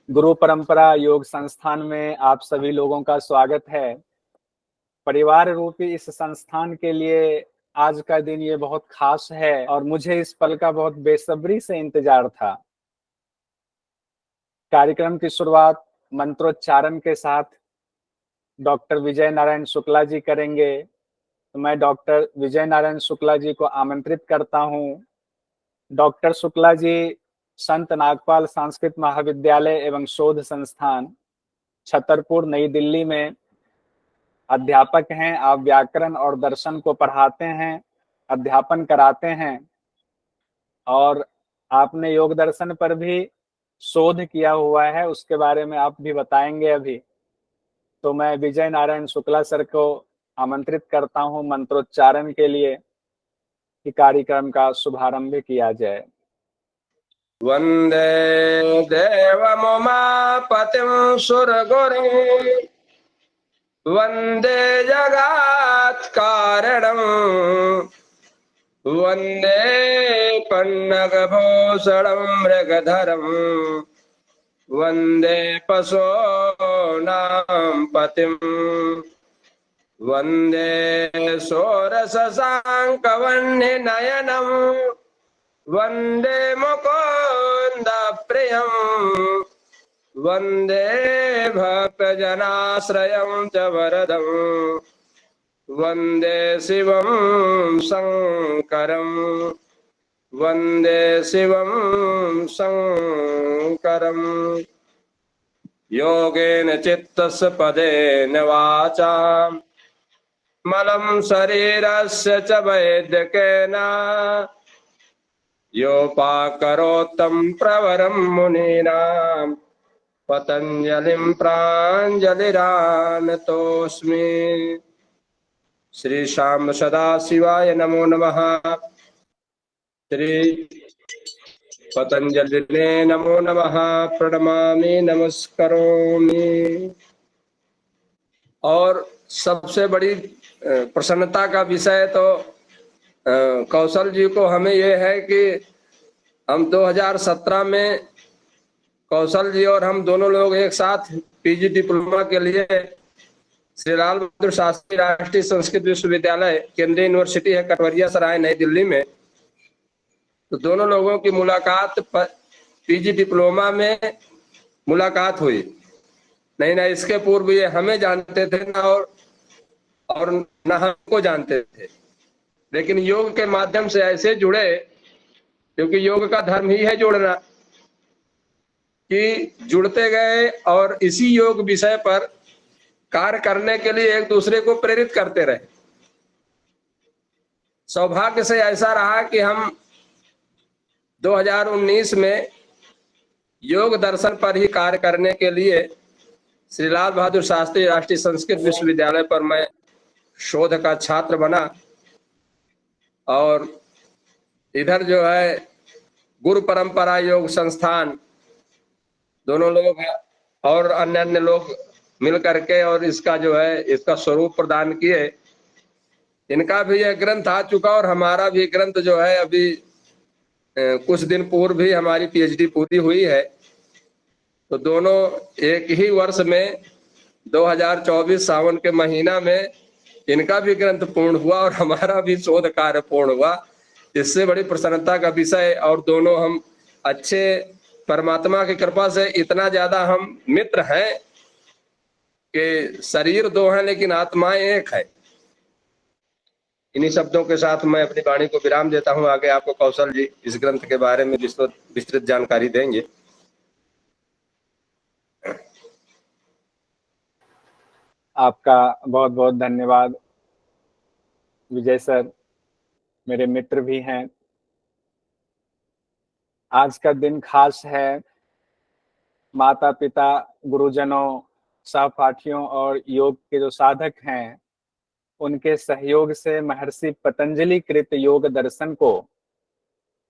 गुरु परंपरा योग संस्थान में आप सभी लोगों का स्वागत है। परिवार रूपी इस संस्थान के लिए आज का दिन ये बहुत खास है और मुझे इस पल का बहुत बेसब्री से इंतजार था। कार्यक्रम की शुरुआत मंत्रोच्चारण के साथ डॉक्टर विजय नारायण शुक्ला जी करेंगे। तो मैं डॉक्टर विजय नारायण शुक्ला जी को आमंत्रित करता हूँ। डॉक्टर शुक्ला जी संत नागपाल संस्कृत महाविद्यालय एवं शोध संस्थान छतरपुर नई दिल्ली में अध्यापक हैं। आप व्याकरण और दर्शन को पढ़ाते हैं, अध्यापन कराते हैं और आपने योग दर्शन पर भी शोध किया हुआ है, उसके बारे में आप भी बताएंगे अभी। तो मैं विजय नारायण शुक्ला सर को आमंत्रित करता हूं मंत्रोच्चारण के लिए कि कार्यक्रम का शुभारंभ किया जाए। वंदे देवमुमापतिं सुरगुरुं वंदे जगत्कारणं वंदे पन्नगभूषणं मृगधरं वंदे पशूनां पतिं वंदे षोडशशाङ्कवह्निनयनं वंदे मुकुंद प्रियं वंदे भक्तजनाश्रयं च वरदं वंदे शिवं शंकरं वंदे शिवं शंकरं योगेन चित्तस्य पदेन वाचा मलं शरीरस्य च वैद्यकेन योपाकरोत्तं प्रवरं मुनीनां पतंजलिं प्राञ्जलिरानतोऽस्मि। श्री श्याम सदाशिवाय नमो नमः। श्री पतंजलिने नमो नमः। प्रणमामि नमस्करोमि। और सबसे बड़ी प्रसन्नता का विषय तो कौशल जी को हमें ये है कि हम 2017 में कौशल जी और हम दोनों लोग एक साथ पीजी डिप्लोमा के लिए श्री लाल बहादुर शास्त्री राष्ट्रीय संस्कृत विश्वविद्यालय केंद्रीय यूनिवर्सिटी है कटवरिया सराय नई दिल्ली में, तो दोनों लोगों की मुलाकात पीजी डिप्लोमा में मुलाकात हुई। नहीं ना इसके पूर्व ये हमें जानते थे ना और न हमको जानते थे, लेकिन योग के माध्यम से ऐसे जुड़े, क्योंकि योग का धर्म ही है जोड़ना, कि जुड़ते गए और इसी योग विषय पर कार्य करने के लिए एक दूसरे को प्रेरित करते रहे। सौभाग्य से ऐसा रहा कि हम 2019 में योग दर्शन पर ही कार्य करने के लिए श्री लाल बहादुर शास्त्री राष्ट्रीय संस्कृत विश्वविद्यालय पर मैं शोध का छात्र बना और इधर जो है गुरु परंपरा योग संस्थान दोनों लोग और अन्य अन्य लोग मिल करके और इसका जो है इसका स्वरूप प्रदान किए। इनका भी यह ग्रंथ आ चुका और हमारा भी ग्रंथ जो है अभी कुछ दिन पूर्व भी हमारी पीएचडी पूरी हुई है। तो दोनों एक ही वर्ष में 2024 सावन के महीना में इनका भी ग्रंथ पूर्ण हुआ और हमारा भी शोध कार्य पूर्ण हुआ। इससे बड़ी प्रसन्नता का विषय, और दोनों हम अच्छे परमात्मा की कृपा से इतना ज्यादा हम मित्र हैं कि शरीर दो हैं लेकिन आत्माएं एक है। इन्हीं शब्दों के साथ मैं अपनी वाणी को विराम देता हूं। आगे आपको कौशल जी इस ग्रंथ के बारे में विस्तृत जानकारी देंगे। आपका बहुत बहुत धन्यवाद विजय सर, मेरे मित्र भी हैं। आज का दिन खास है। माता पिता, गुरुजनों, सहपाठियों और योग के जो साधक हैं उनके सहयोग से महर्षि पतंजलि कृत योग दर्शन को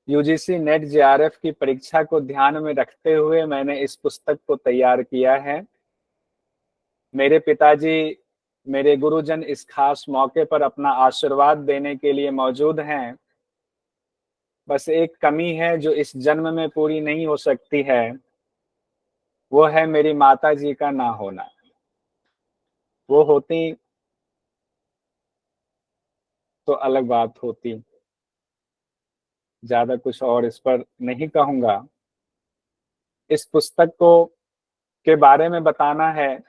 यूजीसी नेट जेआरएफ की परीक्षा को ध्यान में रखते हुए मैंने इस पुस्तक को तैयार किया है। मेरे पिताजी, मेरे गुरुजन इस खास मौके पर अपना आशीर्वाद देने के लिए मौजूद हैं। बस एक कमी है जो इस जन्म में पूरी नहीं हो सकती है, वो है मेरी माता जी का ना होना। वो होती तो अलग बात होती। ज़्यादा कुछ और इस पर नहीं कहूँगा। इस पुस्तक को के बारे में बताना है,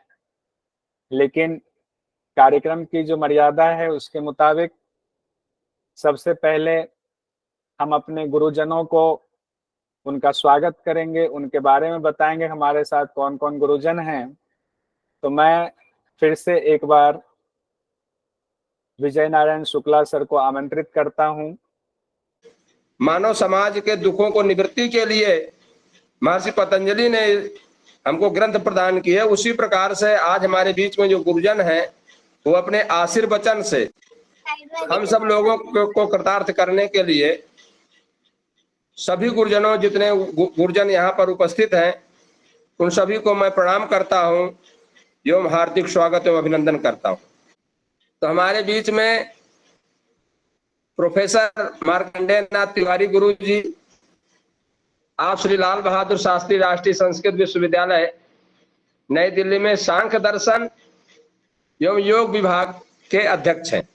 लेकिन कार्यक्रम की जो मर्यादा है उसके मुताबिक सबसे पहले हम अपने गुरुजनों को उनका स्वागत करेंगे, उनके बारे में बताएँगे हमारे साथ कौन-कौन गुरुजन हैं। तो मैं फिर से एक बार विजय नारायण शुक्ला सर को आमंत्रित करता हूँ। मानव समाज के दुखों को निवृत्ति के लिए महर्षि पतंजलि ने हमको ग्रंथ प्रदान किए। उसी प्रकार से आज हमारे बीच में जो गुरुजन हैं वो अपने आशीर्वचन से हम सब लोगों को कृतार्थ करने के लिए सभी गुरुजनों, जितने गुरुजन यहाँ पर उपस्थित हैं, उन सभी को मैं प्रणाम करता हूँ एवं हार्दिक स्वागत एवं अभिनंदन करता हूँ। तो हमारे बीच में प्रोफेसर मार्कंडेय नाथ तिवारी गुरु जी, आप श्री लाल बहादुर शास्त्री राष्ट्रीय संस्कृत विश्वविद्यालय नई दिल्ली में सांख्य दर्शन एवं योग विभाग के अध्यक्ष हैं।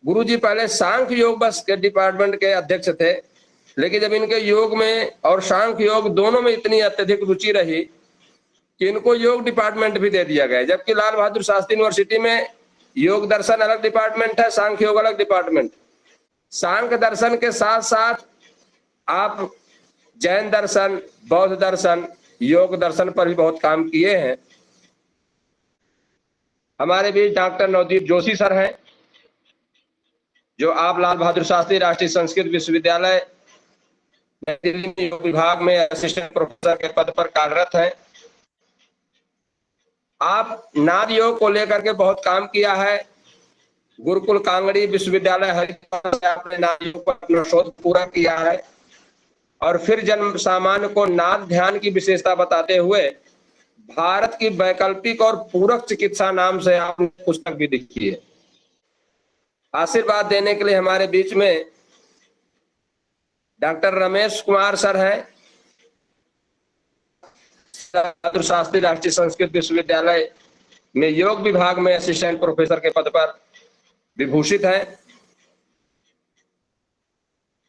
गुरु जी पहले सांख्य योग बस के डिपार्टमेंट के अध्यक्ष थे, लेकिन जब इनके योग में और सांख्य योग दोनों में इतनी अत्यधिक रुचि रही कि इनको योग डिपार्टमेंट भी दे दिया गया। जबकि लाल बहादुर शास्त्री यूनिवर्सिटी में योग दर्शन अलग डिपार्टमेंट है, सांख्य योग अलग डिपार्टमेंट। सांख्य दर्शन के साथ साथ आप जैन दर्शन, बौद्ध दर्शन, योग दर्शन पर भी बहुत काम किए हैं। हमारे बीच डॉक्टर नवदीप जोशी सर हैं, जो आप लाल बहादुर शास्त्री राष्ट्रीय संस्कृत विश्वविद्यालय नई दिल्ली में योग विभाग में असिस्टेंट प्रोफेसर के पद पर कार्यरत हैं। आप नाद योग को लेकर के बहुत काम किया है। गुरुकुल कांगड़ी विश्वविद्यालय हरिद्वार से आपने नाद योग पर अपना शोध पूरा किया है और फिर जन सामान्य को नाद ध्यान की विशेषता बताते हुए भारत की वैकल्पिक और पूरक चिकित्सा नाम से आपने पुस्तक भी लिखी है। आशीर्वाद देने के लिए हमारे बीच में डॉक्टर रमेश कुमार सर हैं, बहादुर शास्त्री राष्ट्रीय संस्कृत विश्वविद्यालय में योग विभाग में असिस्टेंट प्रोफेसर के पद पर विभूषित हैं।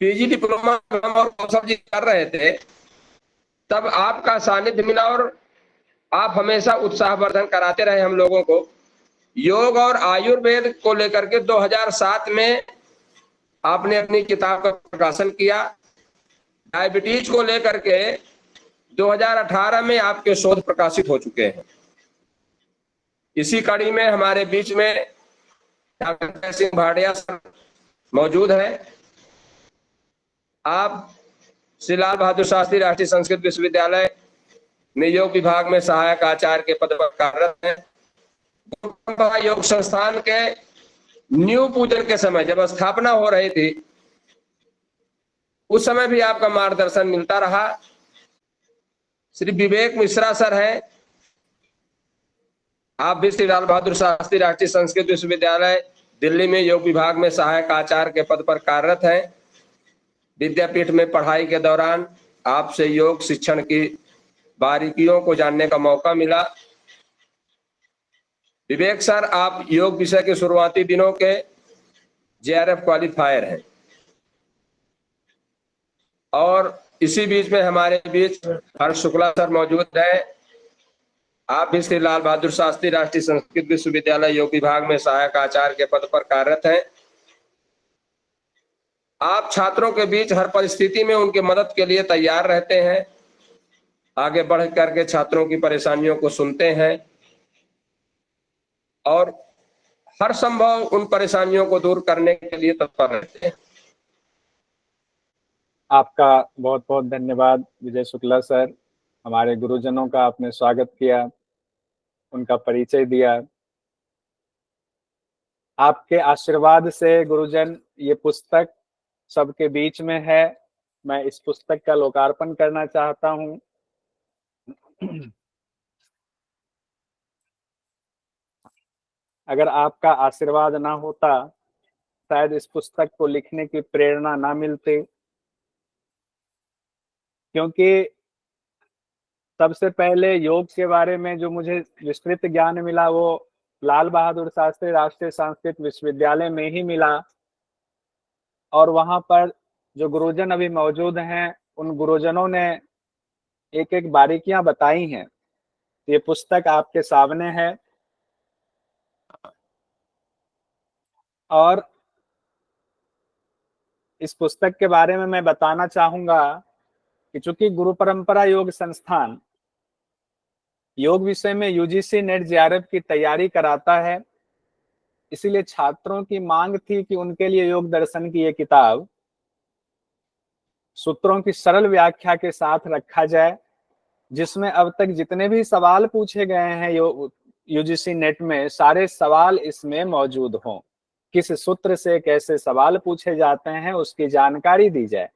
पीजी डिप्लोमा हम और कौशल जी कर रहे थे, तब आपका सानिध्य मिला और आप हमेशा उत्साहवर्धन कराते रहे हम लोगों को। योग और आयुर्वेद को लेकर के 2007 में आपने अपनी किताब का प्रकाशन किया। डायबिटीज को लेकर के 2018 में आपके शोध प्रकाशित हो चुके हैं। इसी कड़ी में हमारे बीच में डॉक्टर सिंह भाटिया मौजूद है। आप श्री लाल बहादुर शास्त्री राष्ट्रीय संस्कृत विश्वविद्यालय में योग विभाग में सहायक आचार्य के पद पर कार्यरत हैं। योग संस्थान के न्यू पूजन के समय जब स्थापना हो रही थी, उस समय भी आपका मार्गदर्शन मिलता रहा। श्री विवेक मिश्रा सर हैं, आप भी श्री लाल बहादुर शास्त्री राष्ट्रीय संस्कृत विश्वविद्यालय दिल्ली में योग विभाग में सहायक आचार्य के पद पर कार्यरत हैं। विद्यापीठ में पढ़ाई के दौरान आपसे योग शिक्षण की बारीकियों को जानने का मौका मिला। विवेक सर, आप योग विषय के शुरुआती दिनों के जेआरएफ क्वालिफायर हैं। और इसी बीच में हमारे बीच हर्ष शुक्ला सर मौजूद हैं। आप भी श्री लाल बहादुर शास्त्री राष्ट्रीय संस्कृत विश्वविद्यालय योग विभाग में सहायक आचार्य के पद पर कार्यरत हैं। आप छात्रों के बीच हर परिस्थिति में उनकी मदद के लिए तैयार रहते हैं, आगे बढ़ करके छात्रों की परेशानियों को सुनते हैं और हर संभव उन परेशानियों को दूर करने के लिए तत्पर रहते हैं। आपका बहुत बहुत धन्यवाद विजय शुक्ला सर। हमारे गुरुजनों का आपने स्वागत किया, उनका परिचय दिया। आपके आशीर्वाद से गुरुजन ये पुस्तक सबके बीच में है। मैं इस पुस्तक का लोकार्पण करना चाहता हूं। अगर आपका आशीर्वाद ना होता, शायद इस पुस्तक को लिखने की प्रेरणा ना मिलती, क्योंकि सबसे पहले योग के बारे में जो मुझे विस्तृत ज्ञान मिला वो लाल बहादुर शास्त्री राष्ट्रीय संस्कृत विश्वविद्यालय में ही मिला, और वहां पर जो गुरुजन अभी मौजूद हैं उन गुरुजनों ने एक एक बारीकियां बताई हैं। ये पुस्तक आपके सामने है, और इस पुस्तक के बारे में मैं बताना चाहूंगा कि चूंकि गुरु परंपरा योग संस्थान योग विषय में यूजीसी नेट जेआरएफ की तैयारी कराता है, इसीलिए छात्रों की मांग थी कि उनके लिए योग दर्शन की ये किताब सूत्रों की सरल व्याख्या के साथ रखा जाए, जिसमें अब तक जितने भी सवाल पूछे गए हैं यूजीसी नेट में, सारे सवाल इसमें मौजूद हों। किस सूत्र से कैसे सवाल पूछे जाते हैं उसकी जानकारी दी जाए।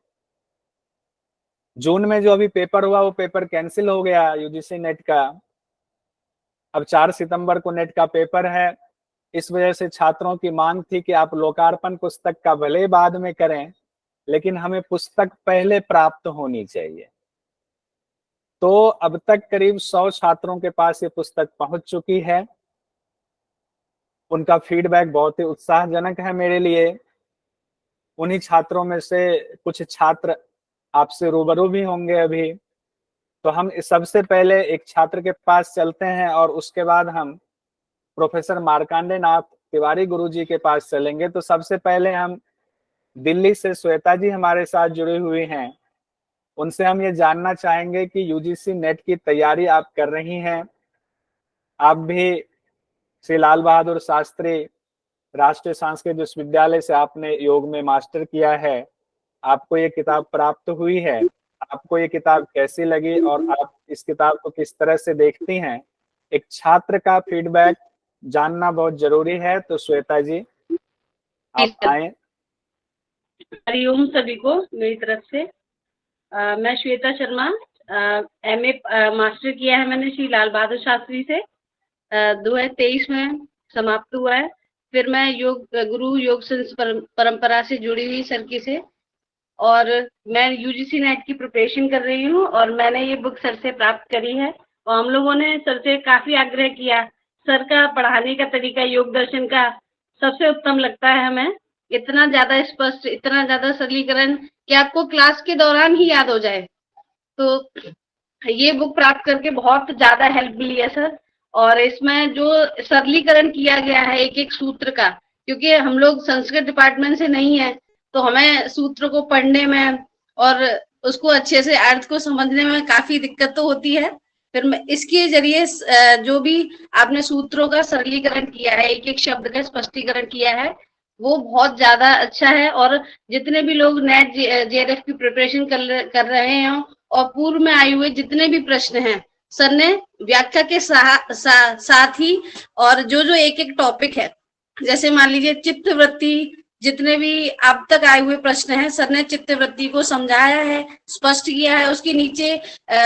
जून में जो अभी पेपर हुआ वो पेपर कैंसिल हो गया यूजीसी नेट का। अब 4 सितंबर को नेट का पेपर है। इस वजह से छात्रों की मांग थी कि आप लोकार्पण पुस्तक का भले बाद में करें, लेकिन हमें पुस्तक पहले प्राप्त होनी चाहिए। तो अब तक करीब 100 छात्रों के पास ये पुस्तक पहुंच चुकी है। उनका फीडबैक बहुत ही उत्साहजनक है मेरे लिए। उन्हीं छात्रों में से कुछ छात्र आपसे रूबरू भी होंगे अभी। तो हम सबसे पहले एक छात्र के पास चलते हैं और उसके बाद हम प्रोफेसर मार्कंडेय नाथ तिवारी गुरुजी के पास चलेंगे। तो सबसे पहले हम दिल्ली से श्वेता जी हमारे साथ जुड़ी हुई हैं, उनसे हम ये जानना चाहेंगे कि यूजीसी नेट की तैयारी आप कर रही हैं, आप भी श्री लाल बहादुर शास्त्री राष्ट्रीय संस्कृत विश्वविद्यालय से आपने योग में मास्टर किया है, आपको ये किताब प्राप्त हुई है, आपको ये किताब कैसी लगी और आप इस किताब को किस तरह से देखती हैं? एक छात्र का फीडबैक जानना बहुत जरूरी है। तो श्वेता जी आप आए। हरिओम सभी को मेरी तरफ से। मैं श्वेता शर्मा, एमए मास्टर किया है मैंने श्री लाल बहादुर शास्त्री से। 2023 में समाप्त हुआ है। फिर मैं गुरु योग परंपरा से जुड़ी हुई सरकी से, और मैं यूजीसी नेट की प्रिपरेशन कर रही हूँ, और मैंने ये बुक सर से प्राप्त करी है। और हम लोगों ने सर से काफी आग्रह किया। सर का पढ़ाने का तरीका योग दर्शन का सबसे उत्तम लगता है हमें। इतना ज्यादा स्पष्ट, इतना ज्यादा सरलीकरण कि आपको क्लास के दौरान ही याद हो जाए। तो ये बुक प्राप्त करके बहुत ज्यादा हेल्प मिली है सर। और इसमें जो सरलीकरण किया गया है एक एक सूत्र का, क्योंकि हम लोग संस्कृत डिपार्टमेंट से नहीं है, तो हमें सूत्र को पढ़ने में और उसको अच्छे से अर्थ को समझने में काफी दिक्कत तो होती है। फिर मैं इसके जरिए जो भी आपने सूत्रों का सरलीकरण किया है, एक एक शब्द का स्पष्टीकरण किया है, वो बहुत ज्यादा अच्छा है। और जितने भी लोग नेट जेआरएफ की प्रिपरेशन कर रहे हैं और पूर्व में आए हुए जितने भी प्रश्न हैं, सर ने व्याख्या के साथ ही, और जो जो एक एक टॉपिक है, जैसे मान लीजिए चित्त वृत्ति, जितने भी अब तक आए हुए प्रश्न हैं, सर ने चित्त वृत्ति को समझाया है, स्पष्ट किया है। उसके नीचे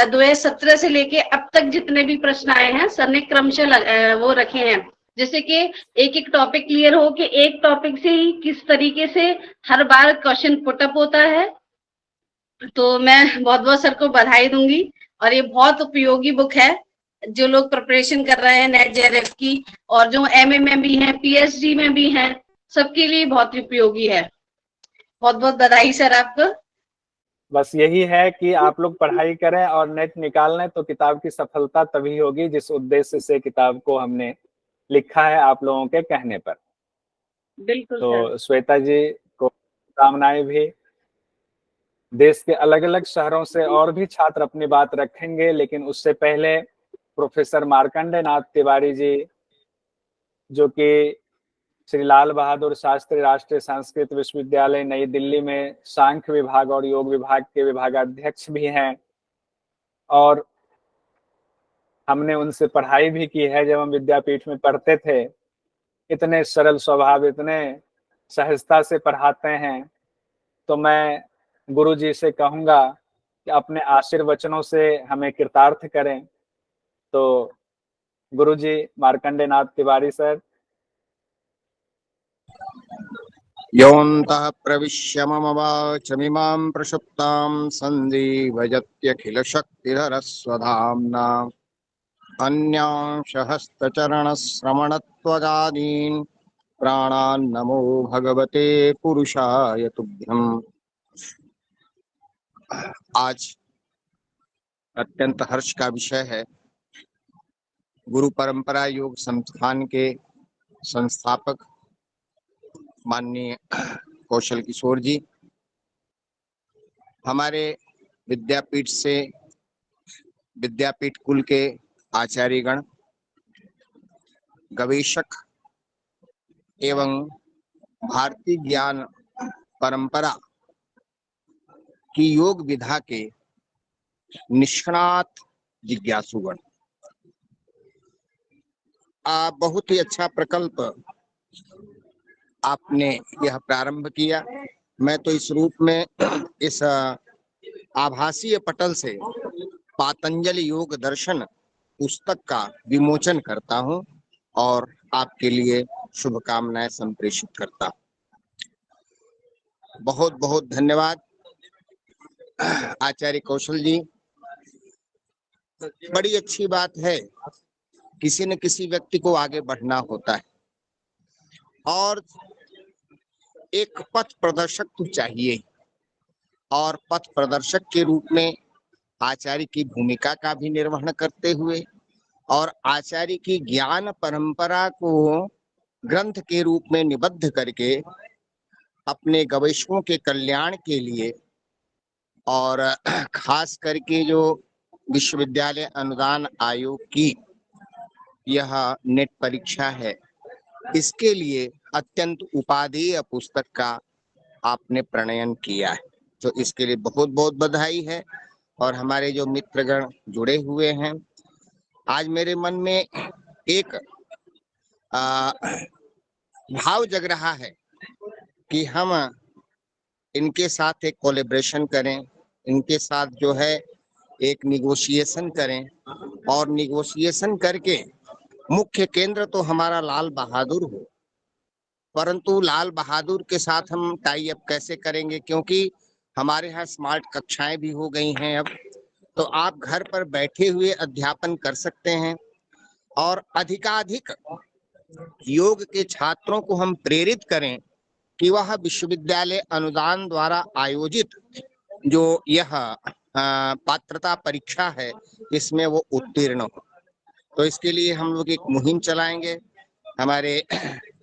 2017 से लेके अब तक जितने भी प्रश्न आए हैं, सर ने क्रमशः वो रखे हैं, जैसे कि एक एक टॉपिक क्लियर हो कि एक टॉपिक से ही किस तरीके से हर बार क्वेश्चन पुटअप होता है। तो मैं बहुत बहुत सर को बधाई दूंगी, और ये बहुत उपयोगी बुक है जो लोग प्रिपरेशन कर रहे हैं नेट जेआरएफ की, और जो एमए में भी हैं, पीएचडी में भी हैं, सबके लिए बहुत उपयोगी है। बहुत बहुत बधाई सर आपको। बस यही है कि आप लोग पढ़ाई करें और नेट निकाल लें, तो किताब की सफलता तभी होगी जिस उद्देश्य से किताब को हमने लिखा है आप लोगों के कहने पर। बिल्कुल तो सर। श्वेता जी को कामनाएं भी। देश के अलग अलग शहरों से और भी छात्र अपनी बात रखेंगे, लेकिन उससे पहले प्रोफेसर मार्कंडेय नाथ तिवारी जी, जो कि श्री लाल बहादुर शास्त्री राष्ट्रीय संस्कृत विश्वविद्यालय नई दिल्ली में सांख्य विभाग और योग विभाग के विभागाध्यक्ष भी हैं, और हमने उनसे पढ़ाई भी की है जब हम विद्यापीठ में पढ़ते थे। इतने सरल स्वभाव, इतने सहजता से पढ़ाते हैं। तो मैं गुरु जी से कहूंगा कि अपने आशीर्वचनों से हमें कृतार्थ करें। तो गुरु जी मार्कंडेय नाथ तिवारी सर। योऽन्तः प्रविश्य मम वाचमिमां प्रसुप्तां सञ्जीवयत्यखिलशक्तिधरस्वधाम्ना अन्यांशहस्तचरणश्रवणत्वगादीन् प्राणान् नमो भगवते पुरुषाय तुभ्यम्। आज अत्यंत हर्ष का विषय है। गुरु परंपरा योग संस्थान के संस्थापक माननीय कौशल किशोर जी हमारे विद्यापीठ से विद्यापीठ कुल के आचार्यगण, गवेषक एवं भारतीय ज्ञान परंपरा की योग विधा के निष्णात जिज्ञासुगण। बहुत ही अच्छा प्रकल्प आपने यह प्रारंभ किया। मैं तो इस रूप में इस आभासीय पटल से पातंजलि योग दर्शन पुस्तक का विमोचन करता हूं और आपके लिए शुभकामनाएं संप्रेषित करता हूं। बहुत बहुत धन्यवाद आचार्य कौशल जी। बड़ी अच्छी बात है, किसी न किसी व्यक्ति को आगे बढ़ना होता है और एक पथ प्रदर्शक तो चाहिए, और पथ प्रदर्शक के रूप में आचार्य की भूमिका का भी निर्वहन करते हुए और आचार्य की ज्ञान परंपरा को ग्रंथ के रूप में निबद्ध करके अपने गवेषकों के कल्याण के लिए और खास करके जो विश्वविद्यालय अनुदान आयोग की यह नेट परीक्षा है, इसके लिए अत्यंत उपादेय पुस्तक का आपने प्रणयन किया है, तो इसके लिए बहुत बहुत बधाई है। और हमारे जो मित्रगण जुड़े हुए हैं, आज मेरे मन में एक भाव जग रहा है कि हम इनके साथ एक कोलैबोरेशन करें, इनके साथ जो है एक निगोशिएशन करें और निगोशिएशन करके मुख्य केंद्र तो हमारा लाल बहादुर हो, परंतु लाल बहादुर के साथ हम टाई अप कैसे करेंगे, क्योंकि हमारे यहाँ स्मार्ट कक्षाएं भी हो गई हैं अब, तो आप घर पर बैठे हुए अध्यापन कर सकते हैं और अधिकाधिक योग के छात्रों को हम प्रेरित करें कि वह विश्वविद्यालय अनुदान द्वारा आयोजित जो यह पात्रता परीक्षा है इसमें वो उत्तीर्ण हो। तो इसके लिए हम लोग एक मुहिम चलाएंगे। हमारे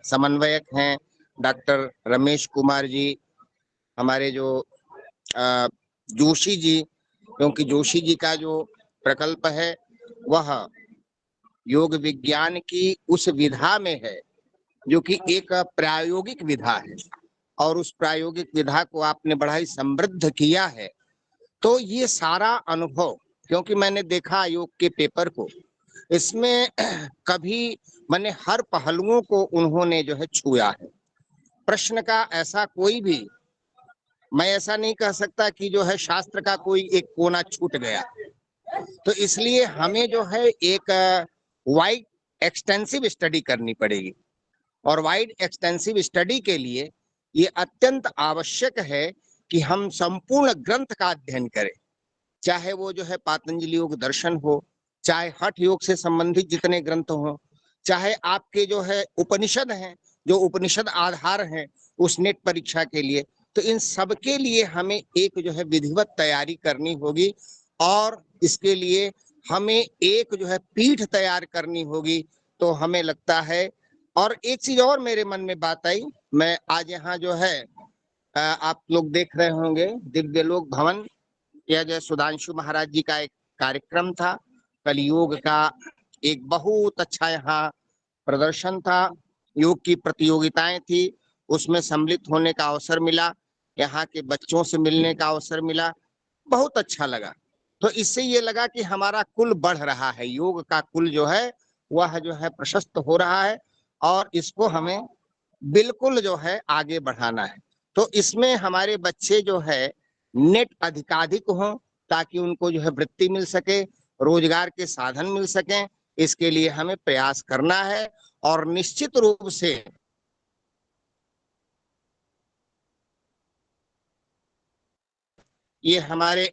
समन्वयक हैं डॉक्टर रमेश कुमार जी, हमारे जो जोशी जी, क्योंकि जोशी जी का जो प्रकल्प है वह योग विज्ञान की उस विधा में है जो कि एक प्रायोगिक विधा है, और उस प्रायोगिक विधा को आपने बड़ा ही समृद्ध किया है। तो ये सारा अनुभव, क्योंकि मैंने देखा योग के पेपर को, इसमें कभी मैंने हर पहलुओं को उन्होंने जो है छुआ है। प्रश्न का ऐसा कोई भी, मैं ऐसा नहीं कह सकता कि जो है शास्त्र का कोई एक कोना छूट गया। तो इसलिए हमें जो है एक वाइड एक्सटेंसिव स्टडी करनी पड़ेगी, और वाइड एक्सटेंसिव स्टडी के लिए ये अत्यंत आवश्यक है कि हम संपूर्ण ग्रंथ का अध्ययन करें, चाहे वो जो है पातंजलि योग दर्शन हो, चाहे हठ योग से संबंधित जितने ग्रंथ हो, चाहे आपके जो है उपनिषद हैं, जो उपनिषद आधार हैं उस नेट परीक्षा के लिए, तो इन सब के लिए हमें एक जो है विधिवत तैयारी करनी होगी, और इसके लिए हमें एक जो है पीठ तैयार करनी होगी। तो हमें लगता है, और एक चीज और मेरे मन में बात आई, मैं आज यहाँ जो है आप लोग देख रहे होंगे दिव्य लोक भवन, यह जो सुधांशु महाराज जी का एक कार्यक्रम था, कलयुग का एक बहुत अच्छा यहाँ प्रदर्शन था, योग की प्रतियोगिताएं थी, उसमें सम्मिलित होने का अवसर मिला, यहाँ के बच्चों से मिलने का अवसर मिला, बहुत अच्छा लगा। तो इससे ये लगा कि हमारा कुल बढ़ रहा है, योग का कुल जो है वह जो है प्रशस्त हो रहा है, और इसको हमें बिल्कुल जो है आगे बढ़ाना है। तो इसमें हमारे बच्चे जो है नेट अधिकाधिक हों, ताकि उनको जो है वृत्ति मिल सके, रोजगार के साधन मिल सकें, इसके लिए हमें प्रयास करना है। और निश्चित रूप से ये हमारे,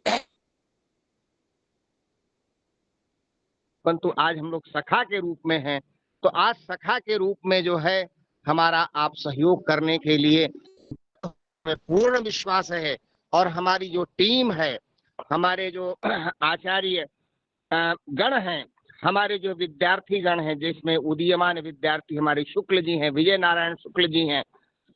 परंतु आज हम लोग सखा के रूप में हैं। तो आज सखा के रूप में जो है हमारा आप सहयोग करने के लिए हमें पूर्ण विश्वास है। और हमारी जो टीम है, हमारे जो आचार्य गण हैं, हमारे जो विद्यार्थी गण हैं, जिसमें उदीयमान विद्यार्थी हमारे शुक्ल जी हैं, विजय नारायण शुक्ल जी हैं,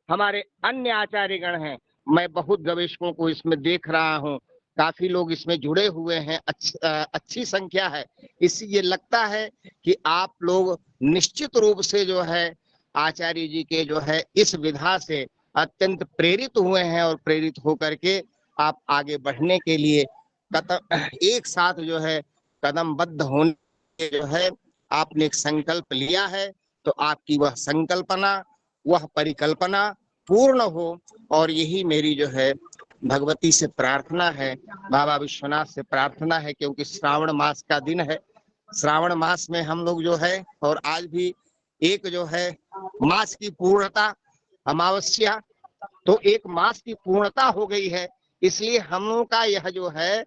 हमारे अन्य आचार्य गण हैं। मैं बहुत गवेषकों को इसमें देख रहा हूँ, काफी लोग इसमें जुड़े हुए हैं, अच्छी संख्या है। इसलिए लगता है कि आप लोग निश्चित रूप से जो है आचार्य जी के जो है इस विधा से अत्यंत प्रेरित हुए हैं और प्रेरित होकर के आप आगे बढ़ने के लिए एक साथ जो है कदमबद्ध होने के जो है आपने एक संकल्प लिया है। तो आपकी वह संकल्पना, वह परिकल्पना पूर्ण हो, और यही मेरी जो है भगवती से प्रार्थना है, बाबा विश्वनाथ से प्रार्थना है। क्योंकि श्रावण मास का दिन है, श्रावण मास में हम लोग जो है, और आज भी एक जो है मास की पूर्णता, अमावस्या, तो एक मास की पूर्णता हो गई है। इसलिए हम लोगों का यह जो है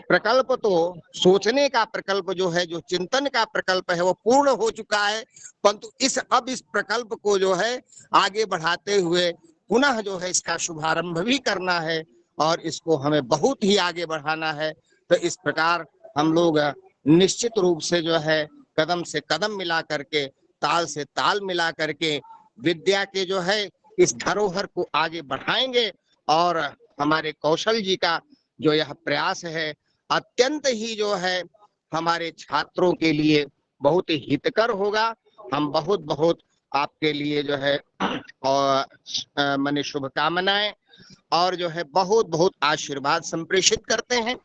प्रकल्प, तो सोचने का प्रकल्प जो है, जो चिंतन का प्रकल्प है, वो पूर्ण हो चुका है। परंतु अब इस प्रकल्प को जो है आगे बढ़ाते हुए पुनः जो है इसका शुभारंभ भी करना है, और इसको हमें बहुत ही आगे बढ़ाना है। तो इस प्रकार हम लोग निश्चित रूप से जो है कदम से कदम मिला करके, ताल से ताल मिला करके विद्या के जो है इस धरोहर को आगे बढ़ाएंगे। और हमारे कौशल जी का जो यह प्रयास है अत्यंत ही जो है हमारे छात्रों के लिए बहुत ही हितकर होगा। हम बहुत बहुत आपके लिए जो है और मैंने शुभकामनाएं और जो है बहुत बहुत आशीर्वाद संप्रेषित करते हैं।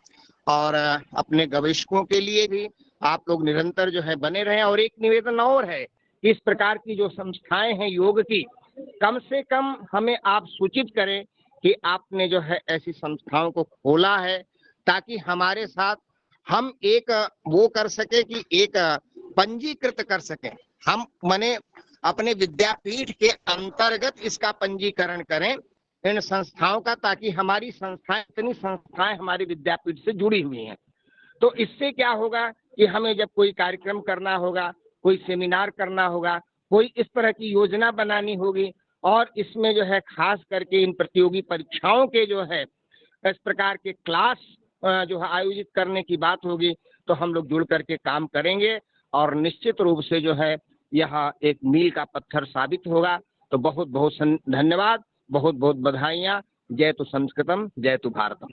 और अपने गवेषकों के लिए भी आप लोग निरंतर जो है बने रहें। और एक निवेदन और है, इस प्रकार की जो संस्थाएं हैं योग की, कम से कम हमें आप सूचित करें कि आपने जो है ऐसी संस्थाओं को खोला है, ताकि हमारे साथ हम एक वो कर सके कि एक पंजीकृत कर सके। हम माने अपने विद्यापीठ के अंतर्गत इसका पंजीकरण करें इन संस्थाओं का, ताकि हमारी संस्थाएं, इतनी संस्थाएं हमारी विद्यापीठ से जुड़ी हुई हैं। तो इससे क्या होगा कि हमें जब कोई कार्यक्रम करना होगा, कोई सेमिनार करना होगा, कोई इस तरह की योजना बनानी होगी, और इसमें जो है खास करके इन प्रतियोगी परीक्षाओं के जो है इस प्रकार के क्लास जो है आयोजित करने की बात होगी, तो हम लोग जुड़ करके काम करेंगे और निश्चित रूप से जो है यह एक मील का पत्थर साबित होगा। तो बहुत बहुत धन्यवाद, बहुत बहुत बधाइयाँ। जय तो संस्कृतम, जय तो भारतम।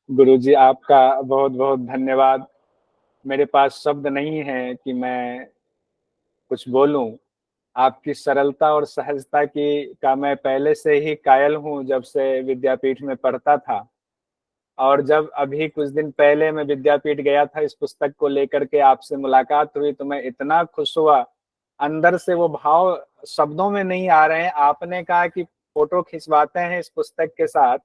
गुरुजी आपका बहुत बहुत धन्यवाद। मेरे पास शब्द नहीं है कि मैं कुछ बोलूं। आपकी सरलता और सहजता का मैं पहले से ही कायल हूं, जब से विद्यापीठ में पढ़ता था। और जब अभी कुछ दिन पहले मैं विद्यापीठ गया था, इस पुस्तक को लेकर के आपसे मुलाकात हुई, तो मैं इतना खुश हुआ, अंदर से वो भाव शब्दों में नहीं आ रहे हैं। आपने कहा कि फोटो खिंचवाते हैं इस पुस्तक के साथ,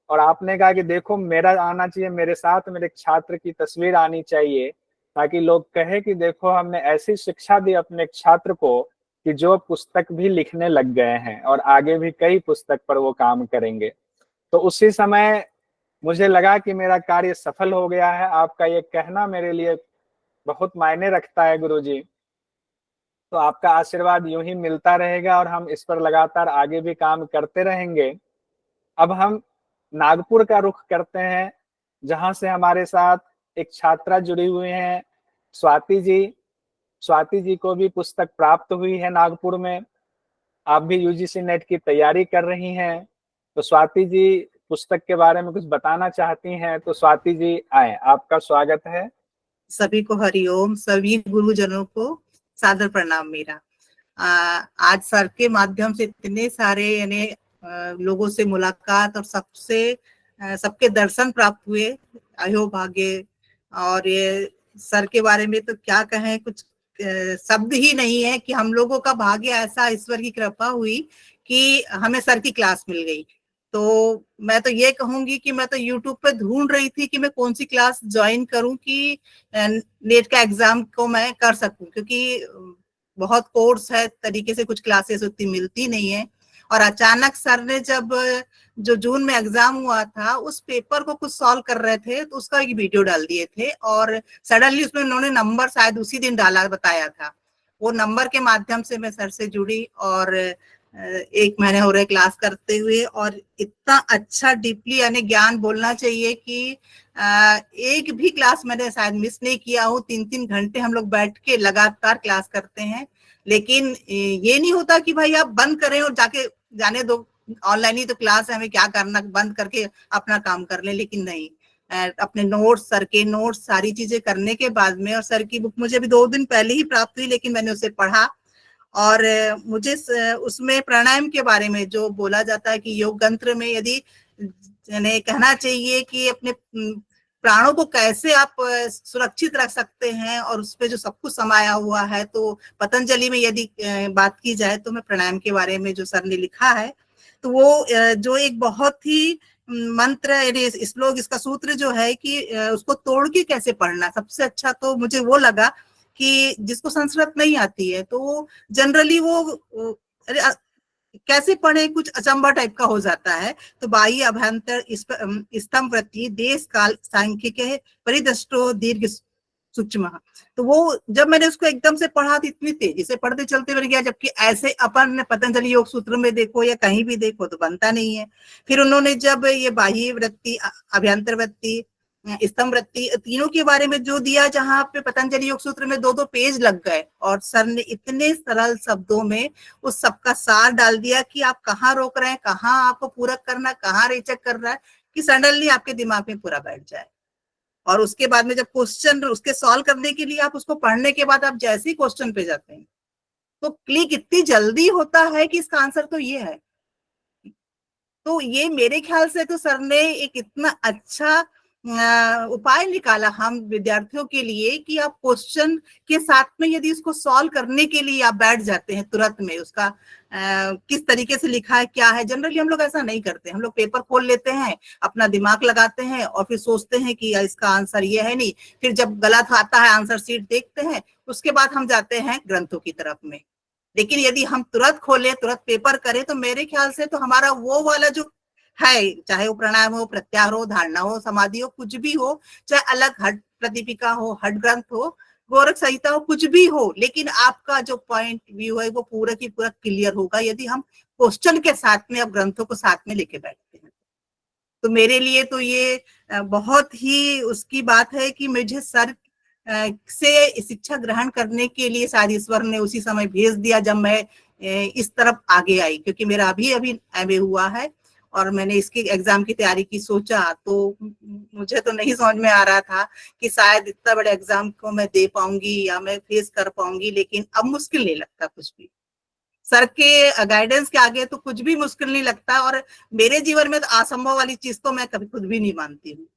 और आपने कहा कि देखो मेरा आना चाहिए, मेरे साथ मेरे छात्र की तस्वीर आनी चाहिए, ताकि लोग कहे कि देखो हमने ऐसी शिक्षा दी अपने छात्र को कि जो पुस्तक भी लिखने लग गए हैं और आगे भी कई पुस्तक पर वो काम करेंगे। तो उसी समय मुझे लगा कि मेरा कार्य सफल हो गया है। आपका ये कहना मेरे लिए बहुत मायने रखता है गुरुजी। तो आपका आशीर्वाद यूं ही मिलता रहेगा और हम इस पर लगातार आगे भी काम करते रहेंगे। अब हम नागपुर का रुख करते हैं, जहां से हमारे साथ एक छात्रा जुड़ी हुई हैं, स्वाति जी। स्वाति जी को भी पुस्तक प्राप्त हुई है नागपुर में। आप भी यूजीसी नेट की तैयारी कर रही हैं। तो स्वाति जी पुस्तक के बारे में कुछ बताना चाहती हैं, तो स्वाति जी आए, आपका स्वागत है। सभी को हरिओम, सभी गुरुजनों को सादर प्रणाम मेरा। आज सर के माध्यम से इतने सारे यानी लोगों से मुलाकात और सबके दर्शन प्राप्त हुए, अयो भाग्य। और ये सर के बारे में तो क्या कहें, कुछ शब्द ही नहीं है कि हम लोगों का भाग्य ऐसा, ईश्वर की कृपा हुई कि हमें सर की क्लास मिल गई। तो मैं तो ये कहूंगी कि मैं तो YouTube पे ढूंढ रही थी कि मैं कौन सी क्लास ज्वाइन करूं कि नेट का एग्जाम को मैं कर सकूं, क्योंकि बहुत कोर्स है तरीके से, कुछ क्लासेस उतनी मिलती नहीं है। और अचानक सर ने जब जो जून में एग्जाम हुआ था उस पेपर को कुछ सॉल्व कर रहे थे तो उसका एक वीडियो डाल दिए थे और सडनली उसमें उन्होंने नंबर शायद उसी दिन डाला बताया था। वो नंबर के माध्यम से मैं सर से जुड़ी और 1 महीने हो रहे क्लास करते हुए और इतना अच्छा डीपली यानी ज्ञान बोलना चाहिए कि एक भी क्लास मैंने शायद मिस नहीं किया हूँ। 3-3 घंटे हम लोग बैठ के लगातार क्लास करते हैं, लेकिन ये नहीं होता कि भाई आप बंद करें और जाने दो, ऑनलाइन ही तो क्लास है, हमें क्या करना, बंद करके अपना काम कर ले। लेकिन नहीं, अपने नोट्स, सर के नोट्स, सारी चीजें करने के बाद में, और सर की बुक मुझे अभी 2 दिन पहले ही प्राप्त हुई, लेकिन मैंने उसे पढ़ा और मुझे उसमें प्राणायाम के बारे में जो बोला जाता है कि योग तंत्र में यदि कहना चाहिए कि अपने प्राणों को कैसे आप सुरक्षित रख सकते हैं और उसपे जो सब कुछ समाया हुआ है, तो पतंजलि में यदि बात की जाए तो मैं प्राणायाम के बारे में जो सर ने लिखा है तो वो जो एक बहुत ही मंत्र, श्लोक, इसका सूत्र जो है कि उसको तोड़ के कैसे पढ़ना, सबसे अच्छा तो मुझे वो लगा कि जिसको संस्कृत नहीं आती है तो जनरली वो कैसे पढ़े, कुछ अचंबा टाइप का हो जाता है। तो बाह्य अभ्यंतर स्तंभ प्रति देश काल सांख्यिक परिदृष्टो दीर्घ सूक्ष्म। तो वो जब मैंने उसको एकदम से पढ़ा तो इतनी तेजी से पढ़ते चलते बन गया, जबकि ऐसे अपन पतंजलि योग सूत्र में देखो या कहीं भी देखो तो बनता नहीं है। फिर उन्होंने जब ये बाह्य वृत्ति, अभ्यंतर वृत्ति, स्तंभ वृत्ति, तीनों के बारे में जो दिया, जहां पे पतंजलि योग सूत्र में 2-2 पेज लग गए और सर ने इतने सरल शब्दों में उस सबका सार डाल दिया कि आप कहाँ रोक रहे हैं, कहाँ आपको पूरक करना, कहाँ रेचक कर रहा है, कि सडनली आपके दिमाग में पूरा बैठ जाए। और उसके बाद में जब क्वेश्चन उसके सॉल्व करने के लिए आप उसको पढ़ने के बाद आप जैसे ही क्वेश्चन पे जाते हैं तो क्लिक इतनी जल्दी होता है कि इसका आंसर तो ये है। तो ये मेरे ख्याल से तो सर ने एक इतना अच्छा उपाय निकाला हम विद्यार्थियों के लिए कि आप क्वेश्चन के साथ में यदि उसको सॉल्व करने के लिए आप बैठ जाते हैं तुरंत में, उसका किस तरीके से लिखा है, क्या है। जनरली हम लोग ऐसा नहीं करते, हम लोग पेपर खोल लेते हैं, अपना दिमाग लगाते हैं और फिर सोचते हैं कि इसका आंसर ये है, नहीं, फिर जब गलत आता है आंसर शीट देखते हैं, उसके बाद हम जाते हैं ग्रंथों की तरफ में। लेकिन यदि हम तुरंत खोलें, तुरंत पेपर करें, तो मेरे ख्याल से तो हमारा वो वाला जो है, चाहे वो प्राणायाम हो, प्रत्याहार हो, धारणा हो, समाधि हो, कुछ भी हो, चाहे अलग हट प्रतिपिका हो, हट ग्रंथ हो, गोरख संहिता हो, कुछ भी हो, लेकिन आपका जो पॉइंट व्यू है वो पूरा की पूरा क्लियर होगा यदि हम क्वेश्चन के साथ में अब ग्रंथों को साथ में लेके बैठते हैं। तो मेरे लिए तो ये बहुत ही उसकी बात है कि मुझे सर से शिक्षा ग्रहण करने के लिए शायद ईश्वर ने उसी समय भेज दिया जब मैं इस तरफ आगे आई, क्योंकि मेरा अभी एमए हुआ है और मैंने इसकी एग्जाम की तैयारी की सोचा तो मुझे तो नहीं समझ में आ रहा था कि शायद इतना बड़े एग्जाम को मैं दे पाऊंगी या मैं फेस कर पाऊंगी, लेकिन अब मुश्किल नहीं लगता कुछ भी। सर के गाइडेंस के आगे तो कुछ भी मुश्किल नहीं लगता, और मेरे जीवन में तो असंभव वाली चीज तो मैं कभी खुद भी नहीं मानती हूँ।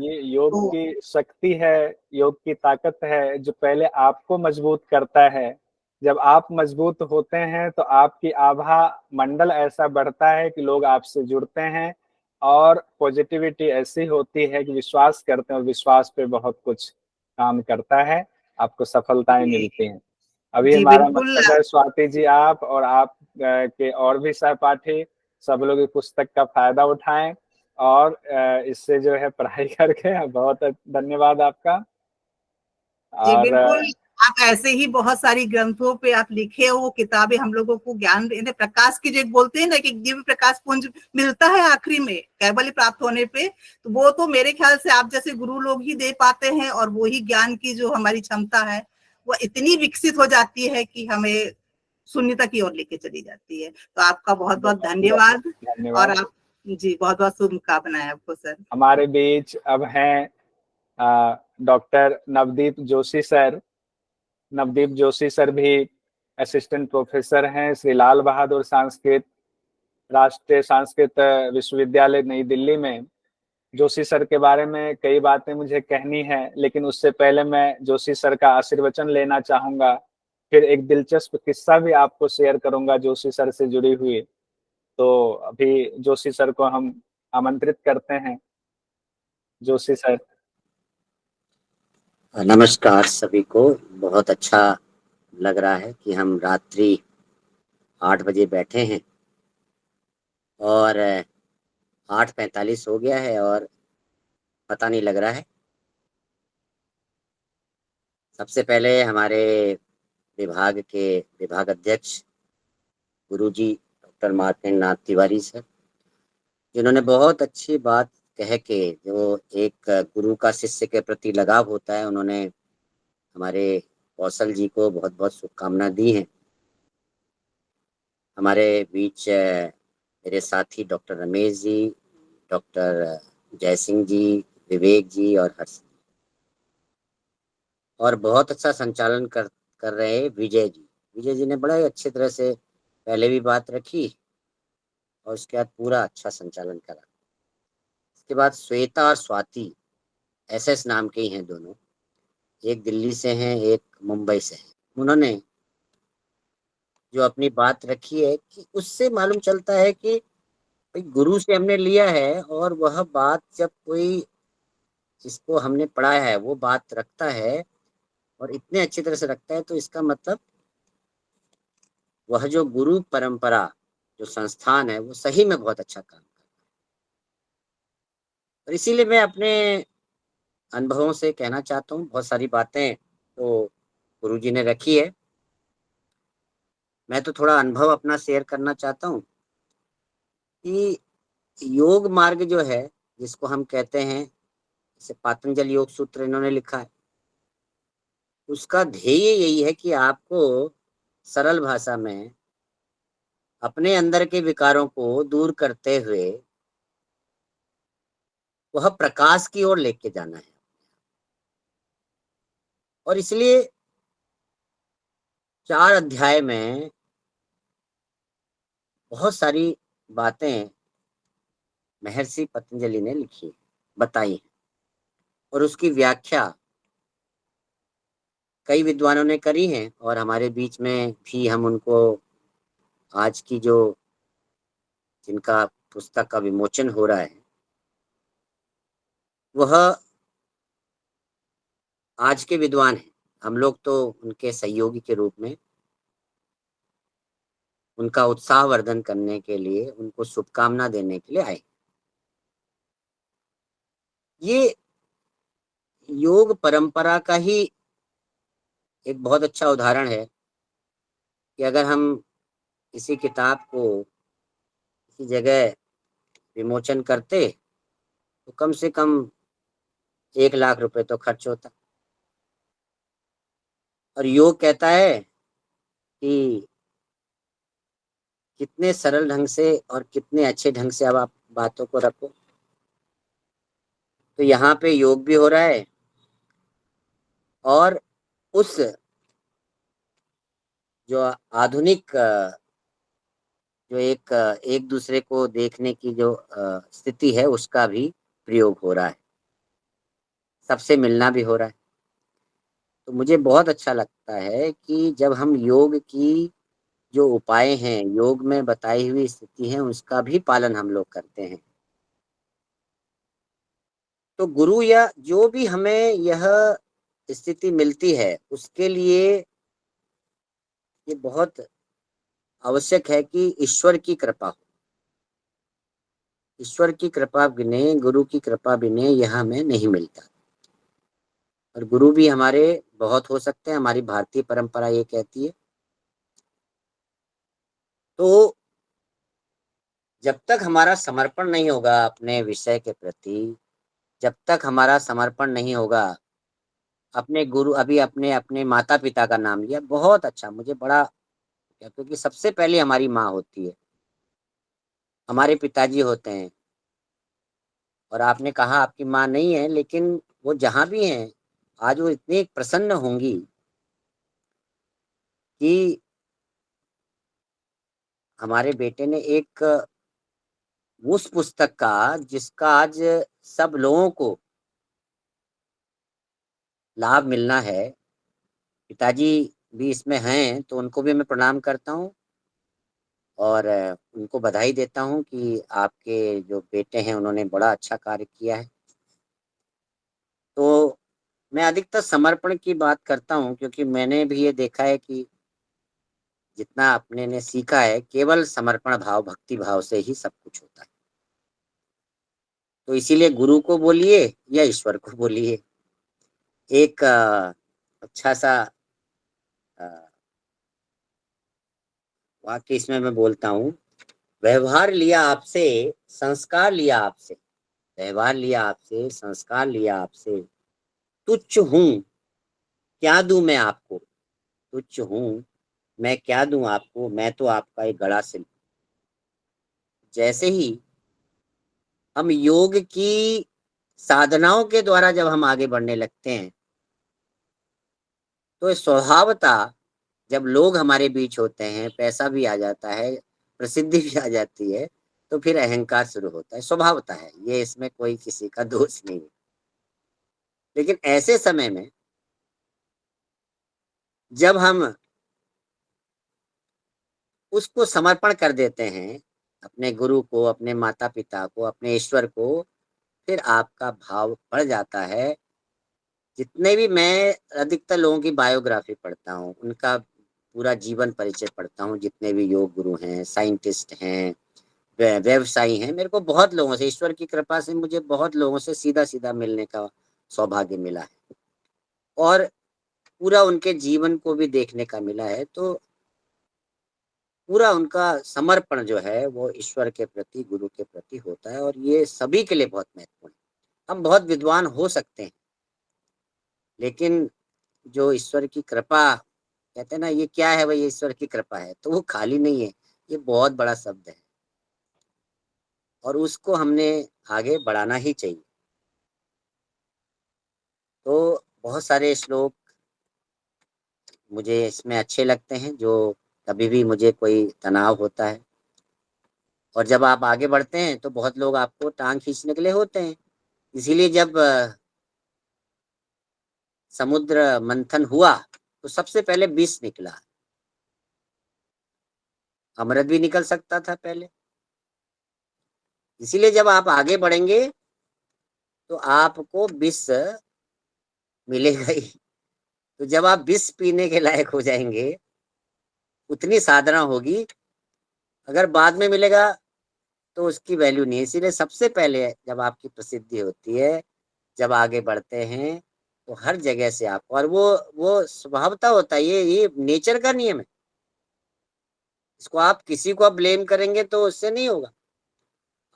ये योग की शक्ति है, योग की ताकत है जो पहले आपको मजबूत करता है। जब आप मजबूत होते हैं तो आपकी आभा मंडल ऐसा बढ़ता है कि लोग आपसे जुड़ते हैं और पॉजिटिविटी ऐसी होती है कि विश्वास करते हैं और विश्वास पे बहुत कुछ काम करता है, आपको सफलताएं मिलती हैं। अभी हमारा मकसद है स्वाति जी, आप और आप के और भी सहपाठी सब लोग इस पुस्तक का फायदा उठाएं और इससे जो है पढ़ाई करके। बहुत धन्यवाद आपका। जी और बिल्कुल, आप ऐसे ही बहुत सारी ग्रंथों पे आप लिखे हो, किताबें हम लोगों को ज्ञान देने, प्रकाश की जो बोलते हैं ना कि दिव्य प्रकाश पुंज मिलता है आखिरी में कैवल्य प्राप्त होने पे, तो वो तो मेरे ख्याल से आप जैसे गुरु लोग ही दे पाते हैं। और वो ही ज्ञान की जो हमारी क्षमता है वो इतनी विकसित हो जाती है कि हमें शून्यता की ओर लेके चली जाती है। तो आपका बहुत बहुत धन्यवाद। और आप जी बहुत बहुत शुभकामनाएं आपको सर। हमारे बीच अब हैं doctor Navdeep Joshi sir. Navdeep Joshi sir भी असिस्टेंट प्रोफेसर हैं श्री लाल बहादुर संस्कृत राष्ट्रीय संस्कृत विश्वविद्यालय नई दिल्ली में। जोशी सर के बारे में कई बातें मुझे कहनी है, लेकिन उससे पहले मैं जोशी सर का आशीर्वचन लेना चाहूंगा। फिर एक दिलचस्प किस्सा भी आपको शेयर करूंगा जोशी सर से जुड़ी हुई। तो अभी जोशी सर को हम आमंत्रित करते हैं। जोशी सर। नमस्कार सभी को। बहुत अच्छा लग रहा है कि हम रात्रि 8 बजे बैठे हैं और 8:45 हो गया है और पता नहीं लग रहा है। सबसे पहले हमारे विभाग के विभाग अध्यक्ष गुरुजी डॉक्टर मार्कंड नाथ तिवारी सर, जिन्होंने बहुत अच्छी बात कह के, जो एक गुरु का शिष्य के प्रति लगाव होता है, उन्होंने हमारे कौशल जी को बहुत बहुत शुभकामना दी हैं। हमारे बीच मेरे साथी डॉक्टर रमेश जी, डॉक्टर जय सिंह जी, विवेक जी और हर्ष, और बहुत अच्छा संचालन कर रहे विजय जी। विजय जी ने बड़ा ही अच्छी तरह से पहले भी बात रखी और उसके बाद पूरा अच्छा संचालन करा। इसके बाद श्वेता और स्वाति, एसएस नाम के ही हैं दोनों, एक दिल्ली से हैं, एक मुंबई से हैं। उन्होंने जो अपनी बात रखी है कि उससे मालूम चलता है कि भाई गुरु से हमने लिया है, और वह बात जब कोई जिसको हमने पढ़ाया है वो बात रखता है और इतने अच्छी तरह से रखता है, तो इसका मतलब वह जो गुरु परंपरा जो संस्थान है वो सही में बहुत अच्छा काम कर रहा है। और इसीलिए मैं अपने अनुभवों से कहना चाहता हूँ, बहुत सारी बातें तो गुरुजी ने रखी है, मैं तो थोड़ा अनुभव अपना शेयर करना चाहता हूँ कि योग मार्ग जो है, जिसको हम कहते हैं, जैसे पातंजल योग सूत्र इन्होंने लिखा है, उसका ध्येय यही है कि आपको सरल भाषा में अपने अंदर के विकारों को दूर करते हुए वह प्रकाश की ओर लेके जाना है। और इसलिए 4 अध्याय में बहुत सारी बातें महर्षि पतंजलि ने लिखी, बताई है, और उसकी व्याख्या कई विद्वानों ने करी है, और हमारे बीच में भी हम उनको आज की जो जिनका पुस्तक का विमोचन हो रहा है, वह आज के विद्वान हैं। हम लोग तो उनके सहयोगी के रूप में उनका उत्साहवर्धन करने के लिए, उनको शुभकामना देने के लिए आए। ये योग परंपरा का ही एक बहुत अच्छा उदाहरण है कि अगर हम किसी किताब को किसी जगह विमोचन करते तो कम से कम 1 लाख रुपए तो खर्च होता। और योग कहता है कि कितने सरल ढंग से और कितने अच्छे ढंग से अब आप बातों को रखो। तो यहाँ पे योग भी हो रहा है, और उस जो आधुनिक जो एक दूसरे को देखने की जो स्थिति है, उसका भी प्रयोग हो रहा है, सबसे मिलना भी हो रहा है। तो मुझे बहुत अच्छा लगता है कि जब हम योग की जो उपाय हैं, योग में बताई हुई स्थिति है, उसका भी पालन हम लोग करते हैं। तो गुरु या जो भी हमें यह स्थिति मिलती है, उसके लिए ये बहुत आवश्यक है कि ईश्वर की कृपा हो। ईश्वर की कृपा बिने, गुरु की कृपा बिने यह हमें नहीं मिलता। और गुरु भी हमारे बहुत हो सकते हैं, हमारी भारतीय परंपरा ये कहती है। तो जब तक हमारा समर्पण नहीं होगा अपने विषय के प्रति, जब तक हमारा समर्पण नहीं होगा अपने गुरु, अभी अपने अपने माता पिता का नाम लिया, बहुत अच्छा, मुझे बड़ा, क्योंकि सबसे पहले हमारी माँ होती है, हमारे पिताजी होते हैं। और आपने कहा आपकी माँ नहीं है, लेकिन वो जहाँ भी हैं आज वो इतनी प्रसन्न होंगी कि हमारे बेटे ने एक उस पुस्तक का जिसका आज सब लोगों को लाभ मिलना है, पिताजी भी इसमें हैं, तो उनको भी मैं प्रणाम करता हूँ और उनको बधाई देता हूँ कि आपके जो बेटे हैं उन्होंने बड़ा अच्छा कार्य किया है। तो मैं अधिकतर समर्पण की बात करता हूँ, क्योंकि मैंने भी ये देखा है कि जितना अपने ने सीखा है, केवल समर्पण भाव, भक्ति भाव से ही सब कुछ होता है। तो इसीलिए गुरु को बोलिए या ईश्वर को बोलिए, एक अच्छा सा वाक्य इसमें मैं बोलता हूँ, व्यवहार लिया आपसे, संस्कार लिया आपसे, व्यवहार लिया आपसे, संस्कार लिया आपसे, तुच्छ हूँ क्या दूं मैं आपको, तुच्छ हूँ मैं क्या दूं आपको, मैं तो आपका एक गड़ा शिल्प। जैसे ही हम योग की साधनाओं के द्वारा जब हम आगे बढ़ने लगते हैं, तो स्वभावतः जब लोग हमारे बीच होते हैं, पैसा भी आ जाता है, प्रसिद्धि भी आ जाती है, तो फिर अहंकार शुरू होता है। स्वभावतः है ये, इसमें कोई किसी का दोष नहीं है। लेकिन ऐसे समय में जब हम उसको समर्पण कर देते हैं, अपने गुरु को, अपने माता पिता को, अपने ईश्वर को, फिर आपका भाव बढ़ जाता है। जितने भी मैं अधिकतर लोगों की बायोग्राफी पढ़ता हूँ, उनका पूरा जीवन परिचय पढ़ता हूँ, जितने भी योग गुरु हैं, साइंटिस्ट हैं, व्यवसायी हैं, मेरे को बहुत लोगों से, ईश्वर की कृपा से मुझे बहुत लोगों से सीधा सीधा मिलने का सौभाग्य मिला है और पूरा उनके जीवन को भी देखने का मिला है। तो पूरा उनका समर्पण जो है वो ईश्वर के प्रति, गुरु के प्रति होता है, और ये सभी के लिए बहुत महत्वपूर्ण है। हम बहुत विद्वान हो सकते हैं, लेकिन जो ईश्वर की कृपा कहते हैं ना, ये क्या है भाई, ईश्वर की कृपा है, तो वो खाली नहीं है, ये बहुत बड़ा शब्द है और उसको हमने आगे बढ़ाना ही चाहिए। तो बहुत सारे श्लोक मुझे इसमें अच्छे लगते हैं, जो कभी भी मुझे कोई तनाव होता है, और जब आप आगे बढ़ते हैं तो बहुत लोग आपको टांग खींचने के लिए होते हैं। इसीलिए जब समुद्र मंथन हुआ तो सबसे पहले विष निकला, अमृत भी निकल सकता था पहले। इसीलिए जब आप आगे बढ़ेंगे तो आपको विष मिलेगा ही। तो जब आप विष पीने के लायक हो जाएंगे, उतनी साधना होगी, अगर बाद में मिलेगा तो उसकी वैल्यू नहीं है। इसीलिए सबसे पहले जब आपकी प्रसिद्धि होती है, जब आगे बढ़ते हैं, तो हर जगह से आपको, और वो स्वभावता होता है, ये नेचर का नियम है। इसको आप किसी को ब्लेम करेंगे तो उससे नहीं होगा।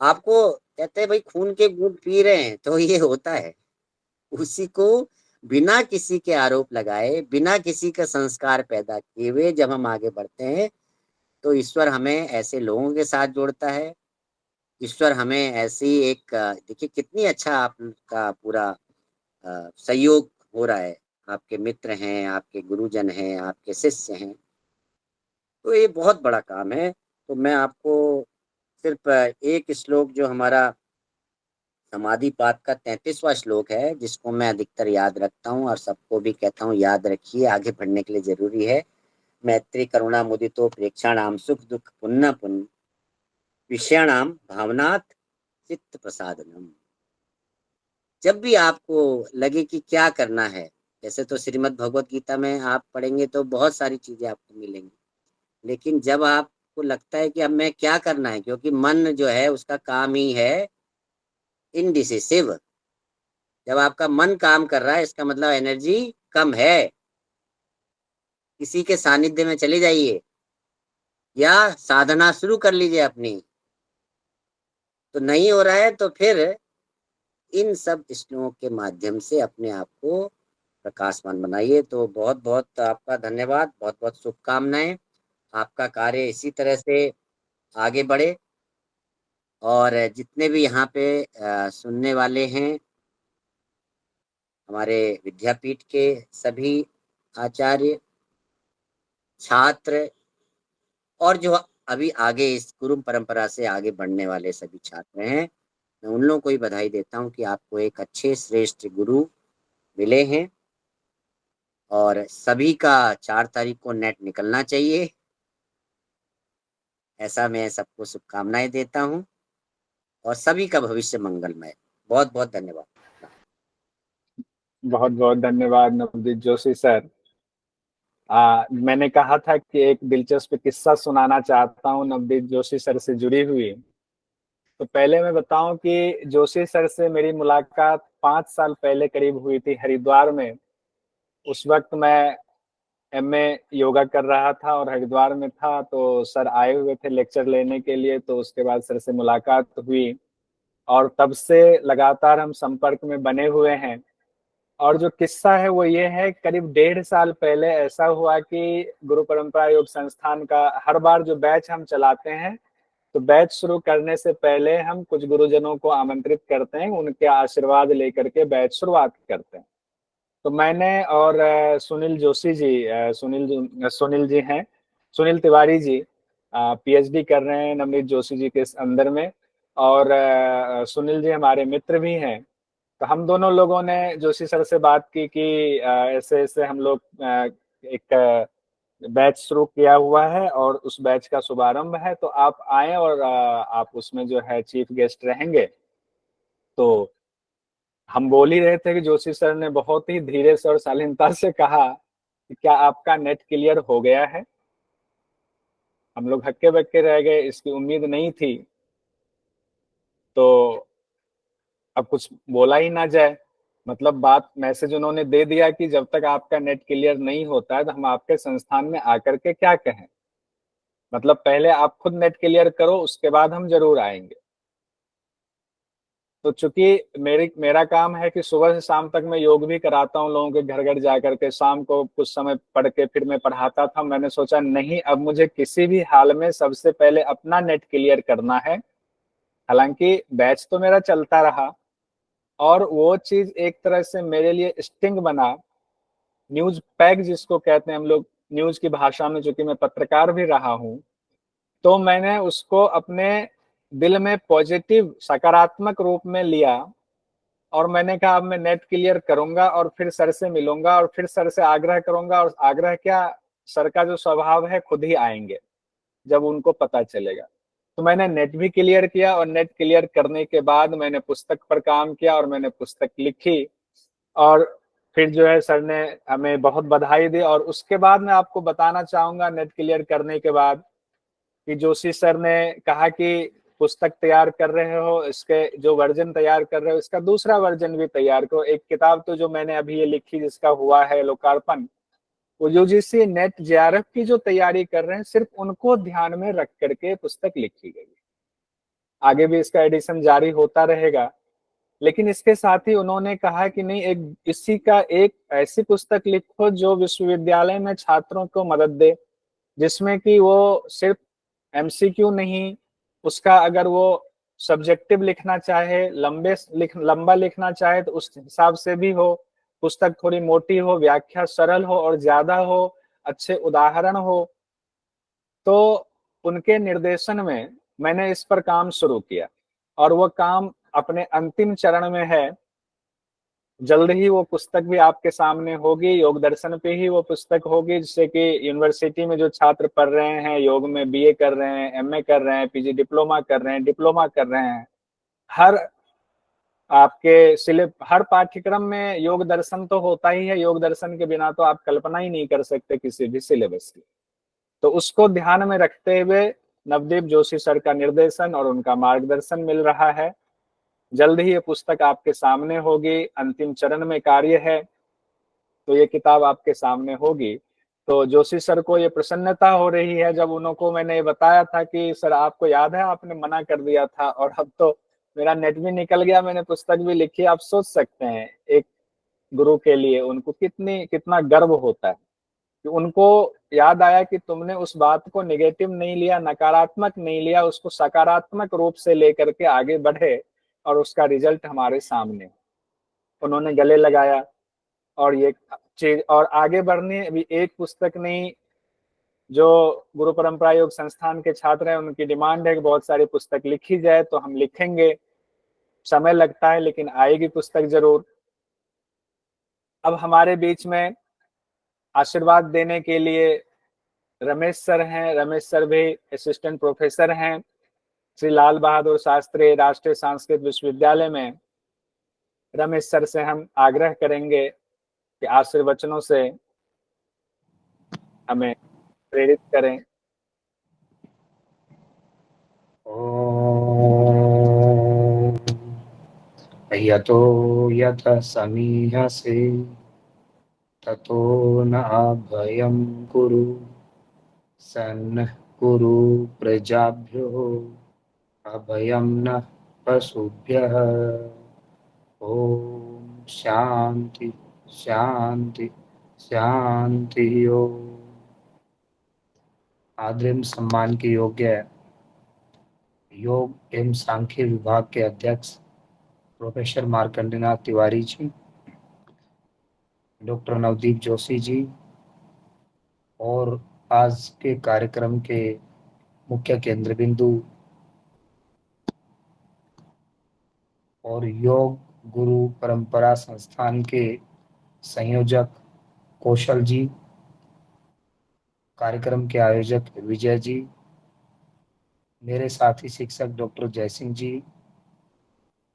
आपको कहते हैं भाई खून के घूंट पी रहे हैं, तो ये होता है। उसी को बिना किसी के आरोप लगाए, बिना किसी का संस्कार पैदा किए हुए जब हम आगे बढ़ते हैं, तो ईश्वर हमें ऐसे लोगों के साथ जोड़ता है। ईश्वर हमें ऐसी एक, देखिए कितनी अच्छा आपका पूरा सहयोग हो रहा है, आपके मित्र हैं, आपके गुरुजन हैं, आपके शिष्य हैं, तो ये बहुत बड़ा काम है। तो मैं आपको सिर्फ एक श्लोक, जो हमारा समाधि पाठ का 33वां श्लोक है, जिसको मैं अधिकतर याद रखता हूँ और सबको भी कहता हूँ याद रखिए, आगे बढ़ने के लिए जरूरी है। मैत्री करुणा मुदितो प्रेक्षाणाम सुख दुख पुण्य पुण्य विषयाणाम भावनात् चित्त प्रसादनम। जब भी आपको लगे कि क्या करना है, जैसे तो श्रीमद् भगवत गीता में आप पढ़ेंगे तो बहुत सारी चीजें आपको मिलेंगी, लेकिन जब आपको लगता है कि अब मैं क्या करना है, क्योंकि मन जो है उसका काम ही है इनडिसिसिव। जब आपका मन काम कर रहा है, इसका मतलब एनर्जी कम है। किसी के सानिध्य में चले जाइए या साधना शुरू कर लीजिए अपनी, तो नहीं हो रहा है तो फिर इन सब श्लोकों के माध्यम से अपने आप को प्रकाशमान बनाइए। तो बहुत बहुत आपका धन्यवाद, बहुत बहुत शुभकामनाएं। आपका कार्य इसी तरह से आगे बढ़े, और जितने भी यहाँ पे सुनने वाले हैं, हमारे विद्यापीठ के सभी आचार्य, छात्र, और जो अभी आगे इस गुरु परंपरा से आगे बढ़ने वाले सभी छात्र हैं, मैं उन लोगों को ही बधाई देता हूँ कि आपको एक अच्छे श्रेष्ठ गुरु मिले हैं, और सभी का 4 तारीख को नेट निकलना चाहिए, ऐसा मैं सबको शुभकामनाएं देता हूँ, और सभी का भविष्य मंगलमय। बहुत बहुत धन्यवाद। बहुत बहुत धन्यवाद नवदीप जोशी सर। मैंने कहा था कि एक दिलचस्प किस्सा सुनाना चाहता हूँ नवदीप जोशी सर से जुड़ी हुई। तो पहले मैं बताऊं कि जोशी सर से मेरी मुलाकात 5 साल पहले करीब हुई थी हरिद्वार में। उस वक्त मैं एमए योगा कर रहा था और हरिद्वार में था, तो सर आए हुए थे लेक्चर लेने के लिए। तो उसके बाद सर से मुलाकात हुई और तब से लगातार हम संपर्क में बने हुए हैं। और जो किस्सा है वो ये है, करीब 1.5 साल पहले ऐसा हुआ कि गुरु परंपरा योग संस्थान का हर बार जो बैच हम चलाते हैं, तो बैच शुरू करने से पहले हम कुछ गुरुजनों को आमंत्रित करते हैं, उनके आशीर्वाद लेकर के बैच शुरुआत करते हैं। तो मैंने और सुनील जोशी जी, सुनील जी हैं, सुनील तिवारी जी पीएचडी कर रहे हैं नवनीत जोशी जी के अंदर में, और सुनील जी हमारे मित्र भी हैं। तो हम दोनों लोगों ने जोशी सर से बात की कि ऐसे ऐसे हम लोग एक बैच शुरू किया हुआ है और उस बैच का शुभारंभ है, तो आप आए और आप उसमें जो है चीफ गेस्ट रहेंगे। तो हम बोल ही रहे थे कि जोशी सर ने बहुत ही धीरे से और शालीनता से कहा कि क्या आपका नेट क्लियर हो गया है। हम लोग हक्के बक्के रह गए, इसकी उम्मीद नहीं थी। तो अब कुछ बोला ही ना जाए, मतलब बात मैसेज उन्होंने दे दिया कि जब तक आपका नेट क्लियर नहीं होता है तो हम आपके संस्थान में आकर के क्या कहें, मतलब पहले आप खुद नेट क्लियर करो, उसके बाद हम जरूर आएंगे। तो चूंकि मेरा काम है कि सुबह से शाम तक मैं योग भी कराता हूँ लोगों के घर घर जाकर के, शाम को कुछ समय पढ़ के फिर मैं पढ़ाता था। मैंने सोचा नहीं, अब मुझे किसी भी हाल में सबसे पहले अपना नेट क्लियर करना है। हालांकि बैच तो मेरा चलता रहा और वो चीज एक तरह से मेरे लिए स्टिंग बना, न्यूज पैक जिसको कहते हैं हम लोग न्यूज की भाषा में, चूंकि मैं पत्रकार भी रहा हूं, तो मैंने उसको अपने दिल में पॉजिटिव सकारात्मक रूप में लिया और मैंने कहा अब मैं नेट क्लियर करूंगा और फिर सर से मिलूंगा और फिर सर से आग्रह करूंगा, और आग्रह क्या, सर का जो स्वभाव है खुद ही आएंगे जब उनको पता चलेगा। तो मैंने नेट भी क्लियर किया और नेट क्लियर करने के बाद मैंने पुस्तक पर काम किया और मैंने पुस्तक लिखी और फिर जो है सर ने हमें बहुत बधाई दी। और उसके बाद मैं आपको बताना चाहूंगा नेट क्लियर करने के बाद कि जोशी सर ने कहा कि पुस्तक तैयार कर रहे हो, इसके जो वर्जन तैयार कर रहे हो इसका दूसरा वर्जन भी तैयार करो। एक किताब तो जो मैंने अभी ये लिखी जिसका हुआ है लोकार्पण, वो यूजीसी नेट जेआरएफ की जो तैयारी कर रहे हैं सिर्फ उनको ध्यान में रख करके पुस्तक लिखी गई। आगे भी इसका एडिशन जारी होता रहेगा, लेकिन इसके साथ ही उन्होंने कहा कि नहीं, एक इसी का एक ऐसी पुस्तक लिखो जो विश्वविद्यालय में छात्रों को मदद दे, जिसमें कि वो सिर्फ एमसीक्यू नहीं, उसका अगर वो सब्जेक्टिव लिखना चाहे, लंबा लिखना चाहे तो उस हिसाब से भी हो, पुस्तक थोड़ी मोटी हो, व्याख्या सरल हो और ज्यादा हो, अच्छे उदाहरण हो। तो उनके निर्देशन में मैंने इस पर काम शुरू किया और वो काम अपने अंतिम चरण में है। जल्द ही वो पुस्तक भी आपके सामने होगी, योग दर्शन पे ही वो पुस्तक होगी, जिससे कि यूनिवर्सिटी में जो छात्र पढ़ रहे हैं, योग में बीए कर रहे हैं, एमए कर रहे हैं, पीजी डिप्लोमा कर रहे हैं, डिप्लोमा कर रहे हैं, हर आपके हर पाठ्यक्रम में योग दर्शन तो होता ही है। योग दर्शन के बिना तो आप कल्पना ही नहीं कर सकते किसी भी सिलेबस की। तो उसको ध्यान में रखते हुए नवदीप जोशी सर का निर्देशन और उनका मार्गदर्शन मिल रहा है। जल्द ही ये पुस्तक आपके सामने होगी, अंतिम चरण में कार्य है, तो ये किताब आपके सामने होगी। तो जोशी सर को ये प्रसन्नता हो रही है जब उनको मैंने ये बताया था कि सर आपको याद है आपने मना कर दिया था और अब तो मेरा नेट भी निकल गया, मैंने पुस्तक भी लिखी। आप सोच सकते हैं एक गुरु के लिए उनको कितना गर्व होता है कि उनको याद आया कि तुमने उस बात को नेगेटिव नहीं लिया, नकारात्मक नहीं लिया, उसको सकारात्मक रूप से लेकर के आगे बढ़े और उसका रिजल्ट हमारे सामने। उन्होंने गले लगाया और ये चीज और आगे बढ़ने, अभी एक पुस्तक नहीं, जो गुरु परंपरा योग संस्थान के छात्र हैं उनकी डिमांड है कि बहुत सारी पुस्तक लिखी जाए, तो हम लिखेंगे। समय लगता है लेकिन आएगी पुस्तक जरूर। अब हमारे बीच में आशीर्वाद देने के लिए रमेश सर हैं। रमेश सर भी असिस्टेंट प्रोफेसर हैं श्री लाल बहादुर शास्त्री राष्ट्रीय संस्कृत विश्वविद्यालय में। रमेश सर से हम आग्रह करेंगे कि आशीर्वचनों से हमें प्रेरित करें। ॐ यतो यतः समीहसे ततो न अभयं कुरु सन्नः कुरु प्रजाभ्यो अभयं नः पशुभ्यः। ओम शांति शांति शांति। ओम। आदरणीय सम्मान के योग्य योग एवं सांख्य विभाग के अध्यक्ष प्रोफेसर मार्कंडेयनाथ तिवारी जी, डॉक्टर नवदीप जोशी जी, और आज के कार्यक्रम के मुख्य केंद्र बिंदु और योग गुरु परंपरा संस्थान के संयोजक कौशल जी, कार्यक्रम के आयोजक विजय जी, मेरे साथी शिक्षक डॉक्टर जयसिंह जी,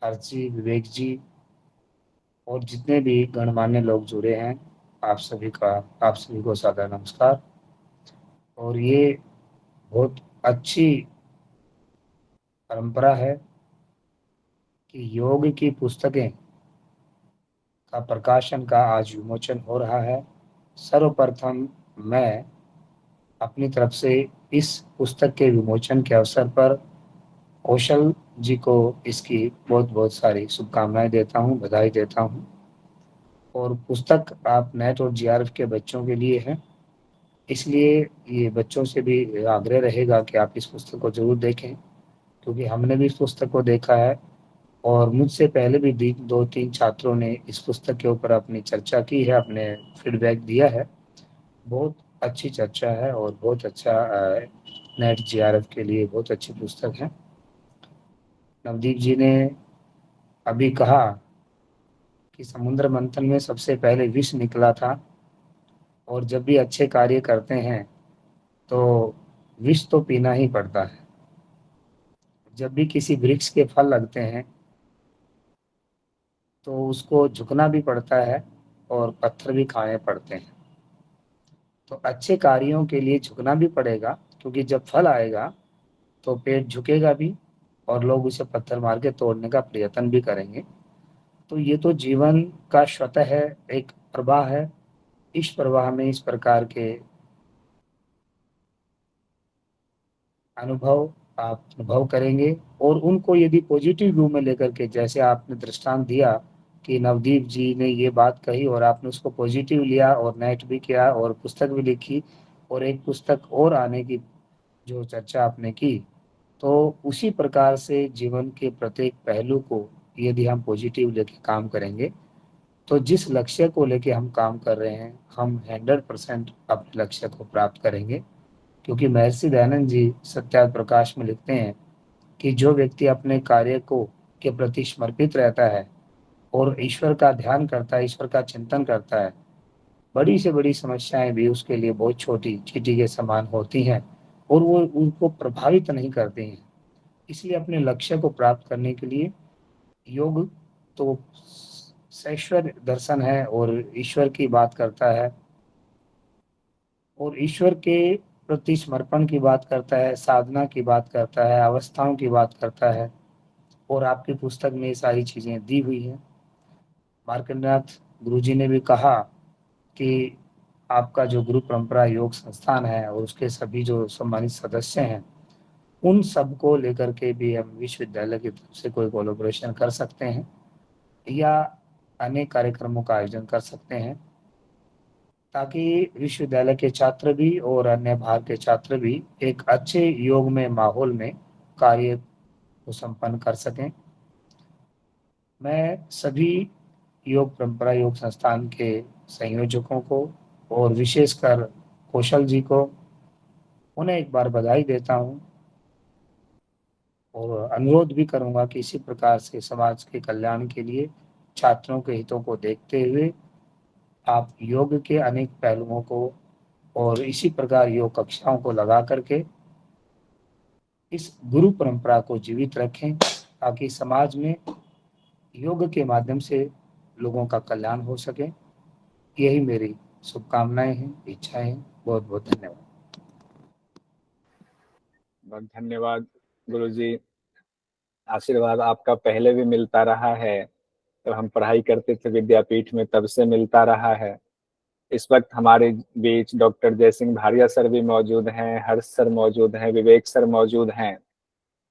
हर्ष जी, विवेक जी, और जितने भी गणमान्य लोग जुड़े हैं, आप सभी को सादर नमस्कार। और ये बहुत अच्छी परंपरा है कि योग की पुस्तकें का प्रकाशन का आज विमोचन हो रहा है। सर्वप्रथम मैं अपनी तरफ से इस पुस्तक के विमोचन के अवसर पर कौशल जी को इसकी बहुत बहुत सारी शुभकामनाएं देता हूं, बधाई देता हूं। और पुस्तक आप नेट और जीआरएफ के बच्चों के लिए है, इसलिए ये बच्चों से भी आग्रह रहेगा कि आप इस पुस्तक को जरूर देखें, क्योंकि हमने भी इस पुस्तक को देखा है और मुझसे पहले भी 2-3 छात्रों ने इस पुस्तक के ऊपर अपनी चर्चा की है, अपने फीडबैक दिया है। बहुत अच्छी चर्चा है और बहुत अच्छा नेट जीआरएफ के लिए बहुत अच्छी पुस्तक है। नवदीप जी ने अभी कहा कि समुद्र मंथन में सबसे पहले विष निकला था, और जब भी अच्छे कार्य करते हैं तो विष तो पीना ही पड़ता है। जब भी किसी वृक्ष के फल लगते हैं तो उसको झुकना भी पड़ता है और पत्थर भी खाने पड़ते हैं। तो अच्छे कार्यों के लिए झुकना भी पड़ेगा, क्योंकि जब फल आएगा तो पेड़ झुकेगा भी और लोग उसे पत्थर मार के तोड़ने का प्रयत्न भी करेंगे। तो ये तो जीवन का स्वतः है, एक प्रवाह है। इस प्रवाह में इस प्रकार के अनुभव आप अनुभव करेंगे, और उनको यदि पॉजिटिव व्यू में लेकर के, जैसे आपने दृष्टांत दिया कि नवदीप जी ने ये बात कही और आपने उसको पॉजिटिव लिया और नेट भी किया और पुस्तक भी लिखी और एक पुस्तक और आने की जो चर्चा आपने की, तो उसी प्रकार से जीवन के प्रत्येक पहलू को यदि हम पॉजिटिव लेके काम करेंगे तो जिस लक्ष्य को लेके हम काम कर रहे हैं हम 100% अपने लक्ष्य को प्राप्त करेंगे। क्योंकि महर्षि दयानंद जी सत्याग्रह प्रकाश में लिखते हैं कि जो व्यक्ति अपने कार्य को के प्रति समर्पित रहता है और ईश्वर का ध्यान करता है, ईश्वर का चिंतन करता है, बड़ी से बड़ी समस्याएं भी उसके लिए बहुत छोटी चींटी के समान होती हैं और वो उनको प्रभावित नहीं करती हैं। इसलिए अपने लक्ष्य को प्राप्त करने के लिए योग तो ईश्वर दर्शन है और ईश्वर की बात करता है और ईश्वर के प्रति समर्पण की बात करता है, साधना की बात करता है, अवस्थाओं की बात करता है, और आपकी पुस्तक में ये सारी चीजें दी हुई हैं। मार्कंडेयनाथ गुरुजी ने भी कहा कि आपका जो गुरु परंपरा योग संस्थान है और उसके सभी जो सम्मानित सदस्य हैं, उन सबको लेकर के भी हम विश्वविद्यालय की तरफ से कोई कोलैबोरेशन कर सकते हैं या अनेक कार्यक्रमों का आयोजन कर सकते हैं, ताकि विश्वविद्यालय के छात्र भी और अन्य बाहर के छात्र भी एक अच्छे योग में माहौल में कार्य को संपन्न कर सकें। मैं सभी योग परंपरा योग संस्थान के संयोजकों को और विशेषकर कौशल जी को उन्हें एक बार बधाई देता हूं और अनुरोध भी करूंगा कि इसी प्रकार से समाज के कल्याण के लिए छात्रों के हितों को देखते हुए आप योग के अनेक पहलुओं को और इसी प्रकार योग कक्षाओं को लगा करके इस गुरु परंपरा को जीवित रखें, ताकि समाज में योग के माध्यम से लोगों का कल्याण हो सके। यही मेरी शुभकामनाएं हैं, इच्छाएं हैं। बहुत बहुत धन्यवाद। बहुत धन्यवाद गुरुजी। आशीर्वाद आपका पहले भी मिलता रहा है, तो हम पढ़ाई करते थे विद्यापीठ में, तब से मिलता रहा है। इस वक्त हमारे बीच डॉक्टर जयसिंह भारिया सर भी मौजूद हैं, हर्ष सर मौजूद हैं, विवेक सर मौजूद हैं।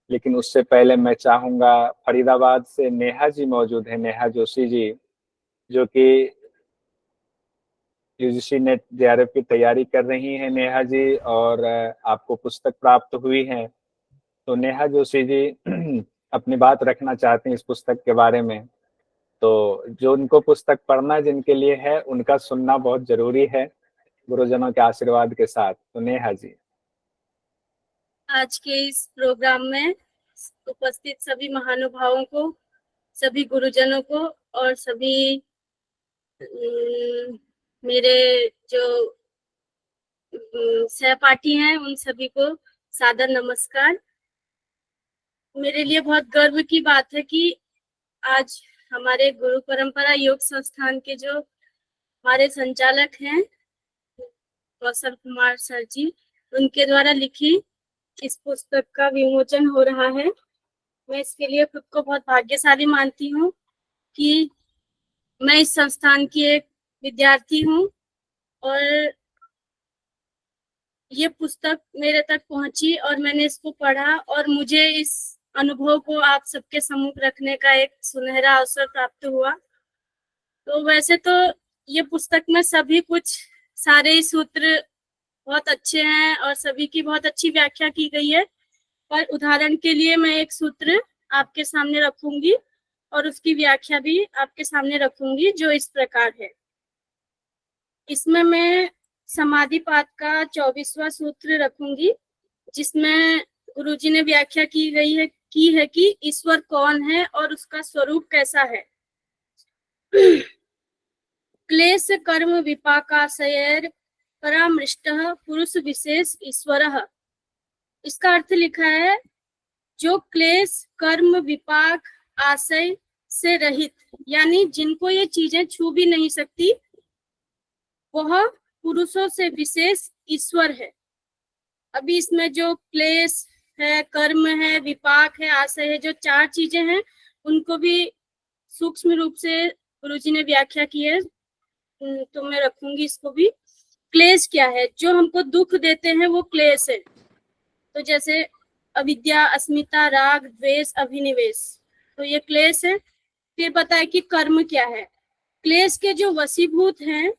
लेकिन उससे पहले मैं चाहूंगा, फरीदाबाद से नेहा जी मौजूद हैं, नेहा जोशी जी, जो कि यूजीसी नेट जेआरएफ की तैयारी कर रही हैं नेहा जी, और आपको पुस्तक प्राप्त हुई है। तो नेहा जोशी जी अपनी बात रखना चाहती हैं इस पुस्तक के बारे में। तो जो उनको पुस्तक पढ़ना जिनके लिए है, उनका सुनना बहुत जरूरी है गुरुजनों के आशीर्वाद के साथ। तो नेहा जी। आज के इस प्रोग्राम में उपस्थित सभी महानुभावों को, सभी गुरुजनों को और सभी मेरे जो सहपाठी हैं उन सभी को सादर नमस्कार। मेरे लिए बहुत गर्व की बात है कि आज हमारे गुरु परंपरा योग संस्थान के जो हमारे संचालक हैं कौशल कुमार सर जी, उनके द्वारा लिखी इस पुस्तक का विमोचन हो रहा है। मैं इसके लिए खुद को बहुत भाग्यशाली मानती हूँ कि मैं इस संस्थान की एक विद्यार्थी हूँ और ये पुस्तक मेरे तक पहुंची और मैंने इसको पढ़ा और मुझे इस अनुभव को आप सबके सम्मुख रखने का एक सुनहरा अवसर प्राप्त हुआ। तो वैसे तो ये पुस्तक में सभी कुछ सारे ही सूत्र बहुत अच्छे हैं और सभी की बहुत अच्छी व्याख्या की गई है, पर उदाहरण के लिए मैं एक सूत्र आपके सामने रखूंगी और उसकी व्याख्या भी आपके सामने रखूंगी, जो इस प्रकार है। इसमें मैं समाधिपात का 24वां सूत्र रखूंगी, जिसमें गुरुजी ने व्याख्या की है कि ईश्वर कौन है और उसका स्वरूप कैसा है। क्लेश कर्म विपाकाशयर परामृष्टः पुरुष विशेष ईश्वरः। इसका अर्थ लिखा है, जो क्लेश कर्म विपाक आशय से रहित, यानी जिनको ये चीजें छू भी नहीं सकती, वह पुरुषों से विशेष ईश्वर है। अभी इसमें जो क्लेश है, कर्म है, विपाक है, आशय है, जो 4 चीजें हैं, उनको भी सूक्ष्म रूप से गुरुजी ने व्याख्या की है, तो मैं रखूंगी इसको भी। क्लेश क्या है? जो हमको दुख देते हैं वो क्लेश है। तो जैसे अविद्या, अस्मिता, राग, द्वेष, अभिनिवेश, तो ये क्लेश है। फिर बताए कि कर्म क्या है। क्लेश के जो वशीभूत हैं,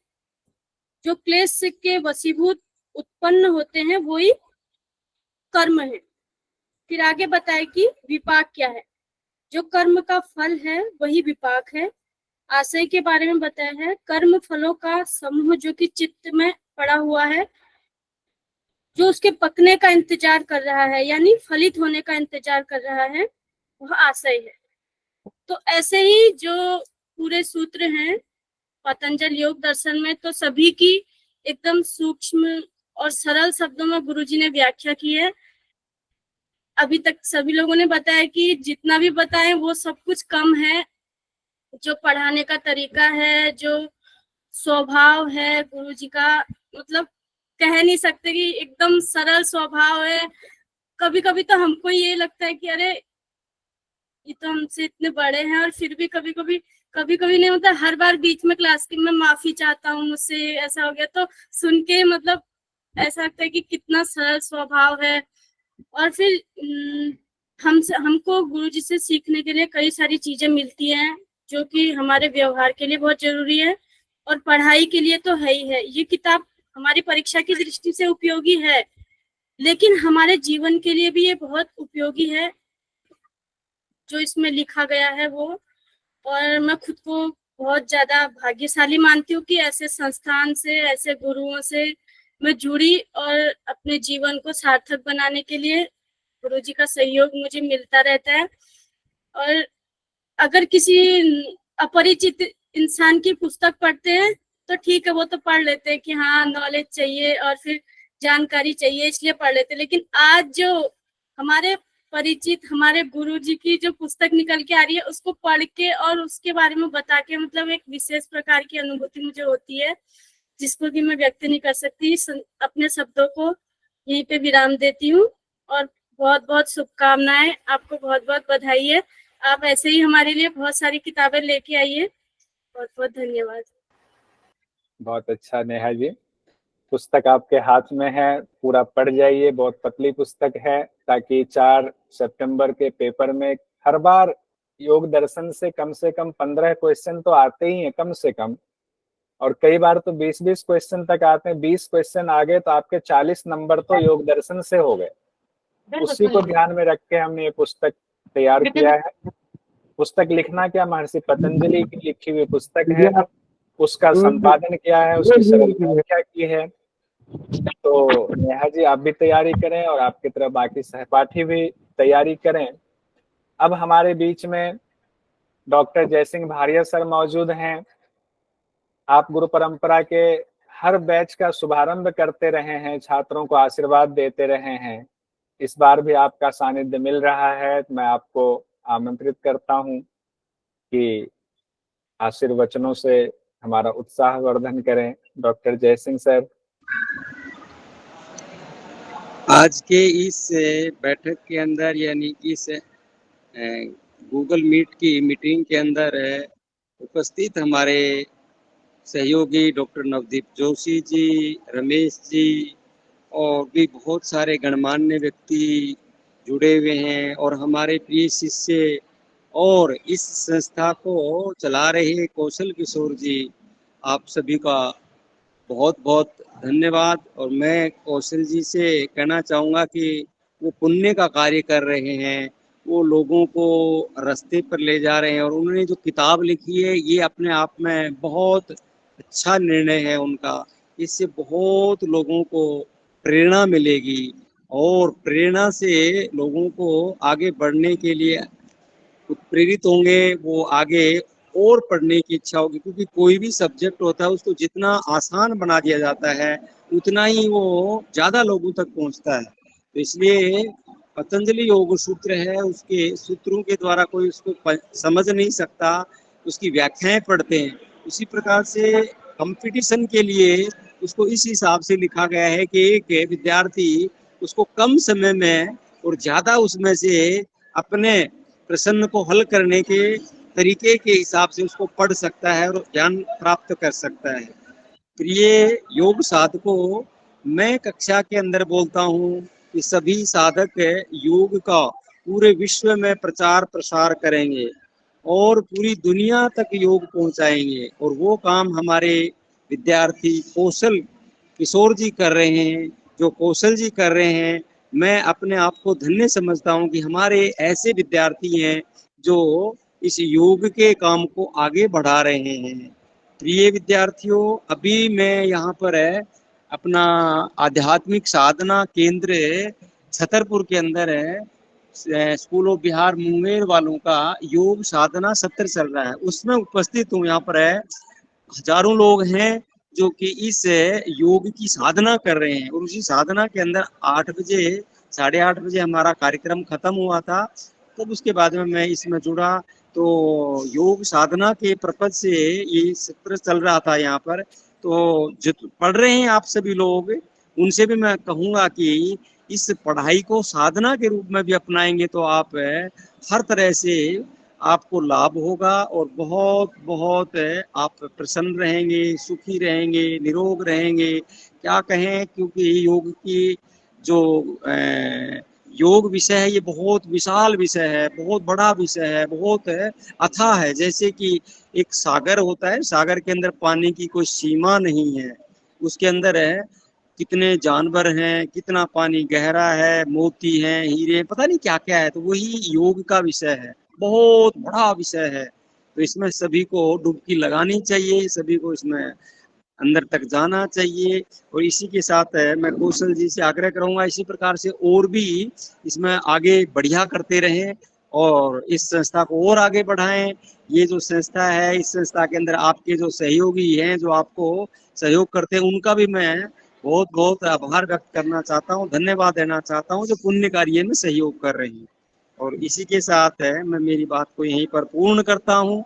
जो क्लेश के वशीभूत उत्पन्न होते हैं, वही कर्म है। फिर आगे बताए कि विपाक क्या है। जो कर्म का फल है वही विपाक है। आशय के बारे में बताया है, कर्म फलों का समूह जो कि चित्त में पड़ा हुआ है, जो उसके पकने का इंतजार कर रहा है, यानी फलित होने का इंतजार कर रहा है, वह आशय है। तो ऐसे ही जो पूरे सूत्र हैं पतंजल योग दर्शन में, तो सभी की एकदम सूक्ष्म और सरल शब्दों में गुरुजी ने व्याख्या की है। अभी तक सभी लोगों ने बताया कि जितना भी बताएं वो सब कुछ कम है। जो पढ़ाने का तरीका है, जो स्वभाव है गुरुजी का, मतलब कह नहीं सकते कि एकदम सरल स्वभाव है। कभी कभी तो हमको ये लगता है कि अरे ये तो हमसे इतने बड़े हैं, और फिर भी कभी कभी नहीं, मतलब हर बार बीच में क्लास की मैं माफी चाहता हूँ, मुझसे ऐसा हो गया, तो सुन के मतलब ऐसा लगता है कि कितना सरल स्वभाव है। और फिर हमको गुरुजी से सीखने के लिए कई सारी चीजें मिलती हैं, जो कि हमारे व्यवहार के लिए बहुत जरूरी है और पढ़ाई के लिए तो है ही है। ये किताब हमारी परीक्षा की दृष्टि से उपयोगी है, लेकिन हमारे जीवन के लिए भी ये बहुत उपयोगी है जो इसमें लिखा गया है वो। और मैं खुद को बहुत ज्यादा भाग्यशाली मानती हूँ कि ऐसे संस्थान से, ऐसे गुरुओं से मैं जुड़ी और अपने जीवन को सार्थक बनाने के लिए गुरुजी का सहयोग मुझे मिलता रहता है। और अगर किसी अपरिचित इंसान की पुस्तक पढ़ते हैं तो ठीक है, वो तो पढ़ लेते हैं कि हाँ नॉलेज चाहिए और फिर जानकारी चाहिए इसलिए पढ़ लेते हैं। लेकिन आज जो हमारे परिचित, हमारे गुरुजी की जो पुस्तक निकल के आ रही है, उसको पढ़ के और उसके बारे में बता के मतलब एक विशेष प्रकार की अनुभूति मुझे होती है, जिसको कि मैं व्यक्त नहीं कर सकती। अपने शब्दों को यहीं पे विराम देती हूँ और बहुत बहुत शुभकामनाएं, आपको बहुत बहुत बधाई है। आप ऐसे ही हमारे लिए बहुत सारी किताबें लेके आइए। बहुत बहुत धन्यवाद। बहुत अच्छा नेहा जी, पुस्तक आपके हाथ में है, पूरा पढ़ जाइए। बहुत पतली पुस्तक है, ताकि 4 सितंबर के पेपर में हर बार योग दर्शन से कम 15 क्वेश्चन तो आते ही हैं कम से कम, और कई बार तो 20-20 क्वेश्चन तक आते हैं। 20 क्वेश्चन आ गए तो आपके 40 नंबर तो योग दर्शन से हो गए। उसी को ध्यान में रख के हमने ये पुस्तक तैयार किया है। पुस्तक लिखना क्या, महर्षि पतंजलि की लिखी हुई पुस्तक है, उसका संपादन किया है, उसकी सरल व्याख्या की है। तो नेहा जी आप भी तैयारी करें और आपकी तरह बाकी सहपाठी भी तैयारी करें। अब हमारे बीच में डॉक्टर जयसिंह भारिया सर मौजूद हैं। आप गुरु परंपरा के हर बैच का शुभारंभ करते रहे हैं, छात्रों को आशीर्वाद देते रहे हैं। इस बार भी आपका सानिध्य मिल रहा है। मैं आपको आमंत्रित करता हूं कि आशीर्वचनों से हमारा उत्साह वर्धन करें। Doctor Jaisingh sir. आज के इस बैठक के अंदर, यानी इस गूगल मीट की मीटिंग के अंदर उपस्थित हमारे सहयोगी डॉक्टर नवदीप जोशी जी, रमेश जी और भी बहुत सारे गणमान्य व्यक्ति जुड़े हुए हैं, और हमारे प्रिय शिष्य और इस संस्था को चला रहे कौशल किशोर जी, आप सभी का बहुत बहुत धन्यवाद। और मैं कौशल जी से कहना चाहूँगा कि वो पुण्य का कार्य कर रहे हैं, वो लोगों को रास्ते पर ले जा रहे हैं, और उन्होंने जो किताब लिखी है ये अपने आप में बहुत अच्छा निर्णय है उनका। इससे बहुत लोगों को प्रेरणा मिलेगी, और प्रेरणा से लोगों को आगे बढ़ने के लिए प्रेरित होंगे, वो आगे और पढ़ने की इच्छा होगी। क्योंकि कोई भी सब्जेक्ट होता है उसको जितना आसान बना दिया जाता है उतना ही वो ज़्यादा लोगों तक पहुंचता है। तो इसलिए पतंजलि योग सूत्र है, उसके सूत्रों के द्वारा कोई उसको समझ नहीं सकता, उसकी व्याख्याएं पढ़ते हैं। उसी प्रकार से कंपटीशन के लिए उसको इस हिसाब से लिखा गया है कि एक विद्यार्थी उसको कम समय में और ज़्यादा उसमें से अपने प्रश्न को हल करने के तरीके के हिसाब से उसको पढ़ सकता है और ज्ञान प्राप्त कर सकता है। प्रिय योग साधकों, मैं कक्षा के अंदर बोलता हूँ कि सभी साधक योग का पूरे विश्व में प्रचार प्रसार करेंगे और पूरी दुनिया तक योग पहुँचाएंगे, और वो काम हमारे विद्यार्थी कौशल किशोर जी कर रहे हैं। जो कौशल जी कर रहे हैं, मैं अपने आप को धन्य समझता हूँ कि हमारे ऐसे विद्यार्थी हैं जो इस योग के काम को आगे बढ़ा रहे हैं। प्रिय विद्यार्थियों, अभी मैं यहाँ पर अपना आध्यात्मिक साधना केंद्र छतरपुर के अंदर स्कूल ऑफ बिहार मुंगेर वालों का योग साधना सत्र चल रहा है, उसमें उपस्थित हूँ। यहाँ पर हजारों लोग हैं जो कि इस योग की साधना कर रहे हैं, और उसी साधना के अंदर 8 बजे 8:30 बजे हमारा कार्यक्रम खत्म हुआ था। तब उसके बाद में मैं इसमें जुड़ा, तो योग साधना के पर्पज से ये सत्र चल रहा था यहाँ पर। तो जो पढ़ रहे हैं आप सभी लोग, उनसे भी मैं कहूँगा कि इस पढ़ाई को साधना के रूप में भी अपनाएंगे तो आप हर तरह से आपको लाभ होगा, और बहुत बहुत आप प्रसन्न रहेंगे, सुखी रहेंगे, निरोग रहेंगे। क्या कहें, क्योंकि योग की जो योग विषय है ये बहुत विशाल विषय है, बहुत बड़ा विषय है, बहुत अथाह है। जैसे कि एक सागर होता है, सागर के अंदर पानी की कोई सीमा नहीं है, उसके अंदर कितने जानवर हैं, कितना पानी गहरा है, मोती हैं, हीरे, पता नहीं क्या क्या है। तो वही योग का विषय है, बहुत बड़ा विषय है। तो इसमें सभी को डुबकी लगानी चाहिए, सभी को इसमें अंदर तक जाना चाहिए। और इसी के साथ मैं कौशल जी से आग्रह करूंगा इसी प्रकार से और भी इसमें आगे बढ़िया करते रहें और इस संस्था को और आगे बढ़ाएं। ये जो संस्था है, इस संस्था के अंदर आपके जो सहयोगी हैं, जो आपको सहयोग करते हैं, उनका भी मैं बहुत बहुत आभार व्यक्त करना चाहता हूँ, धन्यवाद देना चाहता हूँ, जो पुण्य कार्य में सहयोग कर रही हैं। और इसी के साथ मैं मेरी बात को यहीं पर पूर्ण करता हूँ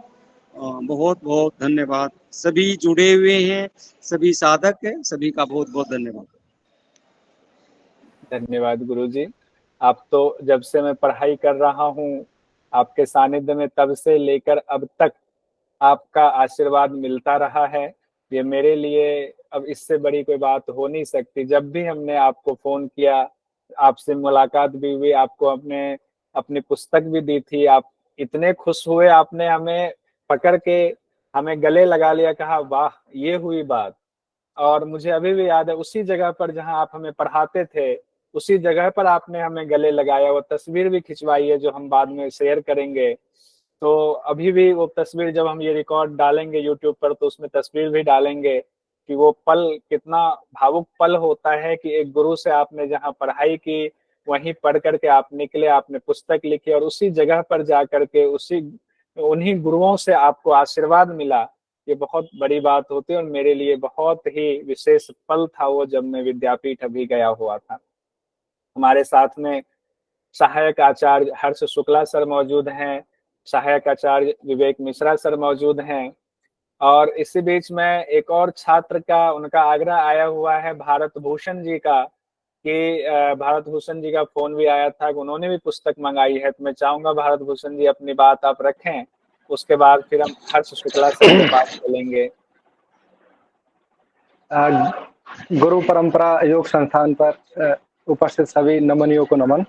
बहुत बहुत धन्यवाद। सभी जुड़े हुए हैं, सभी साधक हैं, सभी का बहुत बहुत धन्यवाद। धन्यवाद गुरुजी। आप तो जब से मैं पढ़ाई कर रहा हूँ आपके सानिध्य में, तब से लेकर अब तक आपका आशीर्वाद मिलता रहा है। ये मेरे लिए अब इससे बड़ी कोई बात हो नहीं सकती। जब भी हमने आपको फोन किया, आपसे मुलाकात भी हुई, आपको अपनी पुस्तक भी दी थी, आप इतने खुश हुए, आपने हमें पकड़ के हमें गले लगा लिया, कहा वाह ये हुई बात। और मुझे अभी भी याद है उसी जगह पर जहां आप हमें पढ़ाते थे, उसी जगह पर आपने हमें गले लगाया। वो तस्वीर भी खिंचवाई है जो हम बाद में शेयर करेंगे। तो अभी भी वो तस्वीर, जब हम ये रिकॉर्ड डालेंगे यूट्यूब पर तो उसमें तस्वीर भी डालेंगे कि वो पल कितना भावुक पल होता है कि एक गुरु से आपने जहाँ पढ़ाई की वहीं पढ़ करके आप निकले, आपने पुस्तक लिखी और उसी जगह पर जा करके उन्हीं गुरुओं से आपको आशीर्वाद मिला। ये बहुत बड़ी बात होती है और मेरे लिए बहुत ही विशेष पल था वो, जब मैं विद्यापीठ अभी गया हुआ था। हमारे साथ में सहायक आचार्य हर्ष शुक्ला सर मौजूद हैं, सहायक आचार्य विवेक मिश्रा सर मौजूद हैं। और इसी बीच में एक और छात्र का, उनका आग्रह आया हुआ है भारत भूषण जी का, कि भारत भूषण जी का फोन भी आया था कि उन्होंने भी पुस्तक मंगाई है। तो मैं चाहूंगा भारत भूषण जी अपनी बात आप रखें, उसके बाद फिर हम हर्ष शुक्ला सर से बात करेंगे। गुरु परंपरा योग संस्थान पर उपस्थित सभी नमनियों को नमन।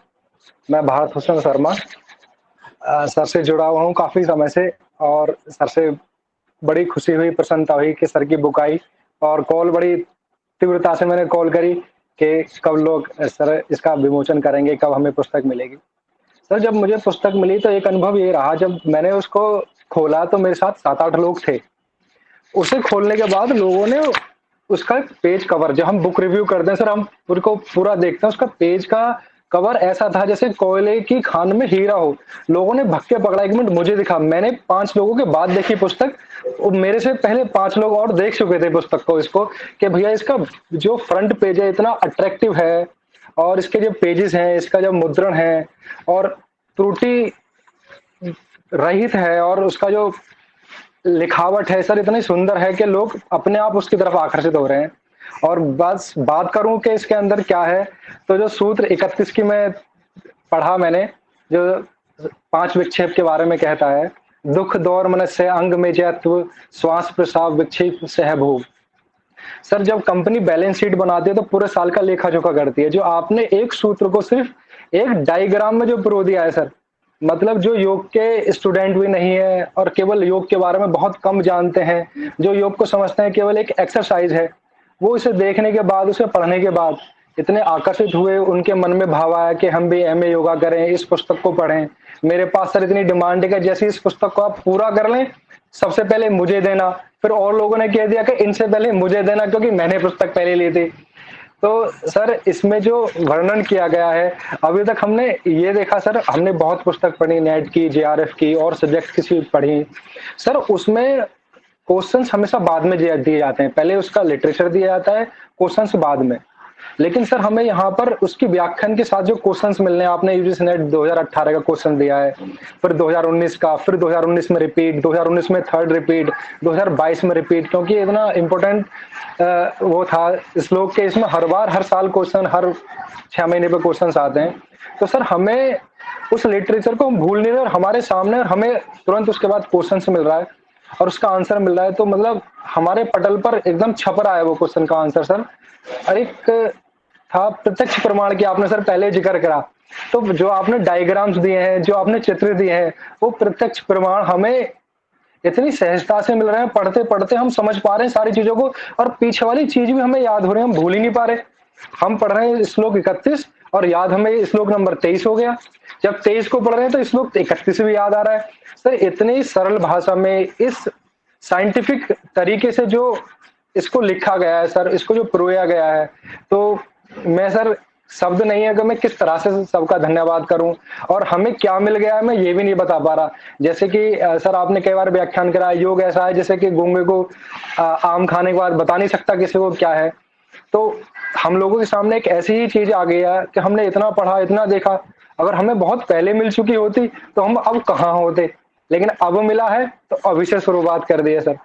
मैं भारत भूषण शर्मा सर से जुड़ा हुआ हूँ काफी समय से, और सर से बड़ी खुशी हुई, प्रसन्नता हुई कि सर की बुक आई, और कॉल बड़ी तीव्रता से मैंने कॉल करी कि कब लोग सर इसका विमोचन करेंगे, कब हमें पुस्तक मिलेगी। सर जब मुझे पुस्तक मिली तो एक अनुभव ये रहा, जब मैंने उसको खोला तो मेरे साथ 7-8 लोग थे। उसे खोलने के बाद लोगों ने उसका पेज कवर, जब हम बुक रिव्यू करते हैं सर, हम उनको पूरा देखते हैं, उसका पेज का कवर ऐसा था जैसे कोयले की खान में हीरा हो। लोगों ने भक्के पकड़ा, 1 मिनट मुझे दिखा। मैंने 5 लोगों के बाद देखी पुस्तक, मेरे से पहले 5 लोग और देख चुके थे पुस्तक को, इसको कि भैया इसका जो फ्रंट पेज है इतना अट्रैक्टिव है, और इसके जो पेजेस हैं, इसका जो मुद्रण है और त्रुटि रहित है, और उसका जो लिखावट है सर इतनी सुंदर है कि लोग अपने आप उसकी तरफ आकर्षित हो रहे हैं। और बस बात करूं कि इसके अंदर क्या है, तो जो सूत्र 31 की मैं पढ़ा मैंने, जो 5 विक्षेप के बारे में कहता है, दुख दौर मन से अंग में जैत्व श्वास प्रसाव विक्षेप सहभोग। सर जब कंपनी बैलेंस शीट बनाती है तो पूरे साल का लेखा जोखा करती है, जो आपने एक सूत्र को सिर्फ एक डायग्राम में जो पिरो दिया है सर, मतलब जो योग के स्टूडेंट भी नहीं है और केवल योग के बारे में बहुत कम जानते हैं, जो योग को समझते हैं केवल एक एक्सरसाइज है, वो इसे देखने के बाद, उसे पढ़ने के बाद इतने आकर्षित हुए, उनके मन में भाव आया कि हम भी एमए योगा करें, इस पुस्तक को पढ़ें। मेरे पास सर इतनी डिमांड है कि जैसे इस पुस्तक को आप पूरा कर लें सबसे पहले मुझे देना। फिर और लोगों ने कह दिया कि इनसे पहले मुझे देना, क्योंकि मैंने पुस्तक पहले ली थी। तो सर इसमें जो वर्णन किया गया है, अभी तक हमने ये देखा सर, हमने बहुत पुस्तक पढ़ी, नेट की, जेआरएफ की और सब्जेक्ट की पढ़ी सर, उसमें क्वेश्चंस हमेशा बाद में दिए जाते हैं, पहले उसका लिटरेचर दिया जाता है, क्वेश्चंस बाद में। लेकिन सर हमें यहाँ पर उसकी व्याख्यान के साथ जो क्वेश्चंस मिलने हैं, आपने यूजीसी नेट 2018 का क्वेश्चन दिया है, फिर 2019 का, फिर 2019 में रिपीट, 2019 में 3rd रिपीट, 2022 में रिपीट, क्योंकि इतना इम्पोर्टेंट वो था श्लोक के, इसमें हर बार हर साल क्वेश्चन, हर 6 महीने पे क्वेश्चन आते हैं। तो सर हमें उस लिटरेचर को हम भूल नहीं रहे, और हमारे सामने हमें तुरंत उसके बाद क्वेश्चन मिल रहा है और उसका आंसर मिल रहा है। तो मतलब हमारे पटल पर एकदम छप रहा है वो क्वेश्चन का आंसर सर। और एक था प्रत्यक्ष प्रमाण की, आपने सर पहले जिक्र करा, तो जो आपने डायग्राम्स दिए हैं, जो आपने चित्र दिए हैं, वो प्रत्यक्ष प्रमाण हमें इतनी सहजता से मिल रहे हैं, पढ़ते पढ़ते हम समझ पा रहे हैं सारी चीजों को, और पीछे वाली चीज भी हमें याद हो रही है, हम भूल ही नहीं पा रहे। हम पढ़ रहे हैं श्लोक 31 और याद हमें श्लोक नंबर 23 हो गया, जब 23 को पढ़ रहे हैं तो श्लोक 31 भी याद आ रहा है। सर इतनी सरल भाषा में, इस साइंटिफिक तरीके से जो इसको लिखा गया है सर, इसको जो परोया गया है, तो मैं सर शब्द नहीं है कि मैं किस तरह से सबका धन्यवाद करूं, और हमें क्या मिल गया है मैं ये भी नहीं बता पा रहा। जैसे कि सर आपने कई बार व्याख्यान करा, योग ऐसा है जैसे कि गूंगे को आम खाने के बाद बता नहीं सकता किसी को क्या है, तो हम लोगों के सामने एक ऐसी ही चीज आ गई है कि हमने इतना पढ़ा, इतना देखा, अगर हमें बहुत पहले मिल चुकी होती तो हम अब कहाँ होते। लेकिन अब मिला है तो अभी से शुरुआत कर दी है सर।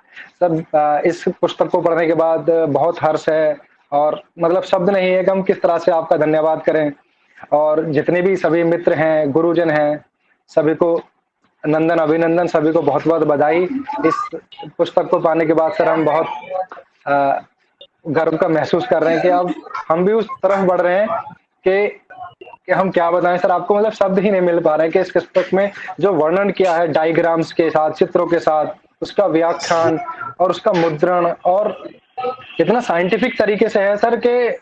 सर इस पुस्तक को पढ़ने के बाद बहुत हर्ष है और मतलब शब्द नहीं है कि हम किस तरह से आपका धन्यवाद करें। और जितने भी सभी मित्र हैं, गुरुजन हैं, सभी को नंदन अभिनंदन, सभी को बहुत बहुत बधाई। इस पुस्तक को पाने के बाद सर हम बहुत गर्व का महसूस कर रहे हैं कि अब हम भी उस तरफ बढ़ रहे हैं कि हम क्या बताएं सर आपको, मतलब शब्द ही नहीं मिल पा रहे हैं कि इस पुस्तक में जो वर्णन किया है डायग्राम्स के साथ, चित्रों के साथ, उसका व्याख्यान और उसका मुद्रण और कितना साइंटिफिक तरीके से है सर कि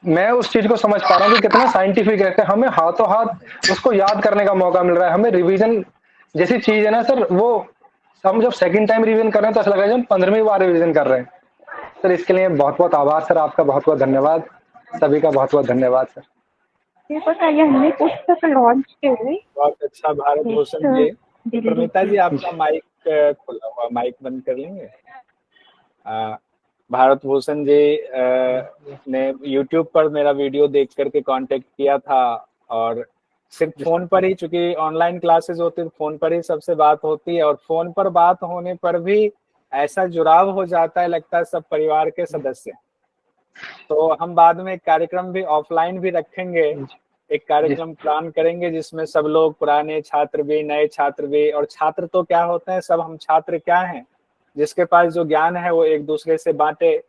मैं उस चीज को समझ पा रहा हूँ कि कितना साइंटिफिक है कि हमें हाथों हाथ उसको याद करने का मौका मिल रहा है। हमें रिवीजन जैसी चीज है ना सर, वो हम जब सेकंड टाइम रिवीजन कर रहे हैं तो ऐसा लग रहा है हम 15वीं बार रिवीजन कर रहे हैं। सर इसके लिए बहुत बहुत आभार सर, आपका बहुत बहुत धन्यवाद, सभी का बहुत बहुत धन्यवाद सर। यांनी पुस्तक लॉन्च केले। बहुत अच्छा भारत भूषण जी। प्रमिता जी आपका माइक खुला हुआ, माइक बंद कर लेंगे। भारत भूषण जी ने YouTube पर मेरा वीडियो देख करके कांटेक्ट किया था और सिर्फ फोन पर ही, चूंकि ऑनलाइन क्लासेस होती है फोन पर ही सबसे बात होती है और फोन पर बात होने पर भी ऐसा जुड़ाव हो जाता है, लगता है सब परिवार के सदस्य। तो हम बाद में एक कार्यक्रम भी ऑफलाइन भी रखेंगे, एक कार्यक्रम प्लान करेंगे जिसमें सब लोग, पुराने छात्र भी, नए छात्र भी, और छात्र तो क्या होते हैं सब, हम छात्र क्या हैं, जिसके पास जो ज्ञान है वो एक दूसरे से बांटे।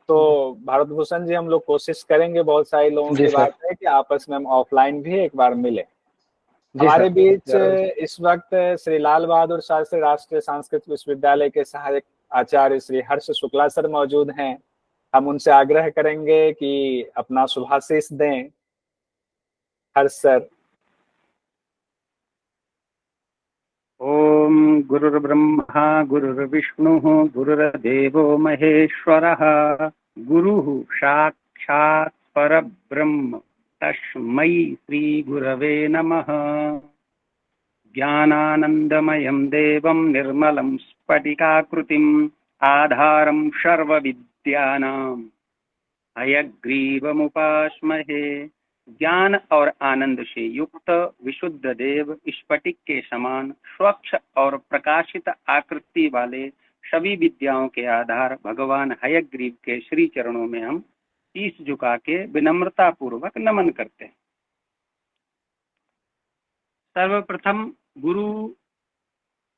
तो भारत भूषण जी हम लोग कोशिश करेंगे, बहुत सारे लोगों की बात है कि आपस में हम ऑफलाइन भी एक बार मिले। हमारे बीच इस वक्त श्री लाल बहादुर शास्त्री राष्ट्रीय संस्कृत विश्वविद्यालय के सहायक आचार्य श्री हर्ष शुक्ला सर मौजूद हैं। हम उनसे आग्रह करेंगे कि अपना शुभाशीष दें। हर्ष सर। ओम गुरुर्ब्रह्मा गुरुर्विष्णुः गुरुर्देवो महेश्वरः गुरुः साक्षात् परब्रह्म तस्मै श्री गुरवे नमः। ज्ञानानन्दमयं देवं निर्मलं स्फटिकाकृतिम् आधारं सर्वविद्यानां हयग्रीवमुपास्महे। ज्ञान और आनंद से युक्त विशुद्ध देव स्फटिक के समान स्वच्छ और प्रकाशित आकृति वाले सभी विद्याओं के आधार भगवान हयग्रीव के श्री चरणों में हम शीश झुका के विनम्रता पूर्वक नमन करते हैं। सर्वप्रथम गुरु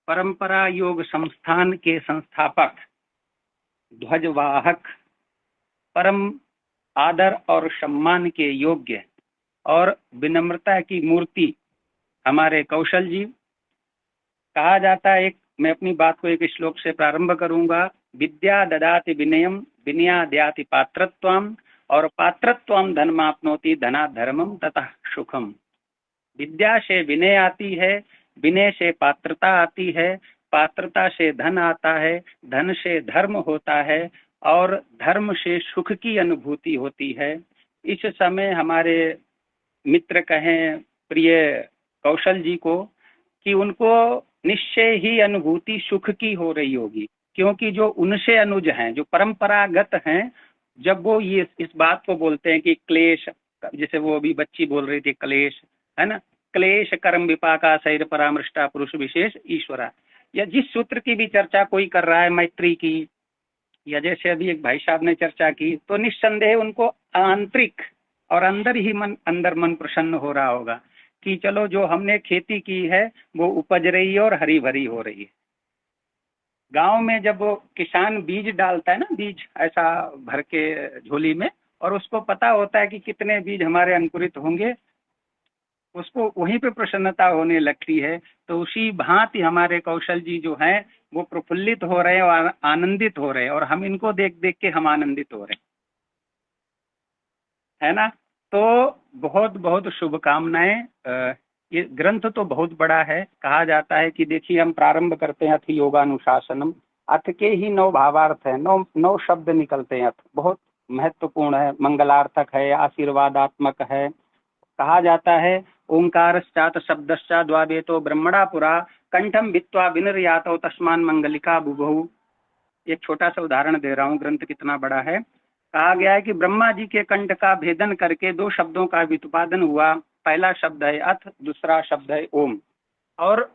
परंपरा योग संस्थान के संस्थापक, ध्वजवाहक, परम आदर और सम्मान के योग्य और विनम्रता की मूर्ति हमारे कौशल जी। कहा जाता है, एक मैं अपनी बात को एक श्लोक से प्रारंभ करूंगा। विद्या ददाति विनयम विनया दयाति पात्रत्वम और पात्रत्वम धनमाप्नोति धना धर्मम ततः सुखम। विद्या से विनय आती है, विनय से पात्रता आती है, पात्रता से धन आता है, धन से धर्म होता है और धर्म से सुख की अनुभूति होती है। इस समय हमारे मित्र कहें प्रिय कौशल जी को कि उनको निश्चय ही अनुभूति सुख की हो रही होगी, क्योंकि जो उनसे अनुज हैं, जो परंपरागत हैं, जब वो ये इस बात को बोलते हैं कि क्लेश, जैसे वो अभी बच्ची बोल रही थी क्लेश, है ना, क्लेश कर्म विपाका शरीर परामृष्टा पुरुष विशेष ईश्वरा, या जिस सूत्र की भी चर्चा कोई कर रहा है, मैत्री की, या जैसे अभी एक भाई साहब ने चर्चा की, तो निस्संदेह उनको आंतरिक और अंदर मन प्रसन्न हो रहा होगा कि चलो जो हमने खेती की है वो उपज रही है और हरी भरी हो रही है। गांव में जब वो किसान बीज डालता है ना, बीज ऐसा भर के झोली में, और उसको पता होता है कि कितने बीज हमारे अंकुरित होंगे, उसको वहीं पे प्रसन्नता होने लगती है। तो उसी भांति हमारे कौशल जी जो हैं वो प्रफुल्लित हो रहे हैं और आनंदित हो रहे हैं, और हम इनको देख देख के हम आनंदित हो रहे हैं, है ना। तो बहुत बहुत शुभकामनाएं। ये ग्रंथ तो बहुत बड़ा है। कहा जाता है कि देखिए, हम प्रारंभ करते हैं अथ योगानुशासनम, अथ के ही 9 भावार्थ है, 9 शब्द निकलते हैं। अथ बहुत महत्वपूर्ण है, मंगलार्थक है, आशीर्वादात्मक है। कहा जाता है ओंकारश्चात शब्दश्चात द्वावेतो ब्रह्मणा पुरा कंठम भित्वा विनिर्यातो तस्मान मंगलिका बुभु। एक छोटा सा उदाहरण दे रहा हूँ, ग्रंथ कितना बड़ा है। कहा गया है कि ब्रह्मा जी के कंठ का भेदन करके 2 शब्दों का व्युत्पादन हुआ। पहला शब्द है अथ, दूसरा शब्द है ओम। और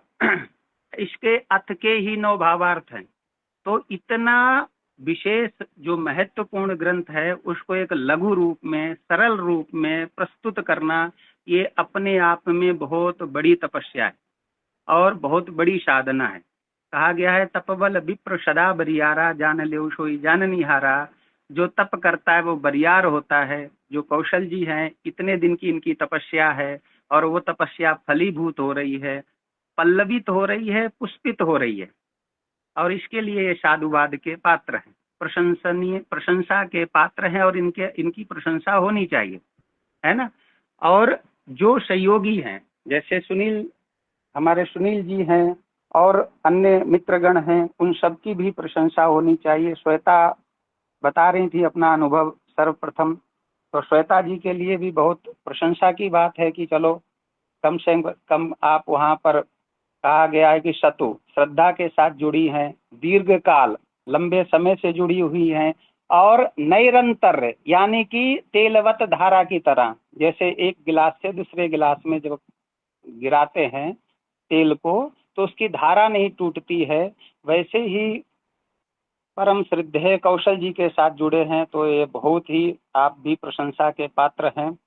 इसके अथ के ही 9 भावार्थ हैं। तो इतना विशेष जो महत्वपूर्ण ग्रंथ है उसको एक लघु रूप में, सरल रूप में प्रस्तुत करना, ये अपने आप में बहुत बड़ी तपस्या है और बहुत बड़ी साधना है। कहा गया है तपबल विप्र सदा बरियारा, जान ले सोई जाननिहारा। जो तप करता है वो बरियार होता है। जो कौशल जी हैं, इतने दिन की इनकी तपस्या है और वो तपस्या फलीभूत हो रही है, पल्लवित हो रही है, पुष्पित हो रही है, और इसके लिए ये साधुवाद के पात्र हैं, प्रशंसनीय, प्रशंसा के पात्र हैं, और इनकी प्रशंसा होनी चाहिए, है ना। और जो सहयोगी हैं, जैसे हमारे सुनील जी हैं और अन्य मित्रगण हैं, उन सबकी भी प्रशंसा होनी चाहिए। श्वेता बता रही थी अपना अनुभव सर्वप्रथम, तो श्वेता जी के लिए भी बहुत प्रशंसा की बात है कि चलो कम से कम आप वहाँ पर, कहा गया है कि शतु श्रद्धा के साथ जुड़ी हैं, दीर्घ काल लंबे समय से जुड़ी हुई हैं, और निरंतर यानी कि तेलवत धारा की तरह, जैसे एक गिलास से दूसरे गिलास में जब गिराते हैं तेल को तो उसकी धारा नहीं टूटती है, वैसे ही परम श्रद्धेय कौशल जी के साथ जुड़े हैं। तो ये बहुत ही आप भी प्रशंसा के पात्र हैं।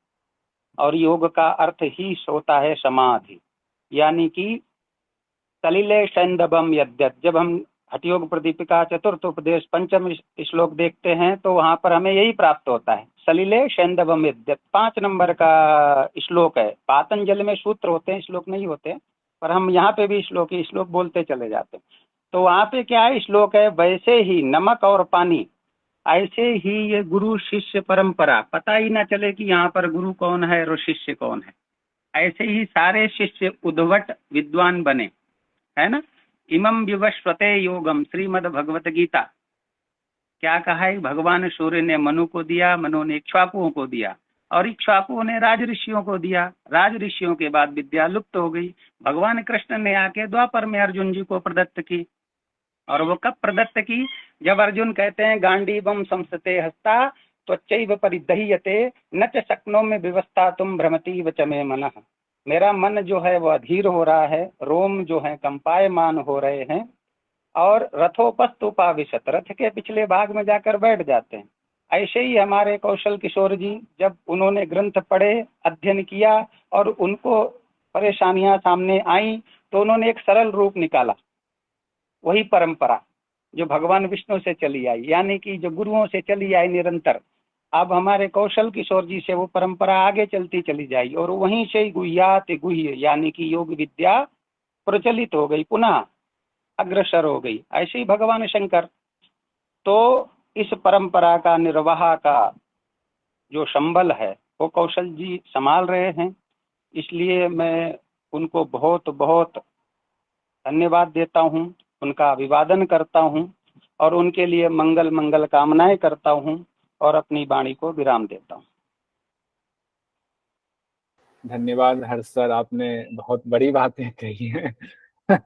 और योग का अर्थ ही होता है समाधि, यानी कि सलिले शैंदवम यद्यत। जब हम हठयोग प्रदीपिका चतुर्थ उपदेश पंचम श्लोक देखते हैं तो वहां पर हमें यही प्राप्त होता है, सलिले शैंदवम यद्यत। 5 नंबर का श्लोक है। पातंजलि में सूत्र होते हैं, श्लोक नहीं होते, पर हम यहाँ पे भी श्लोक बोलते चले जाते हैं। तो वहाँ पे क्या है, श्लोक है, वैसे ही नमक और पानी, ऐसे ही ये गुरु शिष्य परंपरा, पता ही ना चले कि यहाँ पर गुरु कौन है और शिष्य कौन है, ऐसे ही सारे शिष्य उद्भट विद्वान बने, है ना। इमं विवस्वते योगम, श्रीमद् भगवत गीता। क्या कहा है, भगवान सूर्य ने मनु को दिया, मनु ने इक्ष्वाकुओं को दिया, और इक्ष्वाकुओं ने राज ऋषियों को दिया। राज ऋषियों के बाद विद्या लुप्त हो गई। भगवान कृष्ण ने आके द्वापर में अर्जुन जी को प्रदत्त की, और वो कब प्रदत्त की, जब अर्जुन कहते हैं गांडीवम संसते हस्ता त्वच्चैव परिदह्यते न च शक्नो में व्यवस्था तुम भ्रमती च मे मनः। मेरा मन जो है वो अधीर हो रहा है, रोम जो है कंपायमान हो रहे हैं, और रथोपस्तुपाविशत, रथ के पिछले भाग में जाकर बैठ जाते हैं। ऐसे ही हमारे कौशल किशोर जी, जब उन्होंने ग्रंथ पढ़े, अध्ययन किया और उनको परेशानियां सामने आई, तो उन्होंने एक सरल रूप निकाला, वही परंपरा जो भगवान विष्णु से चली आई, यानी कि जो गुरुओं से चली आई निरंतर। अब हमारे कौशल किशोर जी से वो परंपरा आगे चलती चली जाएगी, और वहीं से गुह्यात गुह्य यानी कि योग विद्या प्रचलित हो गई, पुनः अग्रसर हो गई। ऐसे ही भगवान शंकर, तो इस परंपरा का निर्वाह का जो संबल है वो कौशल जी संभाल रहे हैं। इसलिए मैं उनको बहुत बहुत धन्यवाद देता हूँ, उनका अभिवादन करता हूँ, और उनके लिए मंगल कामनाएं करता हूँ, और अपनी वाणी को विराम देता हूँ। धन्यवाद हर्ष सर, आपने बहुत बड़ी बातें कही हैं। हम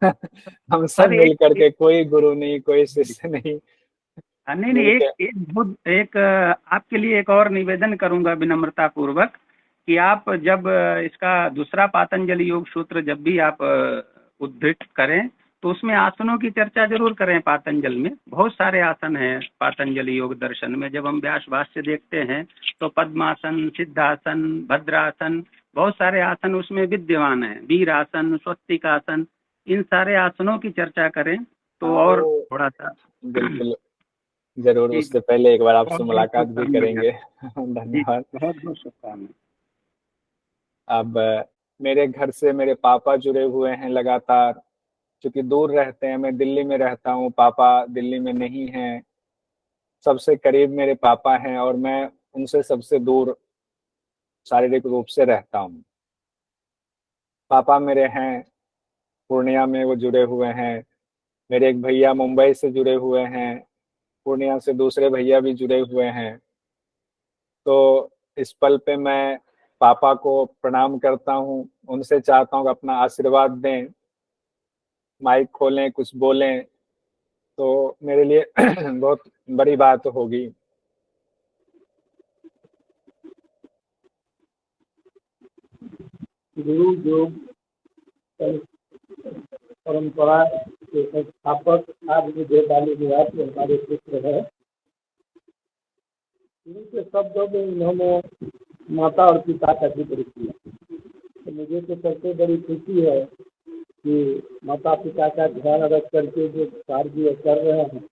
सब सर मिल करके, कोई गुरु नहीं, कोई शिष्य नहीं, नहीं, मिलके एक आपके लिए एक और निवेदन करूंगा विनम्रता पूर्वक, कि आप जब इसका दूसरा पातंजलि योग सूत्र जब भी आप उद्धृत करें, तो उसमें आसनों की चर्चा जरूर करें। पातंजल में बहुत सारे आसन हैं, पातंजलि योग दर्शन में जब हम व्यास भाष्य देखते हैं तो पद्मासन, सिद्धासन, भद्रासन, बहुत सारे आसन उसमें विद्यमान हैं, वीरासन, स्वस्तिकासन, इन सारे आसनों की चर्चा करें तो और थोड़ा सा। बिल्कुल, जरूर। उससे पहले एक बार आपसे मुलाकात भी करेंगे। धन्यवाद। बहुत बहुत शुभकामनाएं। अब मेरे घर से मेरे पापा जुड़े हुए हैं लगातार, क्योंकि दूर रहते हैं। मैं दिल्ली में रहता हूँ, पापा दिल्ली में नहीं हैं। सबसे करीब मेरे पापा हैं और मैं उनसे सबसे दूर शारीरिक रूप से रहता हूँ। पापा मेरे हैं पूर्णिया में, वो जुड़े हुए हैं। मेरे एक भैया मुंबई से जुड़े हुए हैं, पूर्णिया से दूसरे भैया भी जुड़े हुए हैं। तो इस पल पे मैं पापा को प्रणाम करता हूँ, उनसे चाहता हूँ कि अपना आशीर्वाद दें, माइक खोलें, कुछ बोलें, तो मेरे लिए बहुत बड़ी बात होगी। गुरु योग परंपरा के संस्थापक आदि देवदाली निवासी हमारे पुत्र है। इनके शब्दों में इन्होंने माता और पिता का जिक्र किया। तो मुझे तो सबसे बड़ी खुशी है कि माता पिता का ध्यान रख करके जो कार्य कर रहे हैं,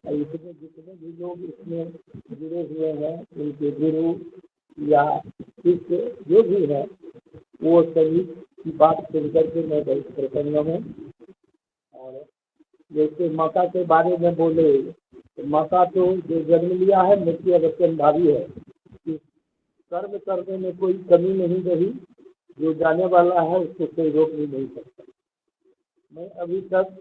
और इसमें जितने भी लोग इसमें जुड़े हुए हैं, उनके गुरु या शिष्य जो भी है, वो सभी की बात सुन करके मैं बहुत प्रसन्न हूँ। और जैसे माता के बारे में बोले, तो माता तो जो जन्म लिया है मृत्यु अवश्य भावी है। कर्म करने में कोई कमी नहीं रही, जो जाने वाला है उसको कोई रोक भी नहीं सकता। मैं अभी तक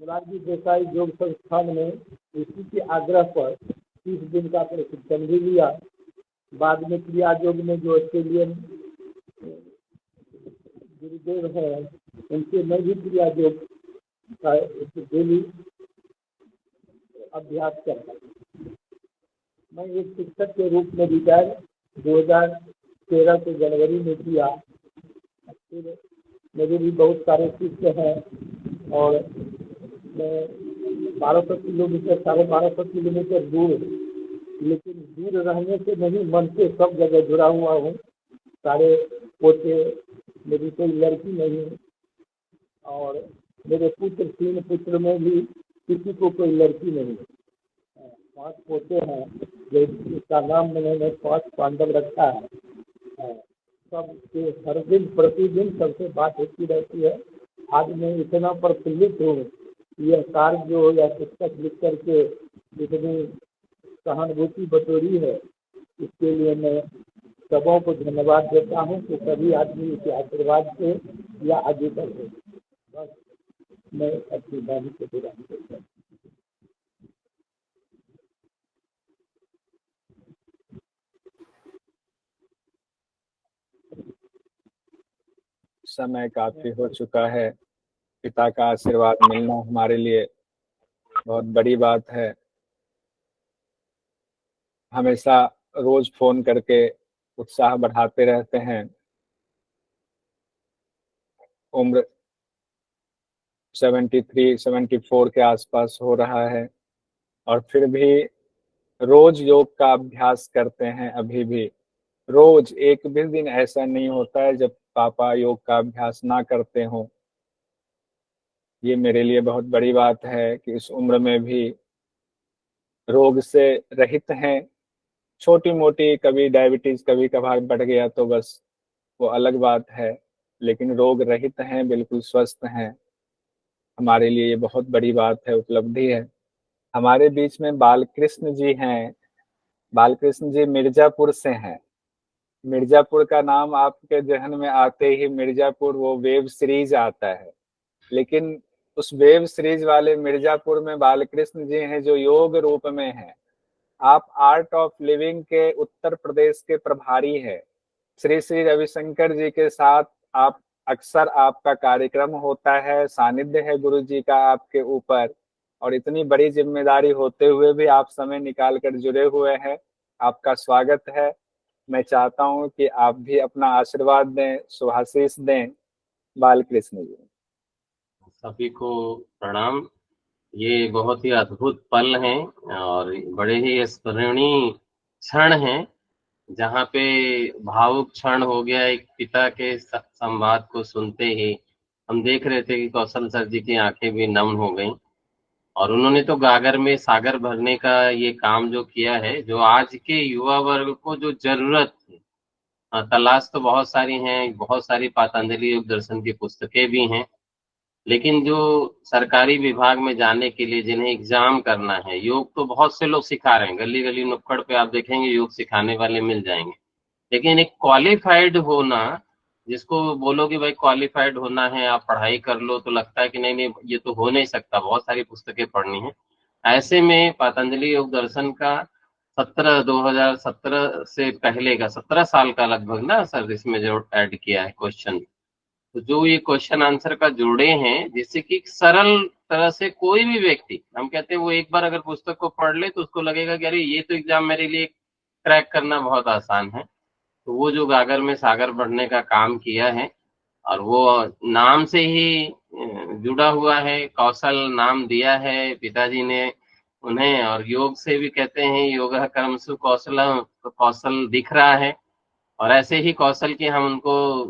मोरारजी देसाई योग संस्थान में इसी के आग्रह पर 30 दिन का प्रशिक्षण भी लिया। बाद में क्रिया योग में जो ऑस्ट्रेलियन गुरुदेव हैं, उनसे मैं भी क्रिया योग का डेली अभ्यास करता हूँ। मैं एक शिक्षक के रूप में रिटायर 2013 के जनवरी में किया। फिर मेरे भी बहुत सारे शिष्य हैं और मैं 1200 किलोमीटर 1250 किलोमीटर दूर, लेकिन दूर रहने से नहीं, मन से सब जगह जुड़ा हुआ हूँ। सारे पोते, मेरी कोई लड़की नहीं, और मेरे पुत्र 3 पुत्र में भी किसी को कोई लड़की नहीं। 5 पोते हैं, जिसका नाम मैंने 5 पांडव रखा है। सबसे हर दिन प्रतिदिन सबसे बात होती रहती है। आज मैं इतना प्रफुल्लित हूँ, यह कार्य जो या पुस्तक लिख करके इतनी सहानुभूति बटोरी है, इसके लिए मैं सबों को धन्यवाद देता हूँ कि सभी आदमी इस आशीर्वाद से या आगे बढ़े। बस मैं अपनी वाणी को विराम देता हूँ। समय काफी हो चुका है। पिता का आशीर्वाद मिलना हमारे लिए बहुत बड़ी बात है। हमेशा रोज फोन करके उत्साह बढ़ाते रहते हैं। उम्र 73-74 के आसपास हो रहा है और फिर भी रोज योग का अभ्यास करते हैं। अभी भी रोज एक भी दिन ऐसा नहीं होता है जब पापा योग का अभ्यास ना करते हों। ये मेरे लिए बहुत बड़ी बात है कि इस उम्र में भी रोग से रहित हैं। छोटी मोटी कभी डायबिटीज कभी कभार बढ़ गया तो बस वो अलग बात है, लेकिन रोग रहित हैं, बिल्कुल स्वस्थ हैं। हमारे लिए ये बहुत बड़ी बात है, उपलब्धि है। हमारे बीच में बालकृष्ण जी हैं। बालकृष्ण जी मिर्जापुर से हैं। मिर्जापुर का नाम आपके जहन में आते ही मिर्जापुर वो वेब सीरीज आता है, लेकिन उस वेब सीरीज वाले मिर्जापुर में बालकृष्ण जी हैं जो योग रूप में हैं। आप आर्ट ऑफ लिविंग के उत्तर प्रदेश के प्रभारी हैं। श्री श्री रविशंकर जी के साथ आप अक्सर आपका कार्यक्रम होता है, सानिध्य है गुरु जी का आपके ऊपर, और इतनी बड़ी जिम्मेदारी होते हुए भी आप समय निकाल कर जुड़े हुए हैं। आपका स्वागत है। मैं चाहता हूं कि आप भी अपना आशीर्वाद दें, शुभाशीष दें। बालकृष्ण जी। सभी को प्रणाम। ये बहुत ही अद्भुत पल हैं और बड़े ही स्मरणीय क्षण हैं, जहाँ पे भावुक क्षण हो गया। एक पिता के संवाद को सुनते ही हम देख रहे थे कि कौशल सर जी की आंखें भी नम हो गईं, और उन्होंने तो गागर में सागर भरने का ये काम जो किया है, जो आज के युवा वर्ग को जो जरूरत है। तलाश तो बहुत सारी हैं, बहुत सारी पातंजलि योग दर्शन की पुस्तकें भी हैं, लेकिन जो सरकारी विभाग में जाने के लिए जिन्हें एग्जाम करना है, योग तो बहुत से लोग सिखा रहे हैं। गली गली नुक्कड़ पे आप देखेंगे योग सिखाने वाले मिल जाएंगे, लेकिन एक क्वालिफाइड होना, जिसको बोलो कि भाई क्वालिफाइड होना है, आप पढ़ाई कर लो, तो लगता है कि नहीं नहीं ये तो हो नहीं सकता, बहुत सारी पुस्तकें पढ़नी है। ऐसे में पतंजलि योग दर्शन का 2017 से पहले का 17 साल का लगभग ना सर, इसमें जो ऐड किया है क्वेश्चन, तो जो ये क्वेश्चन आंसर का जोड़े हैं, जिससे कि सरल तरह से कोई भी व्यक्ति, हम कहते हैं वो एक बार अगर पुस्तक को पढ़ ले तो उसको लगेगा कि अरे ये तो एग्जाम मेरे लिए क्रैक करना बहुत आसान है। तो वो जो गागर में सागर बढ़ने का काम किया है, और वो नाम से ही जुड़ा हुआ है, कौशल नाम दिया है पिताजी ने उन्हें, और योग से भी कहते हैं योगः कर्मसु कौशलम, तो कौशल दिख रहा है। और ऐसे ही कौशल की हम उनको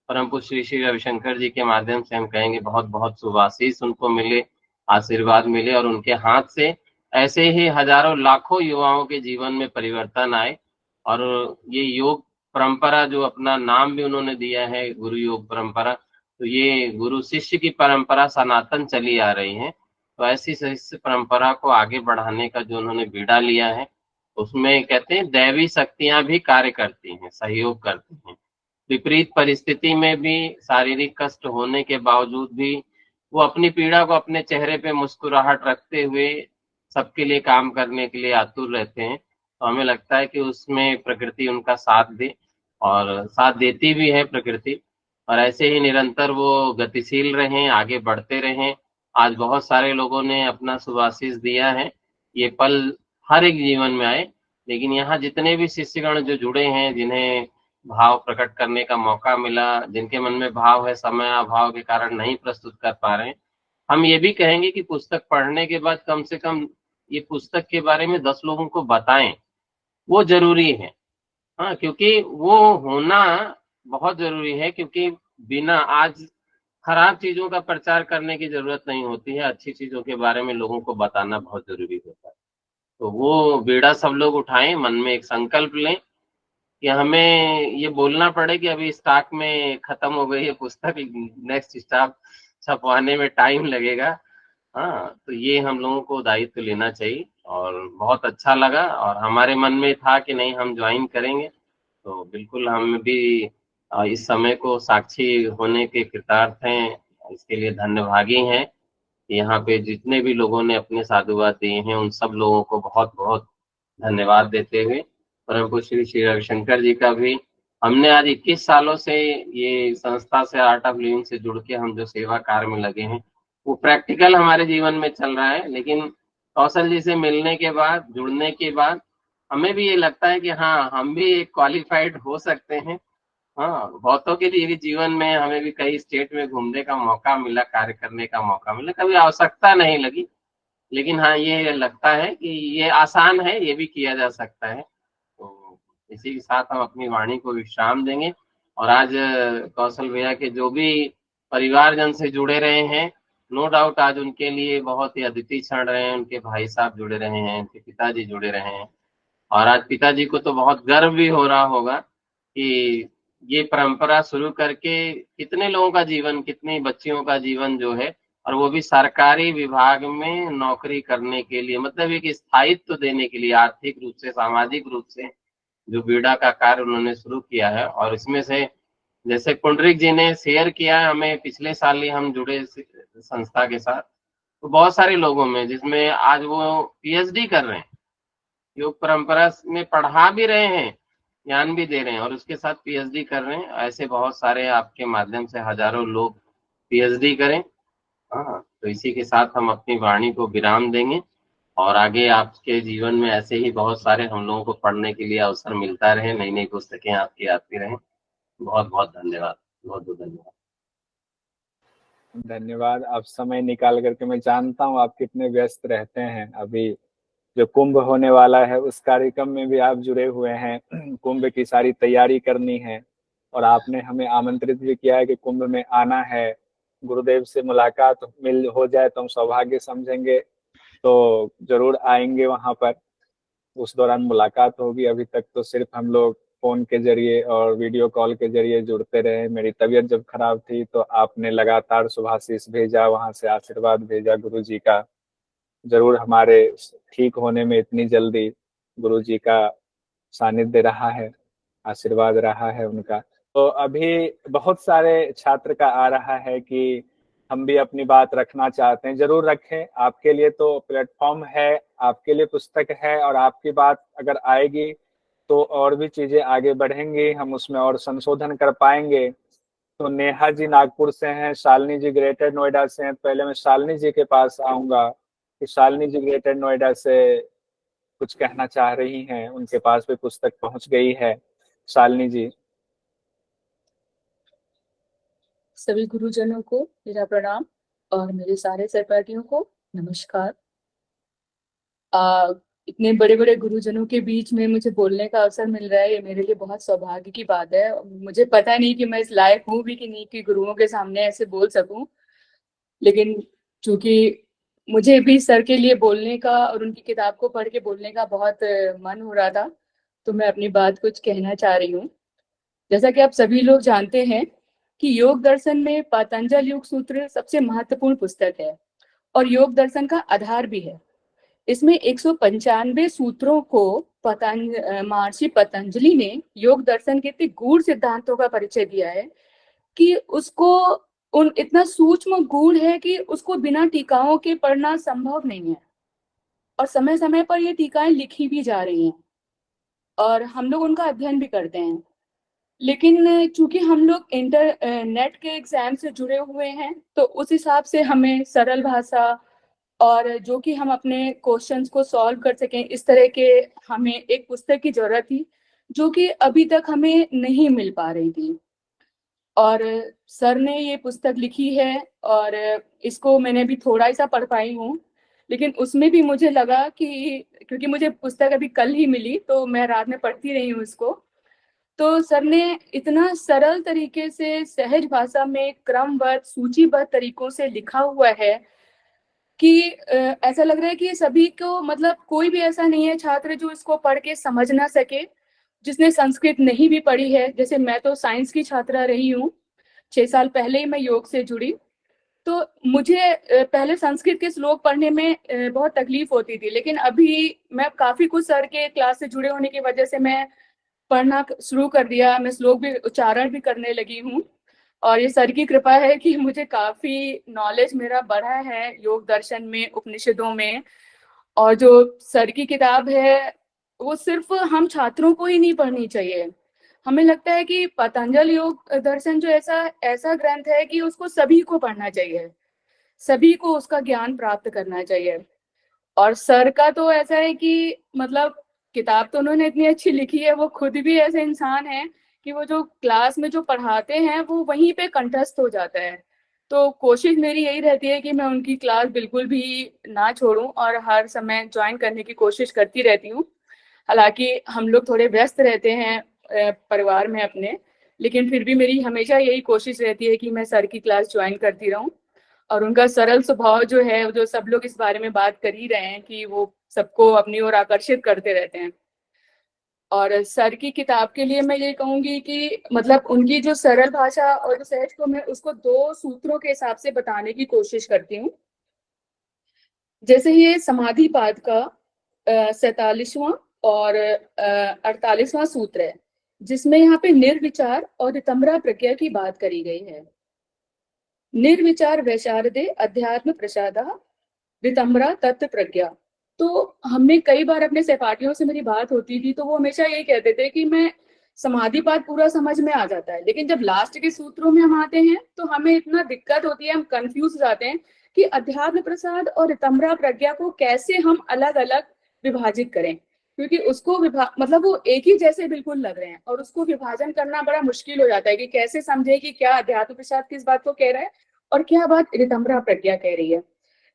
परम पूज्य श्री श्री रविशंकर जी के माध्यम से हम कहेंगे बहुत बहुत शुभाशीष उनको मिले, आशीर्वाद मिले, और उनके हाथ से ऐसे ही हजारों लाखों युवाओं के जीवन में परिवर्तन आए। और ये योग परंपरा जो अपना नाम भी उन्होंने दिया है गुरु योग परंपरा, तो ये गुरु शिष्य की परंपरा सनातन चली आ रही है। तो ऐसी शिष्य परंपरा को आगे बढ़ाने का जो उन्होंने बीड़ा लिया है, उसमें कहते हैं दैवी शक्तियां भी कार्य करती हैं, सहयोग करती हैं। विपरीत परिस्थिति में भी शारीरिक कष्ट होने के बावजूद भी वो अपनी पीड़ा को अपने चेहरे पे मुस्कुराहट रखते हुए सबके लिए काम करने के लिए आतुर रहते हैं। तो हमें लगता है कि उसमें प्रकृति उनका साथ दे, और साथ देती भी है प्रकृति, और ऐसे ही निरंतर वो गतिशील रहें, आगे बढ़ते रहें। आज बहुत सारे लोगों ने अपना शुभाशीष दिया है, ये पल हर एक जीवन में आए। लेकिन यहाँ जितने भी शिष्यगण जो जुड़े हैं, जिन्हें भाव प्रकट करने का मौका मिला, जिनके मन में भाव है, समय अभाव के कारण नहीं प्रस्तुत कर पा रहे हैं, हम ये भी कहेंगे कि पुस्तक पढ़ने के बाद कम से कम ये पुस्तक के बारे में 10 लोगों को बताएं, वो जरूरी है। हाँ, क्योंकि वो होना बहुत जरूरी है, क्योंकि बिना आज खराब चीजों का प्रचार करने की जरूरत नहीं होती है, अच्छी चीजों के बारे में लोगों को बताना बहुत जरूरी होता है। तो वो बीड़ा सब लोग उठाएं, मन में एक संकल्प लें कि हमें ये बोलना पड़े कि अभी स्टॉक में खत्म हो गई है पुस्तक, नेक्स्ट स्टॉक छपवाने में टाइम लगेगा। हाँ, तो ये हम लोगों को दायित्व लेना चाहिए, और बहुत अच्छा लगा, और हमारे मन में था कि नहीं हम ज्वाइन करेंगे। तो बिल्कुल हम भी इस समय को साक्षी होने के कृतार्थ हैं, इसके लिए धन्यभागी हैं। यहाँ पे जितने भी लोगों ने अपने साधुवाद दिए हैं, उन सब लोगों को बहुत बहुत धन्यवाद देते हुए परम पूज्य श्री श्री रविशंकर जी का भी, हमने आज 21 सालों से ये संस्था से, आर्ट ऑफ लिविंग से जुड़ के हम जो सेवा कार्य में लगे हैं, वो प्रैक्टिकल हमारे जीवन में चल रहा है। लेकिन कौशल जी से मिलने के बाद, जुड़ने के बाद, हमें भी ये लगता है कि हाँ, हम भी एक क्वालिफाइड हो सकते हैं। हाँ, बहुतों के लिए भी जीवन में हमें भी कई स्टेट में घूमने का मौका मिला, कार्य करने का मौका मिला, कभी आवश्यकता नहीं लगी, लेकिन हाँ ये लगता है कि ये आसान है, ये भी किया जा सकता है। तो इसी के साथ हम अपनी वाणी को विश्राम देंगे। और आज कौशल भैया के जो भी परिवारजन से जुड़े रहे हैं, नो डाउट आज उनके लिए बहुत ही अद्वितीय क्षण रहे हैं। उनके भाई साहब जुड़े रहे हैं, उनके पिताजी जुड़े रहे हैं, और आज पिताजी को तो बहुत गर्व भी हो रहा होगा कि ये परंपरा शुरू करके कितने लोगों का जीवन, कितनी बच्चियों का जीवन जो है, और वो भी सरकारी विभाग में नौकरी करने के लिए, मतलब एक स्थायित्व देने के लिए, आर्थिक रूप से, सामाजिक रूप से जो बीड़ा का कार्य उन्होंने शुरू किया है। और इसमें से जैसे पुंडरीक जी ने शेयर किया है हमें, पिछले साल ही हम जुड़े संस्था के साथ, तो बहुत सारे लोगों में, जिसमें आज वो पीएचडी कर रहे हैं, योग परंपरा में पढ़ा भी रहे हैं, ज्ञान भी दे रहे हैं, और उसके साथ पीएचडी कर रहे हैं। ऐसे बहुत सारे आपके माध्यम से हजारों लोग पीएचडी करें। हाँ, तो इसी के साथ हम अपनी वाणी को विराम देंगे, और आगे आपके जीवन में ऐसे ही बहुत सारे हम लोगों को पढ़ने के लिए अवसर मिलता रहे, नई नई पुस्तकें आपकी आती रहें। बहुत बहुत धन्यवाद, बहुत बहुत धन्यवाद। धन्यवाद। आप समय निकाल करके, मैं जानता हूँ आप कितने व्यस्त रहते हैं। अभी जो कुंभ होने वाला है उस कार्यक्रम में भी आप जुड़े हुए हैं, कुंभ की सारी तैयारी करनी है, और आपने हमें आमंत्रित भी किया है कि कुंभ में आना है, गुरुदेव से मुलाकात हो जाए तो हम सौभाग्य समझेंगे, तो जरूर आएंगे वहां पर, उस दौरान मुलाकात होगी। अभी तक तो सिर्फ हम लोग फोन के जरिए और वीडियो कॉल के जरिए जुड़ते रहे। मेरी तबीयत जब खराब थी तो आपने लगातार शुभाशीष भेजा, वहां से आशीर्वाद भेजा गुरु जी का। जरूर हमारे ठीक होने में इतनी जल्दी गुरु जी का सानिध्य रहा है, आशीर्वाद रहा है उनका। तो अभी बहुत सारे छात्र का आ रहा है कि हम भी अपनी बात रखना चाहते हैं। जरूर रखें, आपके लिए तो प्लेटफॉर्म है, आपके लिए पुस्तक है, और आपकी बात अगर आएगी तो और भी चीजें आगे बढ़ेंगी, हम उसमें और संशोधन कर पाएंगे। तो नेहा जी नागपुर से हैं, शालिनी जी ग्रेटर नोएडा से हैं। पहले मैं शालिनी जी के पास आऊंगा कि शालिनी जी ग्रेटर नोएडा से कुछ कहना चाह रही हैं, उनके पास भी पुस्तक पहुंच गई है। शालिनी जी। सभी गुरुजनों को मेरा प्रणाम और मेरे सारे सहपाठियों को नमस्कार। इतने बड़े बड़े गुरुजनों के बीच में मुझे बोलने का अवसर मिल रहा है, ये मेरे लिए बहुत सौभाग्य की बात है। मुझे पता नहीं कि मैं इस लायक हूँ भी कि नहीं कि गुरुओं के सामने ऐसे बोल सकूं, लेकिन चूंकि मुझे भी सर के लिए बोलने का और उनकी किताब को पढ़ के बोलने का बहुत मन हो रहा था, तो मैं अपनी बात कुछ कहना चाह रही हूँ। जैसा कि आप सभी लोग जानते हैं कि योग दर्शन में पतंजलि योग सूत्र सबसे महत्वपूर्ण पुस्तक है और योग दर्शन का आधार भी है। इसमें 195 सूत्रों को महर्षि पतंजलि ने योग दर्शन के इतने गूढ़ सिद्धांतों का परिचय दिया है कि उसको इतना सूक्ष्म गूढ़ है कि उसको बिना टीकाओं के पढ़ना संभव नहीं है। और समय समय पर ये टीकाएं लिखी भी जा रही हैं और हम लोग उनका अध्ययन भी करते हैं। लेकिन चूंकि हम लोग इंटरनेट के एग्जाम से जुड़े हुए हैं, तो उस हिसाब से हमें सरल भाषा और जो कि हम अपने क्वेश्चंस को सॉल्व कर सकें, इस तरह के हमें एक पुस्तक की जरूरत थी जो कि अभी तक हमें नहीं मिल पा रही थी। और सर ने ये पुस्तक लिखी है और इसको मैंने भी थोड़ा सा पढ़ पाई हूँ, लेकिन उसमें भी मुझे लगा कि क्योंकि मुझे पुस्तक अभी कल ही मिली तो मैं रात में पढ़ती रही हूँ इसको, तो सर ने इतना सरल तरीके से सहज भाषा में क्रमबद्ध सूचीबद्ध तरीकों से लिखा हुआ है कि ऐसा लग रहा है कि सभी को, मतलब कोई भी ऐसा नहीं है छात्र जो इसको पढ़ के समझ ना सके, जिसने संस्कृत नहीं भी पढ़ी है। जैसे मैं तो साइंस की छात्रा रही हूँ, 6 साल पहले ही मैं योग से जुड़ी, तो मुझे पहले संस्कृत के श्लोक पढ़ने में बहुत तकलीफ होती थी, लेकिन अभी मैं काफी कुछ सर के क्लास से जुड़े होने की वजह से मैं पढ़ना शुरू कर दिया, मैं श्लोक भी उच्चारण भी करने लगी हूँ। और ये सर की कृपा है कि मुझे काफी नॉलेज मेरा बढ़ा है योग दर्शन में, उपनिषदों में। और जो सर की किताब है वो सिर्फ हम छात्रों को ही नहीं पढ़नी चाहिए, हमें लगता है कि पतंजलि योग दर्शन जो ऐसा ग्रंथ है कि उसको सभी को पढ़ना चाहिए, सभी को उसका ज्ञान प्राप्त करना चाहिए। और सर का तो ऐसा है कि मतलब किताब तो उन्होंने इतनी अच्छी लिखी है, वो खुद भी ऐसे इंसान है कि वो जो क्लास में जो पढ़ाते हैं वो वहीं पे कंठस्थ हो जाता है। तो कोशिश मेरी यही रहती है कि मैं उनकी क्लास बिल्कुल भी ना छोड़ूं और हर समय ज्वाइन करने की कोशिश करती रहती हूँ। हालांकि हम लोग थोड़े व्यस्त रहते हैं परिवार में अपने, लेकिन फिर भी मेरी हमेशा यही कोशिश रहती है कि मैं सर की क्लास ज्वाइन करती रहूं। और उनका सरल स्वभाव जो है, जो सब लोग इस बारे में बात कर ही रहे हैं कि वो सबको अपनी ओर आकर्षित करते रहते हैं। और सर की किताब के लिए मैं ये कहूंगी कि मतलब उनकी जो सरल भाषा और जो सहज को मैं उसको 2 सूत्रों के हिसाब से बताने की कोशिश करती हूँ। जैसे ये समाधि पाद का 47वां और 48वां सूत्र है, जिसमें यहाँ पे निर्विचार और रितंभरा प्रज्ञा की बात करी गई है। निर्विचार वैशारदे अध्यात्म प्रसादा रितंभरा तत्व प्रज्ञा। तो हमने कई बार अपने सहपाठियों से मेरी बात होती थी तो वो हमेशा यही कहते थे कि मैं समाधि पाठ पूरा समझ में आ जाता है, लेकिन जब लास्ट के सूत्रों में हम आते हैं तो हमें इतना दिक्कत होती है, हम कंफ्यूज हो जाते हैं कि अध्यात्म प्रसाद और रितंभरा प्रज्ञा को कैसे हम अलग अलग विभाजित करें, क्योंकि उसको मतलब वो एक ही जैसे बिल्कुल लग रहे हैं और उसको विभाजन करना बड़ा मुश्किल हो जाता है कि कैसे समझे कि क्या अध्यात्म प्रसाद किस बात को कह रहा है और क्या बात रितंभरा प्रज्ञा कह रही है।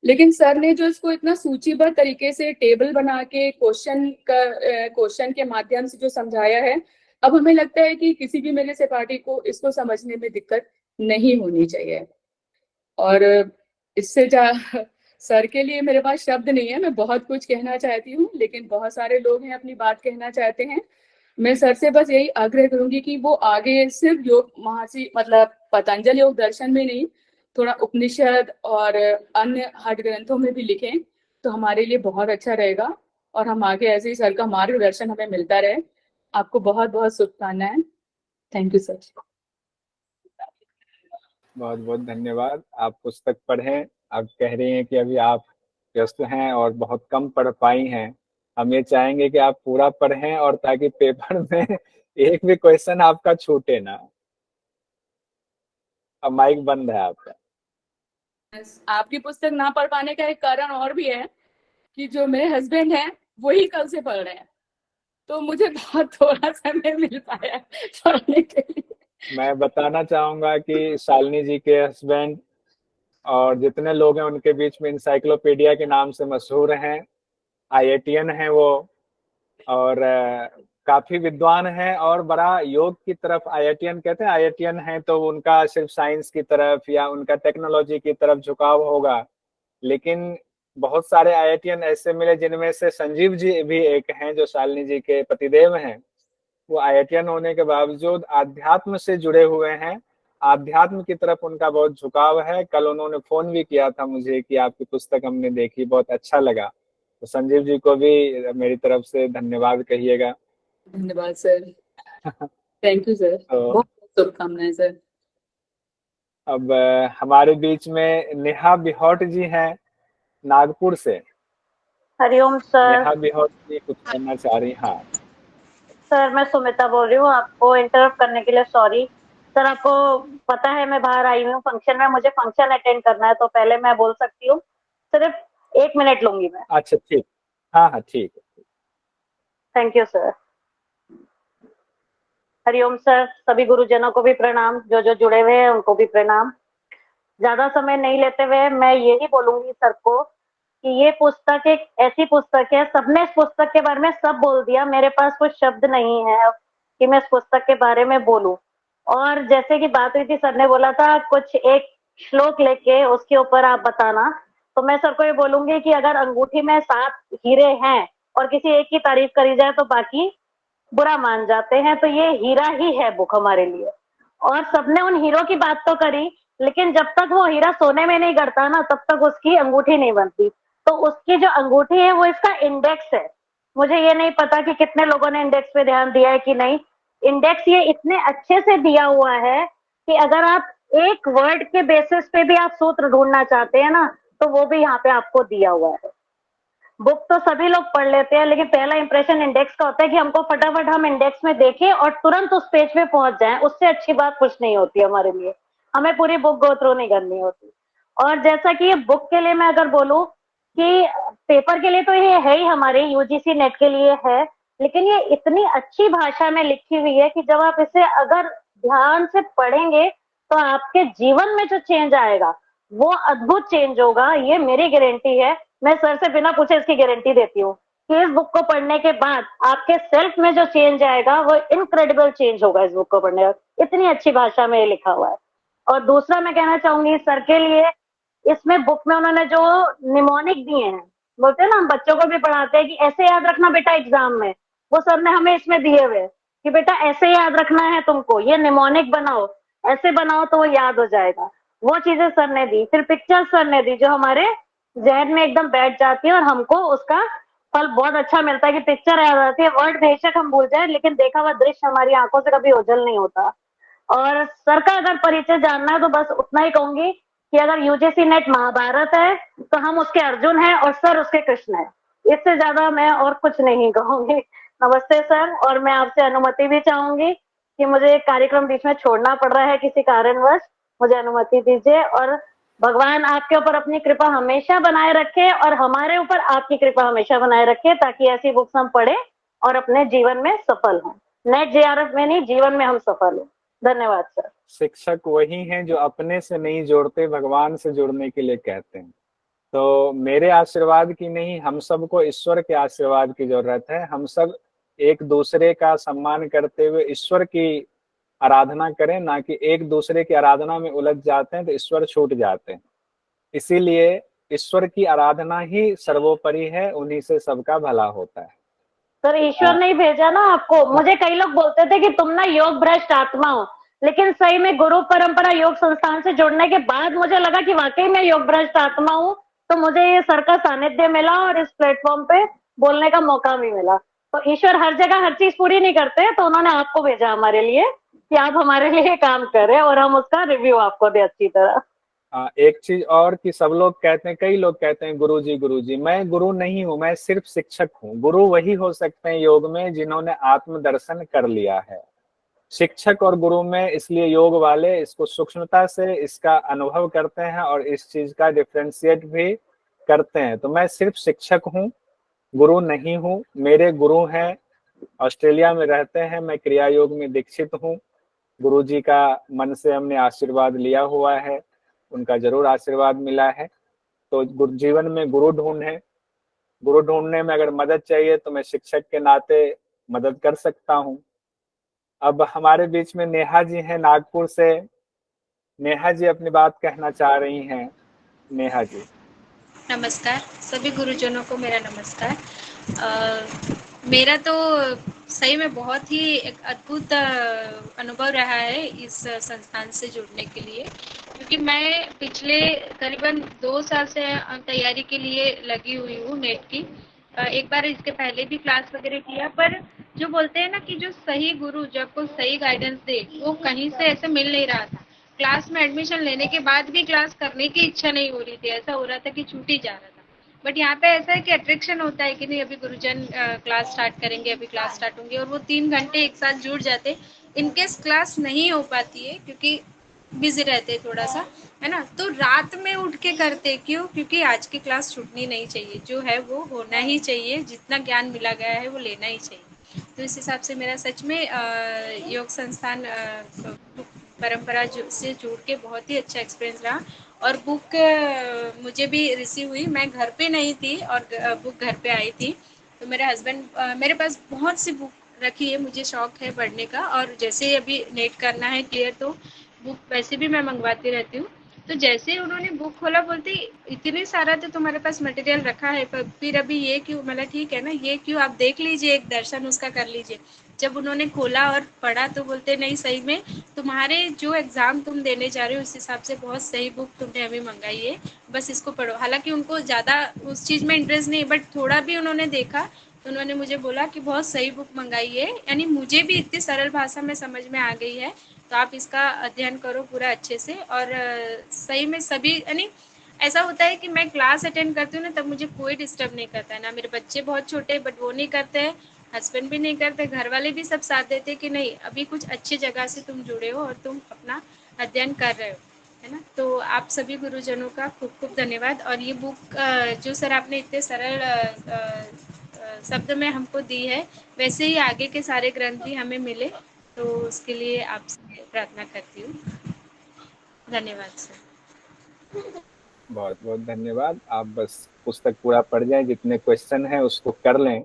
लेकिन सर ने जो इसको इतना सूचीबद्ध तरीके से टेबल बना के क्वेश्चन के माध्यम से जो समझाया है, अब हमें लगता है कि किसी भी मेरे सहपाठी को इसको समझने में दिक्कत नहीं होनी चाहिए। और इससे सर के लिए मेरे पास शब्द नहीं है, मैं बहुत कुछ कहना चाहती हूँ, लेकिन बहुत सारे लोग हैं अपनी बात कहना चाहते हैं। मैं सर से बस यही आग्रह करूंगी कि वो आगे सिर्फ योग महर्षि मतलब पतंजलि योग दर्शन में नहीं, थोड़ा उपनिषद और अन्य हठ ग्रंथों में भी लिखें तो हमारे लिए बहुत अच्छा रहेगा और हम आगे ऐसे ही सर का मार्गदर्शन हमें मिलता रहे। आपको बहुत बहुत शुभकामनाएं। Thank you sir. बहुत बहुत धन्यवाद। आप पुस्तक पढ़ें। आप कह रही हैं कि अभी आप व्यस्त हैं और बहुत कम पढ़ पाई हैं। हम ये चाहेंगे कि आप पूरा पढ़ें और ताकि पेपर में एक भी क्वेश्चन आपका छूटे ना। अब माइक बंद है आपका। आपकी पुस्तक ना पढ़ पाने का एक कारण और भी है कि जो मेरे हस्बैंड हैं वही कल से पढ़ रहे हैं, तो मुझे बहुत थोड़ा समय मिल पाया पढ़ने के लिए। मैं बताना चाहूंगा कि शालिनी जी के हस्बैंड और जितने लोग हैं उनके बीच में इंसाइक्लोपीडिया के नाम से मशहूर हैं, IITian हैं वो, और काफी विद्वान हैं और बड़ा योग की तरफ IITian कहते हैं। IITian हैं तो उनका सिर्फ साइंस की तरफ या उनका टेक्नोलॉजी की तरफ झुकाव होगा, लेकिन बहुत सारे IITian ऐसे मिले जिनमें से संजीव जी भी एक हैं जो शालिनी जी के पतिदेव हैं। वो IITian होने के बावजूद आध्यात्म से जुड़े हुए हैं, आध्यात्म की तरफ उनका बहुत झुकाव है। कल उन्होंने फोन भी किया था मुझे कि आपकी पुस्तक हमने देखी, बहुत अच्छा लगा। तो संजीव जी को भी मेरी तरफ से धन्यवाद कहिएगा। धन्यवाद सर, थैंक यू सर, तो बहुत शुभकामनाएं सर। अब हमारे बीच में नेहा बिहौट जी हैं नागपुर से। हरिओम सर। नेहा बिहौट जी कुछ कहना चाह रही। हाँ सर, मैं सुमिता बोल रही हूँ, आपको इंटरप्ट करने के लिए सॉरी। सर, आपको पता है मैं बाहर आई हूँ फंक्शन में, मुझे फंक्शन अटेंड करना है, तो पहले मैं बोल सकती हूँ? सिर्फ 1 मिनट लूंगी मैं। अच्छा ठीक, हाँ हाँ ठीक है। Thank you sir. Hariom sir, सभी गुरुजनों को भी प्रणाम, जो जुड़े हुए हैं उनको भी प्रणाम। ज्यादा समय नहीं लेते हुए मैं यही बोलूंगी सर को कि ये पुस्तक एक ऐसी पुस्तक है, सबने इस पुस्तक के बारे में सब बोल दिया, मेरे पास कुछ शब्द नहीं है कि मैं इस पुस्तक के बारे में बोलूं। और जैसे कि बात हुई थी, सर ने बोला था कुछ एक श्लोक लेके उसके ऊपर आप बताना, तो मैं सर को ये बोलूंगी कि अगर अंगूठी में 7 हीरे हैं और किसी एक की तारीफ करी जाए तो बाकी बुरा मान जाते हैं, तो ये हीरा ही है बुक हमारे लिए। और सबने उन हीरो की बात तो करी, लेकिन जब तक वो हीरा सोने में नहीं गड़ता ना, तब तक उसकी अंगूठी नहीं बनती। तो उसकी जो अंगूठी है वो इसका इंडेक्स है। मुझे ये नहीं पता कि कितने लोगों ने इंडेक्स पे ध्यान दिया है कि नहीं। इंडेक्स ये इतने अच्छे से दिया हुआ है कि अगर आप एक वर्ड के बेसिस पे भी आप सूत्र ढूंढना चाहते हैं ना, तो वो भी यहाँ पे आपको दिया हुआ है। बुक तो सभी लोग पढ़ लेते हैं, लेकिन पहला इंप्रेशन इंडेक्स का होता है कि हमको फटाफट हम इंडेक्स में देखें और तुरंत उस पेज पे पहुंच जाएं। उससे अच्छी बात कुछ नहीं होती हमारे लिए, हमें पूरी बुक गो थ्रू नहीं करनी होती। और जैसा कि ये बुक के लिए मैं अगर बोलूं कि पेपर के लिए तो ये है ही, हमारे UGC नेट के लिए है, लेकिन ये इतनी अच्छी भाषा में लिखी हुई है कि जब आप इसे अगर ध्यान से पढ़ेंगे तो आपके जीवन में जो चेंज आएगा वो अद्भुत चेंज होगा, ये मेरी गारंटी है। मैं सर से बिना पूछे इसकी गारंटी देती हूँ कि इस बुक को पढ़ने के बाद आपके सेल्फ में जो चेंज आएगा वो इनक्रेडिबल चेंज होगा इस बुक को पढ़ने का। इतनी अच्छी भाषा में ये लिखा हुआ है। और दूसरा मैं कहना चाहूंगी सर के लिए, इसमें बुक में उन्होंने जो निमोनिक दिए हैं, बोलते हैं ना हम बच्चों को भी पढ़ाते हैं कि ऐसे याद रखना बेटा एग्जाम में, वो सर ने हमें इसमें दिए हुए कि बेटा ऐसे याद रखना है तुमको, ये निमोनिक बनाओ, ऐसे बनाओ तो वो याद हो जाएगा। वो चीजें सर ने दी। फिर पिक्चर्स सर ने दी जो हमारे जहन में एकदम बैठ जाती है और हमको उसका फल बहुत अच्छा मिलता है कि पिक्चर याद आती है। वर्ड बेशक हम भूल जाए, लेकिन देखा हुआ दृश्य हमारी आंखों से कभी ओझल नहीं होता। और सर का अगर परिचय जानना है तो बस उतना ही कहूंगी कि अगर UGC नेट महाभारत है तो हम उसके अर्जुन हैं और सर उसके कृष्ण है। इससे ज्यादा मैं और कुछ नहीं कहूंगी। नमस्ते सर, और मैं आपसे अनुमति भी चाहूंगी कि मुझे कार्यक्रम बीच में छोड़ना पड़ रहा है किसी कारणवश, मुझे अनुमति दीजिए। और भगवान आपके ऊपर अपनी कृपा हमेशा बनाए रखे और हमारे ऊपर आपकी कृपा हमेशा बनाए रखे, ताकि ऐसी बुक्स हम पढ़े और अपने जीवन में सफल हों। नेट JRF में नहीं, जीवन में हम सफल हों। धन्यवाद सर। शिक्षक वही हैं जो अपने से नहीं जोड़ते, भगवान से जुड़ने के लिए कहते हैं। तो मेरे आशीर्वाद की नहीं, हम सबको ईश्वर के आशीर्वाद की जरूरत है। हम सब एक दूसरे का सम्मान करते हुए ईश्वर की आराधना करें, ना कि एक दूसरे की आराधना में उलझ जाते हैं तो ईश्वर छूट जाते हैं। इसीलिए ईश्वर की आराधना ही सर्वोपरि है, उन्हीं से सबका भला होता है। सर, ईश्वर नहीं भेजा ना आपको। मुझे कई लोग बोलते थे कि तुम ना योग भ्रष्ट आत्मा हो, लेकिन सही में गुरु परंपरा योग संस्थान से जुड़ने के बाद मुझे लगा कि वाकई में योग भ्रष्ट आत्मा हूँ। तो मुझे ये सर का सानिध्य मिला और इस प्लेटफॉर्म पे बोलने का मौका भी मिला। तो ईश्वर हर जगह हर चीज पूरी नहीं करते, तो उन्होंने आपको भेजा हमारे लिए कि आप हमारे लिए काम करें और हम उसका रिव्यू आपको दे अच्छी तरह। एक चीज और कि सब लोग कहते हैं, कई लोग कहते हैं गुरुजी। मैं गुरु नहीं हूँ, मैं सिर्फ शिक्षक हूँ। गुरु वही हो सकते हैं योग में जिन्होंने आत्मदर्शन कर लिया है। शिक्षक और गुरु में इसलिए योग वाले इसको सूक्ष्मता से इसका अनुभव करते हैं और इस चीज का डिफ्रेंशिएट भी करते हैं। तो मैं सिर्फ शिक्षक हूँ, गुरु नहीं हूँ। मेरे गुरु हैं, ऑस्ट्रेलिया में रहते हैं, मैं क्रिया योग में दीक्षित हूँ। गुरुजी का मन से हमने आशीर्वाद लिया हुआ है, उनका जरूर आशीर्वाद मिला है। तो जीवन में गुरु ढूंढें, गुरु ढूंढने में अगर मदद चाहिए तो मैं शिक्षक के नाते मदद कर सकता हूँ। अब हमारे बीच में नेहा जी हैं नागपुर से। नेहा जी अपनी बात कहना चाह रही हैं। नेहा जी। नमस्कार, सभी गुरुजनों को मेरा नमस्कार। मेरा तो सही में बहुत ही एक अद्भुत अनुभव रहा है इस संस्थान से जुड़ने के लिए, क्योंकि मैं पिछले करीबन 2 साल से तैयारी के लिए लगी हुई हूँ नेट की। एक बार इसके पहले भी क्लास वगैरह किया, पर जो बोलते हैं ना कि जो सही गुरु जो आपको सही गाइडेंस दे, वो कहीं से ऐसे मिल नहीं रहा था। क्लास में एडमिशन लेने के बाद भी क्लास करने की इच्छा नहीं हो रही थी, ऐसा हो रहा था कि छूट ही जा रहा था। बट यहाँ पे ऐसा है कि अट्रैक्शन होता है कि नहीं, अभी गुरुजन क्लास स्टार्ट करेंगे, अभी क्लास स्टार्ट होंगे, और वो 3 घंटे एक साथ जुड़ जाते। इनकेस क्लास नहीं हो पाती है क्योंकि बिजी रहते थोड़ा सा, है ना, तो रात में उठ के करते। क्यों? क्योंकि आज की क्लास छूटनी नहीं चाहिए, जो है वो होना ही चाहिए, जितना ज्ञान मिला गया है वो लेना ही चाहिए। तो इस हिसाब से मेरा सच में योग संस्थान परंपरा से जुड़ के बहुत ही अच्छा एक्सपीरियंस रहा। और बुक मुझे भी रिसीव हुई, मैं घर पे नहीं थी और बुक घर पे आई थी। तो मेरे हस्बैंड, मेरे पास बहुत सी बुक रखी है, मुझे शौक है पढ़ने का, और जैसे ही अभी नेट करना है क्लियर तो बुक वैसे भी मैं मंगवाती रहती हूँ। तो जैसे ही उन्होंने बुक खोला, बोलती इतनी सारा तो तुम्हारे पास मटेरियल रखा है, पर फिर अभी ये क्यों? मतलब ठीक है ना, ये क्यों, आप देख लीजिए, एक दर्शन उसका कर लीजिए। जब उन्होंने खोला और पढ़ा तो बोलते नहीं, सही में तुम्हारे जो एग्ज़ाम तुम देने जा रहे हो उस हिसाब से बहुत सही बुक तुमने अभी मंगाई है, बस इसको पढ़ो। हालांकि उनको ज़्यादा उस चीज़ में इंटरेस्ट नहीं, बट थोड़ा भी उन्होंने देखा तो उन्होंने मुझे बोला कि बहुत सही बुक मंगाई है, यानी मुझे भी इतनी सरल भाषा में समझ में आ गई है, तो आप इसका अध्ययन करो पूरा अच्छे से। और सही में सभी, यानी ऐसा होता है कि मैं क्लास अटेंड करती हूँ ना, तब मुझे कोई डिस्टर्ब नहीं करता है ना। मेरे बच्चे बहुत छोटे हैं बट वो नहीं करते हैं, हस्बैंड भी नहीं करते, घर वाले भी सब साथ देते कि नहीं अभी कुछ अच्छी जगह से तुम जुड़े हो और तुम अपना अध्ययन कर रहे हो, है ना। तो आप सभी गुरुजनों का खूब खूब धन्यवाद। और ये बुक जो सर आपने इतने सरल शब्द में हमको दी है, वैसे ही आगे के सारे ग्रंथ भी हमें मिले, तो उसके लिए आपसे प्रार्थना करती हूँ। धन्यवाद सर। बहुत बहुत धन्यवाद। आप बस पुस्तक पूरा पढ़ जाएं, जितने क्वेश्चन हैं उसको कर लें।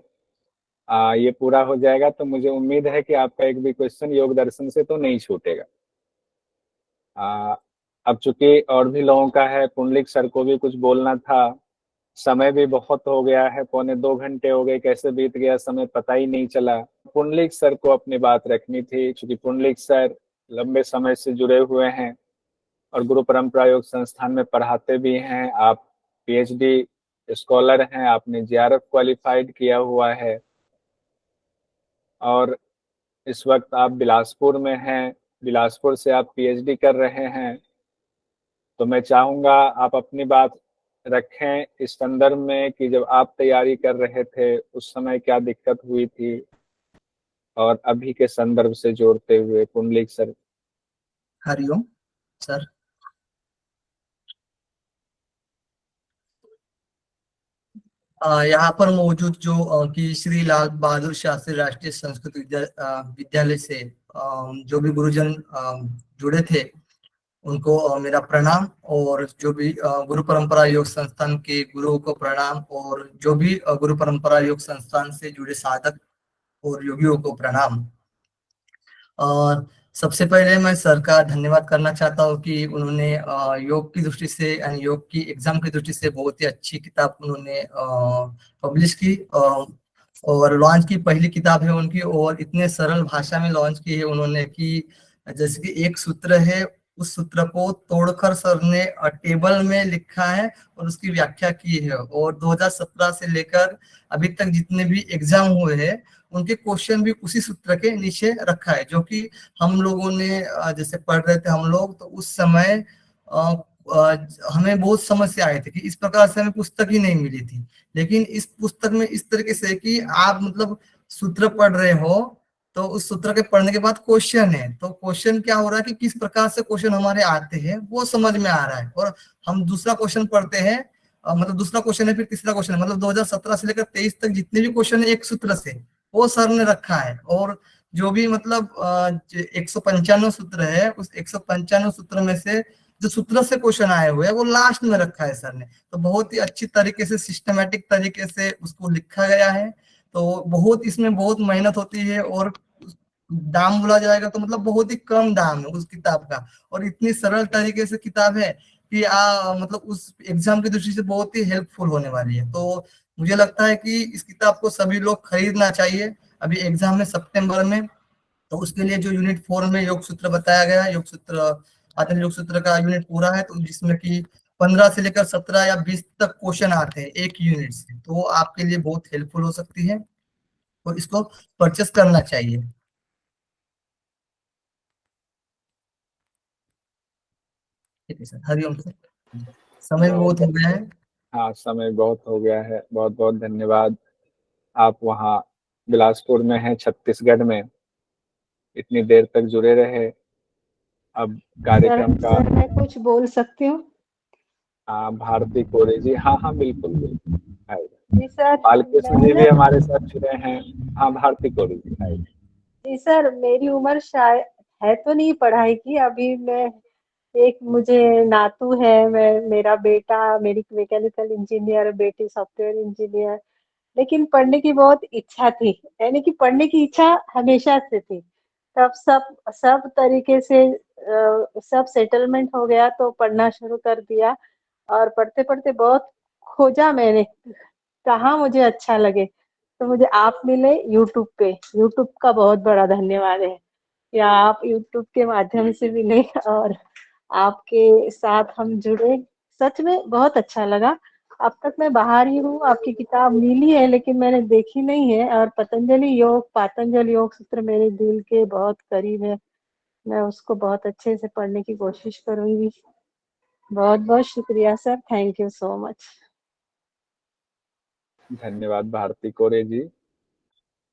ये पूरा हो जाएगा तो मुझे उम्मीद है कि आपका एक भी क्वेश्चन योग दर्शन से तो नहीं छूटेगा। अब चूंकि और भी लोगों का है, पुंडलिक सर को भी कुछ बोलना था, समय भी बहुत हो गया है, 1.25 घंटे हो गए, कैसे बीत गया समय पता ही नहीं चला। पुंडलिक सर को अपनी बात रखनी थी, क्योंकि पुंडलिक सर लंबे समय से जुड़े हुए हैं और गुरु परंपरा योग संस्थान में पढ़ाते भी हैं। आप पीएचडी स्कॉलर हैं, आपने जेआरएफ क्वालिफाइड किया हुआ है और इस वक्त आप बिलासपुर में हैं, बिलासपुर से आप पीएचडी कर रहे हैं। तो मैं चाहूँगा आप अपनी बात रखें इस संदर्भ में कि जब आप तैयारी कर रहे थे उस समय क्या दिक्कत हुई थी, और अभी के संदर्भ से जोड़ते हुए पुंडलिक सर। हरिओम सर। यहाँ पर मौजूद जो कि श्री लाल बहादुर शास्त्री राष्ट्रीय संस्कृत विद्यालय से जो भी गुरुजन जुड़े थे उनको मेरा प्रणाम, और जो भी गुरु परंपरा योग संस्थान के गुरुओं को प्रणाम, और जो भी गुरु परंपरा योग संस्थान से जुड़े साधक और योगियों को प्रणाम। और सबसे पहले मैं सर का धन्यवाद करना चाहता हूँ कि उन्होंने योग की दृष्टि से यानी योग की एग्जाम की दृष्टि से बहुत ही अच्छी किताब उन्होंने पब्लिश की और लॉन्च की, पहली किताब है उनकी, और इतने सरल भाषा में लॉन्च की है उन्होंने कि जैसे कि एक सूत्र है, उस सूत्र को तोड़कर सर ने टेबल में लिखा है और उसकी व्याख्या की है। और 2017 से लेकर अभी तक जितने भी एग्जाम हुए हैं उनके क्वेश्चन भी उसी सूत्र के नीचे रखा है, जो कि हम लोगों ने जैसे पढ़ रहे थे हम लोग, तो उस समय हमें बहुत समस्या आई थी कि इस प्रकार से हमें पुस्तक ही नहीं मिली थी। लेकिन इस पुस्तक में इस तरीके से कि आप मतलब सूत्र पढ़ रहे हो तो उस सूत्र के पढ़ने के बाद क्वेश्चन है, तो क्वेश्चन क्या हो रहा है कि किस प्रकार से क्वेश्चन हमारे आते हैं वो समझ में आ रहा है। और हम दूसरा क्वेश्चन पढ़ते हैं, मतलब दूसरा क्वेश्चन है फिर तीसरा क्वेश्चन है, मतलब 2017 से लेकर 23 तक जितने भी क्वेश्चन है एक सूत्र से वो सर ने रखा है। और जो भी मतलब 195 सूत्र है, उस 195 सूत्र में से जो सूत्र से क्वेश्चन आए हुए हैं वो लास्ट में रखा है सर ने। तो बहुत ही अच्छी तरीके से सिस्टमेटिक तरीके से उसको लिखा गया है। तो बहुत इसमें बहुत मेहनत होती है, और दाम बोला जाएगा तो मतलब बहुत ही कम दाम है उस किताब का, और इतनी सरल तरीके से किताब है कि मतलब उस एग्जाम की दृष्टि से बहुत ही हेल्पफुल होने वाली है। तो मुझे लगता है कि इस किताब को सभी लोग खरीदना चाहिए। अभी एग्जाम है सितंबर में, तो उसके लिए जो यूनिट 4 में योग सूत्र बताया गया है, योग सूत्र आधुनिक योग सूत्र का यूनिट पूरा है, तो जिसमें कि 15 से लेकर 17 या 20 तक क्वेश्चन आते हैं एक यूनिट से, तो वो आपके लिए बहुत हेल्पफुल हो सकती है, और इसको परचेस करना चाहिए। ठीक है सर, हरिओम सर, समय भी बहुत हो गया है। हाँ, समय बहुत हो गया है। बहुत बहुत धन्यवाद। आप वहाँ बिलासपुर में हैं, छत्तीसगढ़ में, इतनी देर तक जुड़े रहे। अब कार्यक्रम का सर मैं कुछ बोल सकती हूँ? भारती कोरे जी, हाँ हाँ बिल्कुल बिल्कुल, जी सर, बालकृष्ण जी भी हमारे साथ जुड़े हैं। हाँ भारती कोरे जी, जी सर, मेरी उम्र शायद है तो नहीं पढ़ाई की, अभी मैं एक मुझे नातू है, मेरा बेटा मेरी मैकेनिकल इंजीनियर, बेटी सॉफ्टवेयर इंजीनियर, लेकिन पढ़ने की बहुत इच्छा थी, यानी कि पढ़ने की इच्छा हमेशा से थी। तब सब तरीके से सब सेटलमेंट हो गया तो पढ़ना शुरू कर दिया, और पढ़ते पढ़ते बहुत खोजा मैंने कहाँ मुझे अच्छा लगे, तो मुझे आप मिले यूट्यूब पे। यूट्यूब का बहुत बड़ा धन्यवाद है कि आप यूट्यूब के माध्यम से मिले और आपके साथ हम जुड़े। सच में बहुत अच्छा लगा। अब तक मैं बाहर ही हूँ, आपकी किताब मिली है लेकिन मैंने देखी नहीं है, और पातंजलि योग सूत्र मेरे दिल के बहुत करीब है। मैं उसको बहुत अच्छे से पढ़ने की कोशिश करूंगी। बहुत बहुत शुक्रिया sir, thank you so much. धन्यवाद भारती कोरे जी।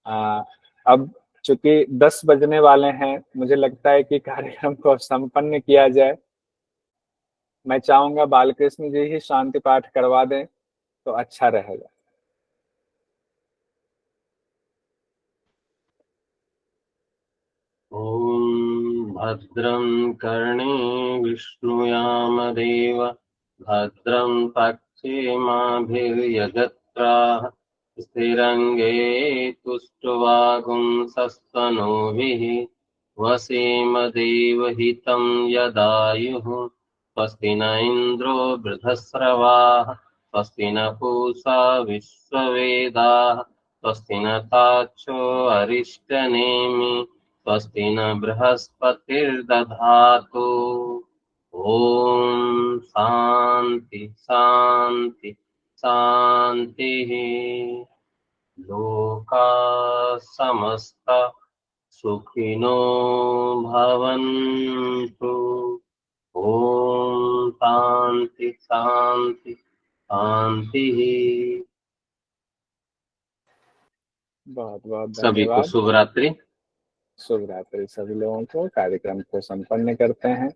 अब चूंकि 10 बजने वाले हैं, मुझे लगता है कि कार्यक्रम को संपन्न किया जाए। मैं चाहूंगा बालकृष्ण जी ही शांति पाठ करवा दें तो अच्छा रहेगा। ॐ भद्रं कर्णे विष्णुयामदेव भद्रं पश्येमाभिर्यजत्राः स्थिरङ्गे तुष्टुवागुंसस्तनूभिः वसेम देवहितं यदायुः स्वस्ति न इन्द्रो वृद्धस्रवाः स्वस्ति न पूषा विश्ववेदाः स्वस्ति न ताक्षो अरिष्टनेमि स्वस्ति न बृहस्पतिर्दधातु। ओम शांति शांति शांतिः। लोका समस्ता सुखिनो भवन्तु। ओम शांति शांति शांतिः। बहुत बहुत सभी को धन्यवाद। शुभ रात्रि। शुभ रात्रि सभी लोगों को। कार्यक्रम को संपन्न करते हैं।